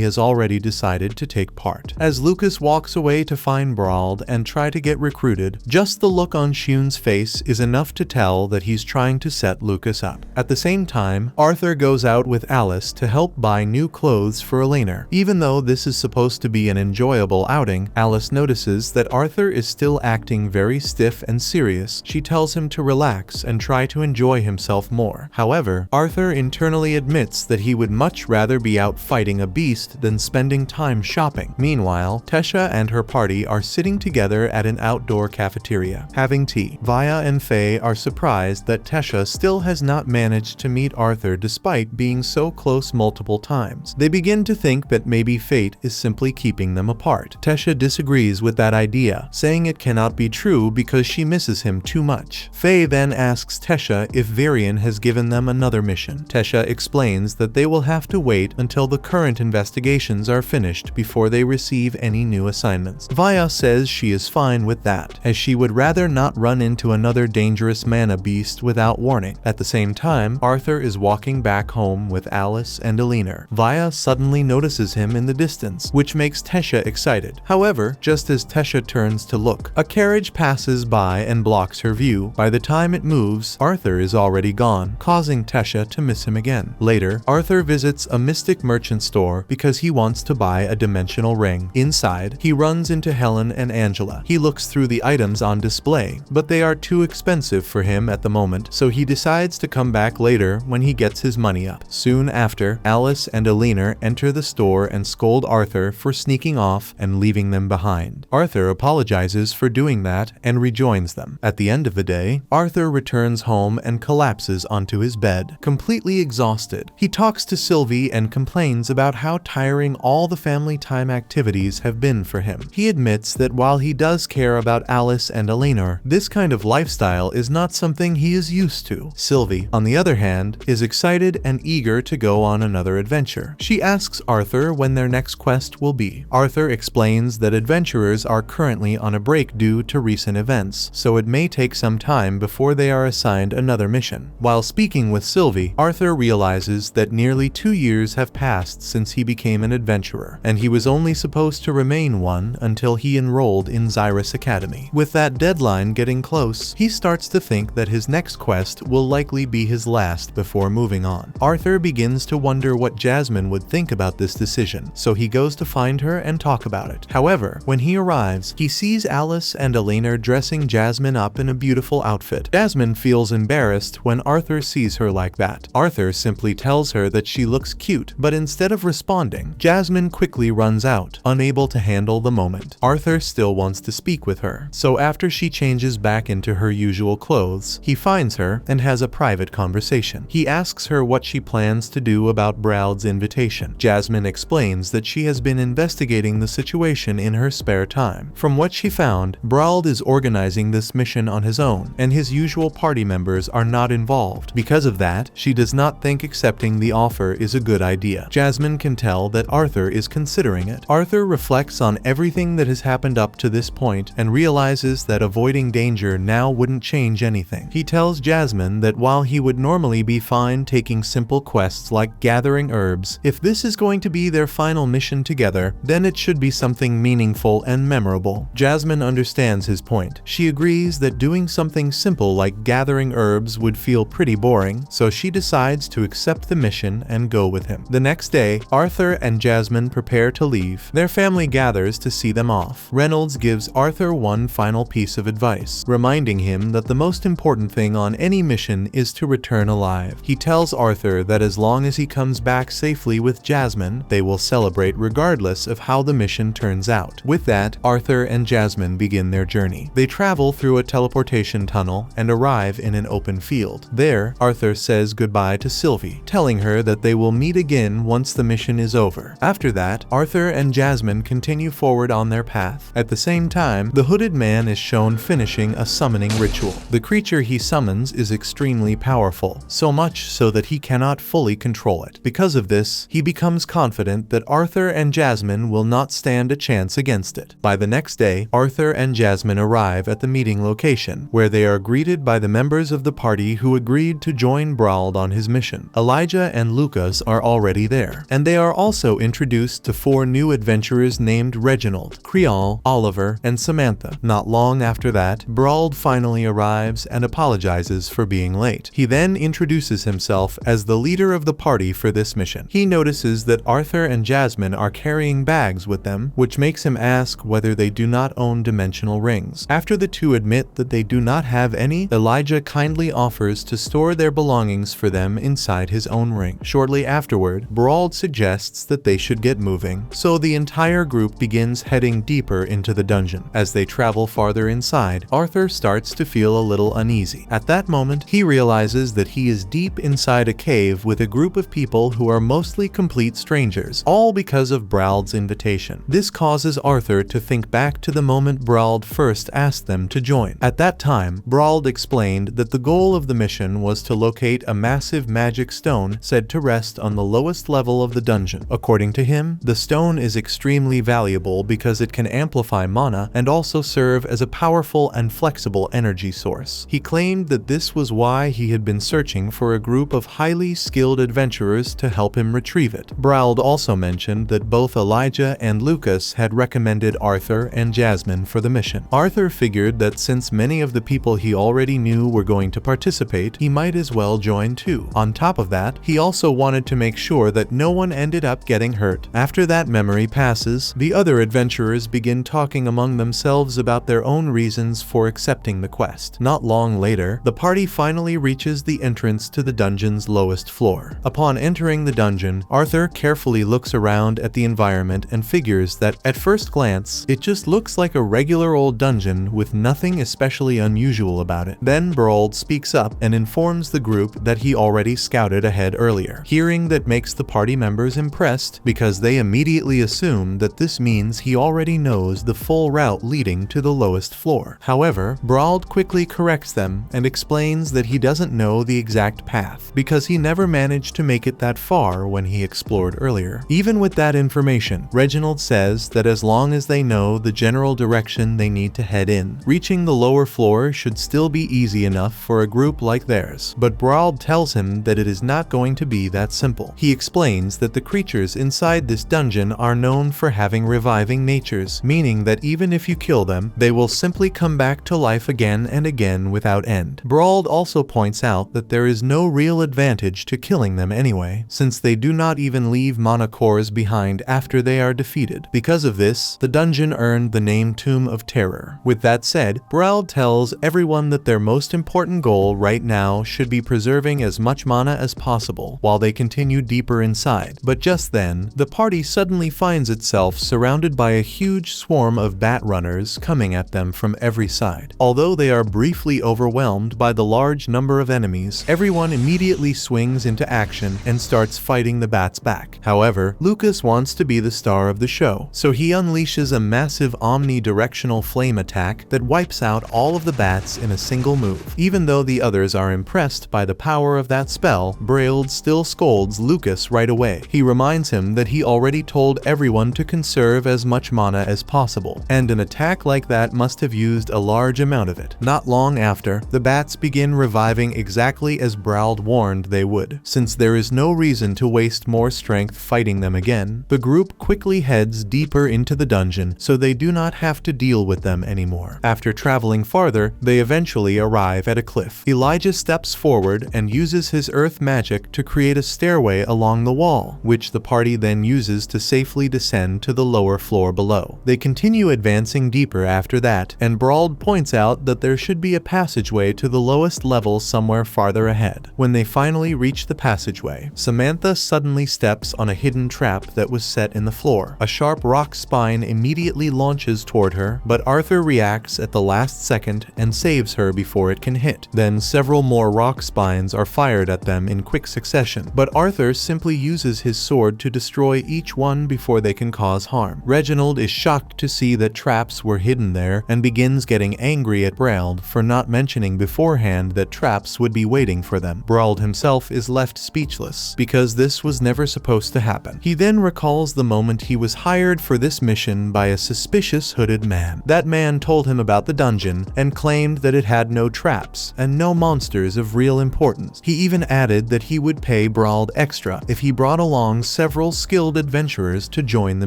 Speaker 1: has already decided to take part. As Lucas walks away to find Brauld and try to get recruited, just the look on Shion's face is enough to tell that he's trying to set Lucas up. At the same time, Arthur goes out with Alice to help buy new clothes for Elena. Even though this is supposed to be an enjoyable outing, Alice notices that Arthur is still acting very stiff and serious. She tells him to relax and try to enjoy himself more. However, Arthur internally admits that he would much rather be out fighting a beast than spending time shopping. Meanwhile, Tesha and her party are sitting together at an outdoor cafeteria, having tea. Vaya and Faye are surprised that Tesha still has not managed to meet Arthur despite being so close multiple times. They begin to think that maybe fate is simply keeping them apart. Tesha disagrees with that idea, saying it cannot be true because she misses him too much. Faye then asks Tesha if Varian has given them another mission. Tesha explains that they will have to wait until the current investigations are finished before they receive any new assignments. Vaya says she is fine with that, as she would rather not run into another dangerous mana beast without warning. At the same time, Arthur is walking back home with Alice and Elena. Vaya suddenly notices him in the distance, which makes Tesha excited. However, just as Tesha turns to look, a carriage passes by and blocks her view. By the time it moves, Arthur is already gone, causing Tesha to miss him again. Later, Arthur visits a mystic merchant store because he wants to buy a dimensional ring. Inside, he runs into Helen and Angela. He looks through the items on display, but they are too expensive for him at the moment, so he decides to come back later when he gets his money up. Soon after, Alice and Elena enter the store and scold Arthur for sneaking off and leaving them behind. Arthur apologizes for doing that and rejoins them. At the end of the day, Arthur returns home and collapses onto his bed, completely exhausted. He talks to Sylvie and complains about how tiring all the family time activities have been for him. He admits that while he does care about Alice and Elena, this kind of lifestyle is not something he is used to. Sylvie, on the other hand, is excited and eager to go on another adventure. She asks Arthur when their next quest will be. Arthur explains that adventurers are currently on a break due to recent events, so it may take some time before they are assigned another mission. While speaking with Sylvie, Arthur realizes that nearly 2 years have passed since he became an adventurer, and he was only supposed to remain one until he enrolled in Xyrus Academy. With that deadline getting close, he starts to think that his next quest will likely be his last before moving on. Arthur begins to wonder what Jasmine would think about this decision, so he goes to find her and talk about it. However, when he arrives, he sees Alice and Elena dressing Jasmine up in a beautiful outfit. Jasmine feels embarrassed when Arthur sees her like that. Arthur simply tells her that she looks cute, but instead of responding, Jasmine quickly runs out, unable to handle the moment. Arthur still wants to speak with her, so after she changes back into her usual clothes, he finds her and has a private conversation. He asks her what she plans to do about Brauld's invitation. Jasmine Jasmine explains that she has been investigating the situation in her spare time. From what she found, Brauld is organizing this mission on his own, and his usual party members are not involved. Because of that, she does not think accepting the offer is a good idea. Jasmine can tell that Arthur is considering it. Arthur reflects on everything that has happened up to this point and realizes that avoiding danger now wouldn't change anything. He tells Jasmine that while he would normally be fine taking simple quests like gathering herbs, if this is going to be their final mission together, then it should be something meaningful and memorable. Jasmine understands his point. She agrees that doing something simple like gathering herbs would feel pretty boring, so she decides to accept the mission and go with him. The next day, Arthur and Jasmine prepare to leave. Their family gathers to see them off. Reynolds gives Arthur one final piece of advice, reminding him that the most important thing on any mission is to return alive. He tells Arthur that as long as he comes back safely with Jasmine, they will celebrate regardless of how the mission turns out. With that, Arthur and Jasmine begin their journey. They travel through a teleportation tunnel and arrive in an open field. There, Arthur says goodbye to Sylvie, telling her that they will meet again once the mission is over. After that, Arthur and Jasmine continue forward on their path. At the same time, the hooded man is shown finishing a summoning ritual. The creature he summons is extremely powerful, so much so that he cannot fully control it. Because of this, he becomes confident that Arthur and Jasmine will not stand a chance against it. By the next day, Arthur and Jasmine arrive at the meeting location, where they are greeted by the members of the party who agreed to join Brauld on his mission. Elijah and Lucas are already there, and they are also introduced to 4 new adventurers named Reginald, Creole, Oliver, and Samantha. Not long after that, Brauld finally arrives and apologizes for being late. He then introduces himself as the leader of the party for this mission. He notices that Arthur and Jasmine are carrying bags with them, which makes him ask whether they do not own dimensional rings. After the two admit that they do not have any, Elijah kindly offers to store their belongings for them inside his own ring. Shortly afterward, Brauld suggests that they should get moving, so the entire group begins heading deeper into the dungeon. As they travel farther inside, Arthur starts to feel a little uneasy. At that moment, he realizes that he is deep inside a cave with a group of people who are mostly complete strangers, all because of Brauld's invitation. This causes Arthur to think back to the moment Brauld first asked them to join. At that time, Brauld explained that the goal of the mission was to locate a massive magic stone said to rest on the lowest level of the dungeon. According to him, the stone is extremely valuable because it can amplify mana and also serve as a powerful and flexible energy source. He claimed that this was why he had been searching for a group of highly skilled adventurers to help him retrieve it. Brauld also mentioned that both Elijah and Lucas had recommended Arthur and Jasmine for the mission. Arthur figured that since many of the people he already knew were going to participate, he might as well join too. On top of that, he also wanted to make sure that no one ended up getting hurt. After that memory passes, the other adventurers begin talking among themselves about their own reasons for accepting the quest. Not long later, the party finally reaches the entrance to the dungeon's lowest floor. Upon entering the dungeon, Arthur carefully looks around at the environment and figures that, at first glance, it just looks like a regular old dungeon with nothing especially unusual about it. Then Brauld speaks up and informs the group that he already scouted ahead earlier. Hearing that makes the party members impressed because they immediately assume that this means he already knows the full route leading to the lowest floor. However, Brauld quickly corrects them and explains that he doesn't know the exact path because he never managed to make it that far when he explored earlier. Even with that information, Reginald says that as long as they know the general direction they need to head in, reaching the lower floor should still be easy enough for a group like theirs. But Brauld tells him that it is not going to be that simple. He explains that the creatures inside this dungeon are known for having reviving natures, meaning that even if you kill them, they will simply come back to life again and again without end. Brauld also points out that there is no real advantage to killing them anyway, since they do not even leave mana cores behind after they are defeated. Because of this, the dungeon earned the name Tomb of Terror. With that said, Brauld tells everyone that their most important goal right now should be preserving as much mana as possible while they continue deeper inside. But just then, the party suddenly finds itself surrounded by a huge swarm of bat runners coming at them from every side. Although they are briefly overwhelmed by the large number of enemies, everyone immediately swings into action and starts fighting the bats back. attack. However, Lucas wants to be the star of the show, so he unleashes a massive omnidirectional flame attack that wipes out all of the bats in a single move. Even though the others are impressed by the power of that spell, Braille still scolds Lucas right away. He reminds him that he already told everyone to conserve as much mana as possible, and an attack like that must have used a large amount of it. Not long after, the bats begin reviving exactly as Brauld warned they would. Since there is no reason to waste more strength fighting them again, the group quickly heads deeper into the dungeon so they do not have to deal with them anymore. After traveling farther, they eventually arrive at a cliff. Elijah steps forward and uses his earth magic to create a stairway along the wall, which the party then uses to safely descend to the lower floor below. They continue advancing deeper after that, and Brauld points out that there should be a passageway to the lowest level somewhere farther ahead. When they finally reach the passageway, Samantha suddenly steps on a hidden trap that was set in the floor. A sharp rock spine immediately launches toward her, but Arthur reacts at the last second and saves her before it can hit. Then several more rock spines are fired at them in quick succession, but Arthur simply uses his sword to destroy each one before they can cause harm. Reginald is shocked to see that traps were hidden there and begins getting angry at Brauld for not mentioning beforehand that traps would be waiting for them. Brauld himself is left speechless because this was never supposed to happen. He then recalls the moment he was hired for this mission by a suspicious hooded man. That man told him about the dungeon and claimed that it had no traps and no monsters of real importance. He even added that he would pay Brauld extra if he brought along several skilled adventurers to join the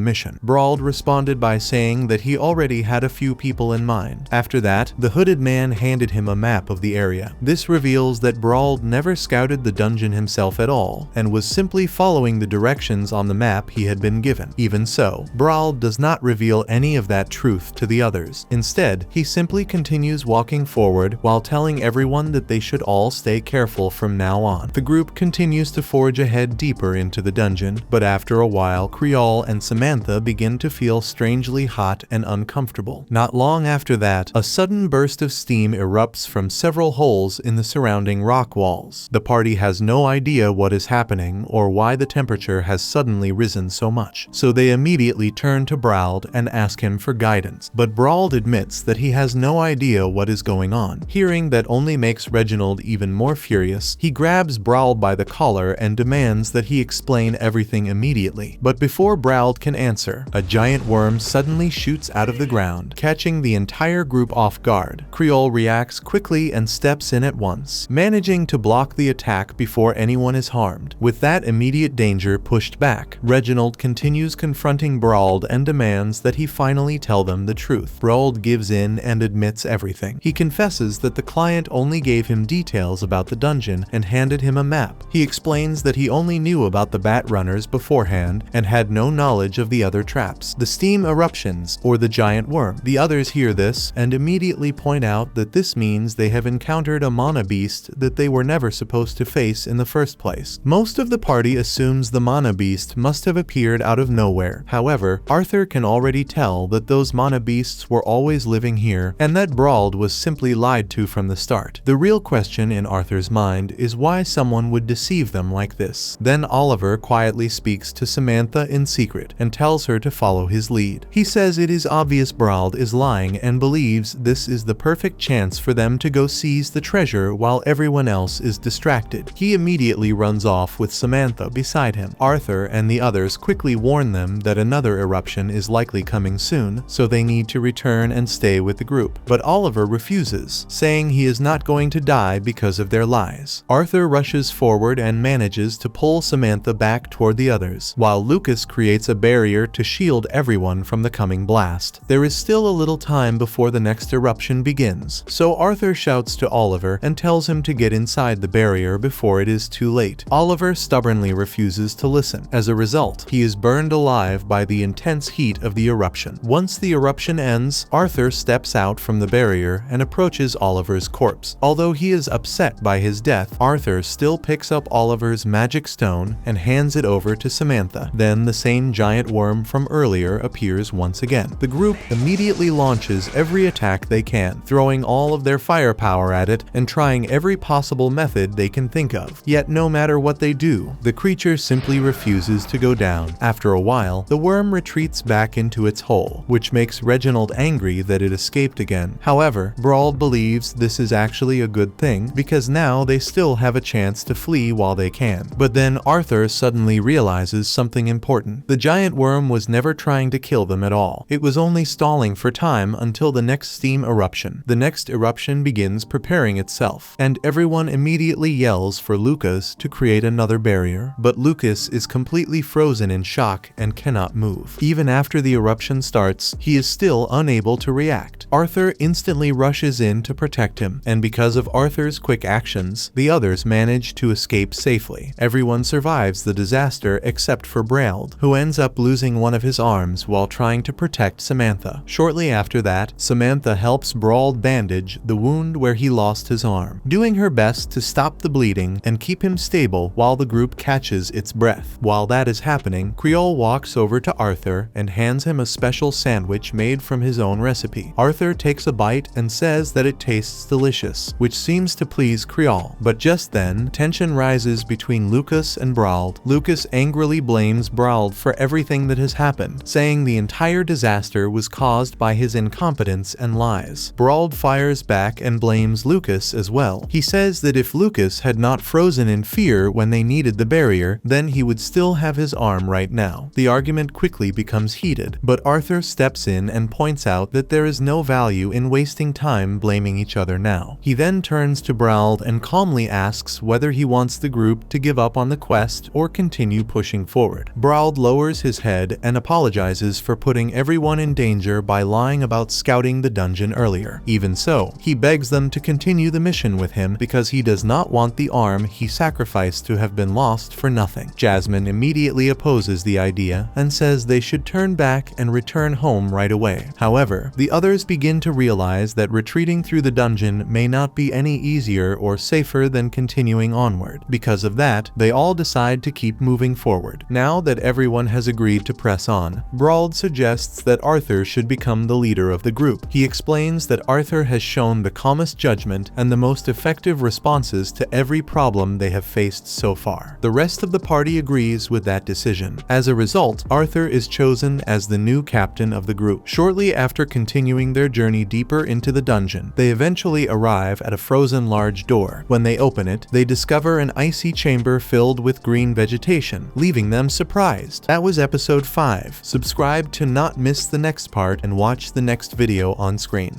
Speaker 1: mission. Brauld responded by saying that he already had a few people in mind. After that, the hooded man handed him a map of the area. This reveals that Brauld never scouted the dungeon himself at all and was simply following the directions on the map he had been given. Even so, Brauld does not reveal any of that truth to the others. Instead, he simply continues walking forward while telling everyone that they should all stay careful from now on. The group continues to forge ahead deeper into the dungeon, but after a while, Creole and Samantha begin to feel strangely hot and uncomfortable. Not long after that, a sudden burst of steam erupts from several holes in the surrounding rock walls. The party has no idea what is happening or why the temperature has suddenly risen so much, so they immediately turn to Brauld and ask him for guidance. But Brauld admits that he has no idea what is going on. Hearing that only makes Reginald even more furious, he grabs Brauld by the collar and demands that he explain everything immediately. But before Brauld can answer, a giant worm suddenly shoots out of the ground, catching the entire group off guard. Creole reacts quickly and steps in at once, managing to block the attack before anyone is harmed. With that immediate danger pushed back, Reginald continues confronting Brauld and demands that he finally tell them the truth. Brauld gives in and admits everything. He confesses that the client only gave him details about the dungeon and handed him a map. He explains that he only knew about the bat runners beforehand and had no knowledge of the other traps, the steam eruptions, or the giant worm. The others hear this and immediately point out that this means they have encountered a mana beast that they were never supposed to face in the first place. Most of the party assumes the mana beast must have appeared out of nowhere. However, Arthur can already tell that those mana beasts were always living here and that Brauld was simply lied to from the start. The real question in Arthur's mind is why someone would deceive them like this. Then Oliver quietly speaks to Samantha in secret and tells her to follow his lead. He says it is obvious Brauld is lying and believes this is the perfect chance for them to go seize the treasure while everyone else is distracted. He immediately runs off with Samantha beside him. Arthur and the others quickly warn them that another eruption is likely coming soon, so they need to return and stay with the group. But Oliver refuses, saying he is not going to die because of their lies. Arthur rushes forward and manages to pull Samantha back toward the others, while Lucas creates a barrier to shield everyone from the coming blast. There is still a little time before the next eruption begins, so Arthur shouts to Oliver and tells him to get inside the barrier before it is too late. Oliver stubbornly refuses to listen. As a result, he is burned alive by the intense heat of the eruption. Once the eruption ends, Arthur steps out from the barrier and approaches Oliver's corpse. Although he is upset by his death, Arthur still picks up Oliver's magic stone and hands it over to Samantha. Then the same giant worm from earlier appears once again. The group immediately launches every attack they can, throwing all of their firepower at it and trying every possible method they can think of. Yet no matter what they do, the creature simply repeatedly refuses to go down. After a while, the worm retreats back into its hole, which makes Reginald angry that it escaped again. However, Brauld believes this is actually a good thing because now they still have a chance to flee while they can. But then Arthur suddenly realizes something important. The giant worm was never trying to kill them at all. It was only stalling for time until the next steam eruption. The next eruption begins preparing itself, and everyone immediately yells for Lucas to create another barrier. But Lucas is completely frozen in shock and cannot move. Even after the eruption starts, he is still unable to react. Arthur instantly rushes in to protect him, and because of Arthur's quick actions, the others manage to escape safely. Everyone survives the disaster except for Brauld, who ends up losing one of his arms while trying to protect Samantha. Shortly after that, Samantha helps Brauld bandage the wound where he lost his arm, doing her best to stop the bleeding and keep him stable while the group catches its breath. While that is happening, Creole walks over to Arthur and hands him a special sandwich made from his own recipe. Arthur takes a bite and says that it tastes delicious, which seems to please Creole. But just then, tension rises between Lucas and Brauld. Lucas angrily blames Brauld for everything that has happened, saying the entire disaster was caused by his incompetence and lies. Brauld fires back and blames Lucas as well. He says that if Lucas had not frozen in fear when they needed the barrier, then he would still have his arm right now. The argument quickly becomes heated, but Arthur steps in and points out that there is no value in wasting time blaming each other now. He then turns to Brauld and calmly asks whether he wants the group to give up on the quest or continue pushing forward. Brauld lowers his head and apologizes for putting everyone in danger by lying about scouting the dungeon earlier. Even so, he begs them to continue the mission with him because he does not want the arm he sacrificed to have been lost for nothing. Jasmine immediately opposes the idea and says they should turn back and return home right away. However, the others begin to realize that retreating through the dungeon may not be any easier or safer than continuing onward. Because of that, they all decide to keep moving forward. Now that everyone has agreed to press on, Brauld suggests that Arthur should become the leader of the group. He explains that Arthur has shown the calmest judgment and the most effective responses to every problem they have faced so far. The rest of the party agrees with that decision. As a result, Arthur is chosen as the new captain of the group. Shortly after continuing their journey deeper into the dungeon, they eventually arrive at a frozen large door. When they open it, they discover an icy chamber filled with green vegetation, leaving them surprised. That was episode 5. Subscribe to not miss the next part and watch the next video on screen.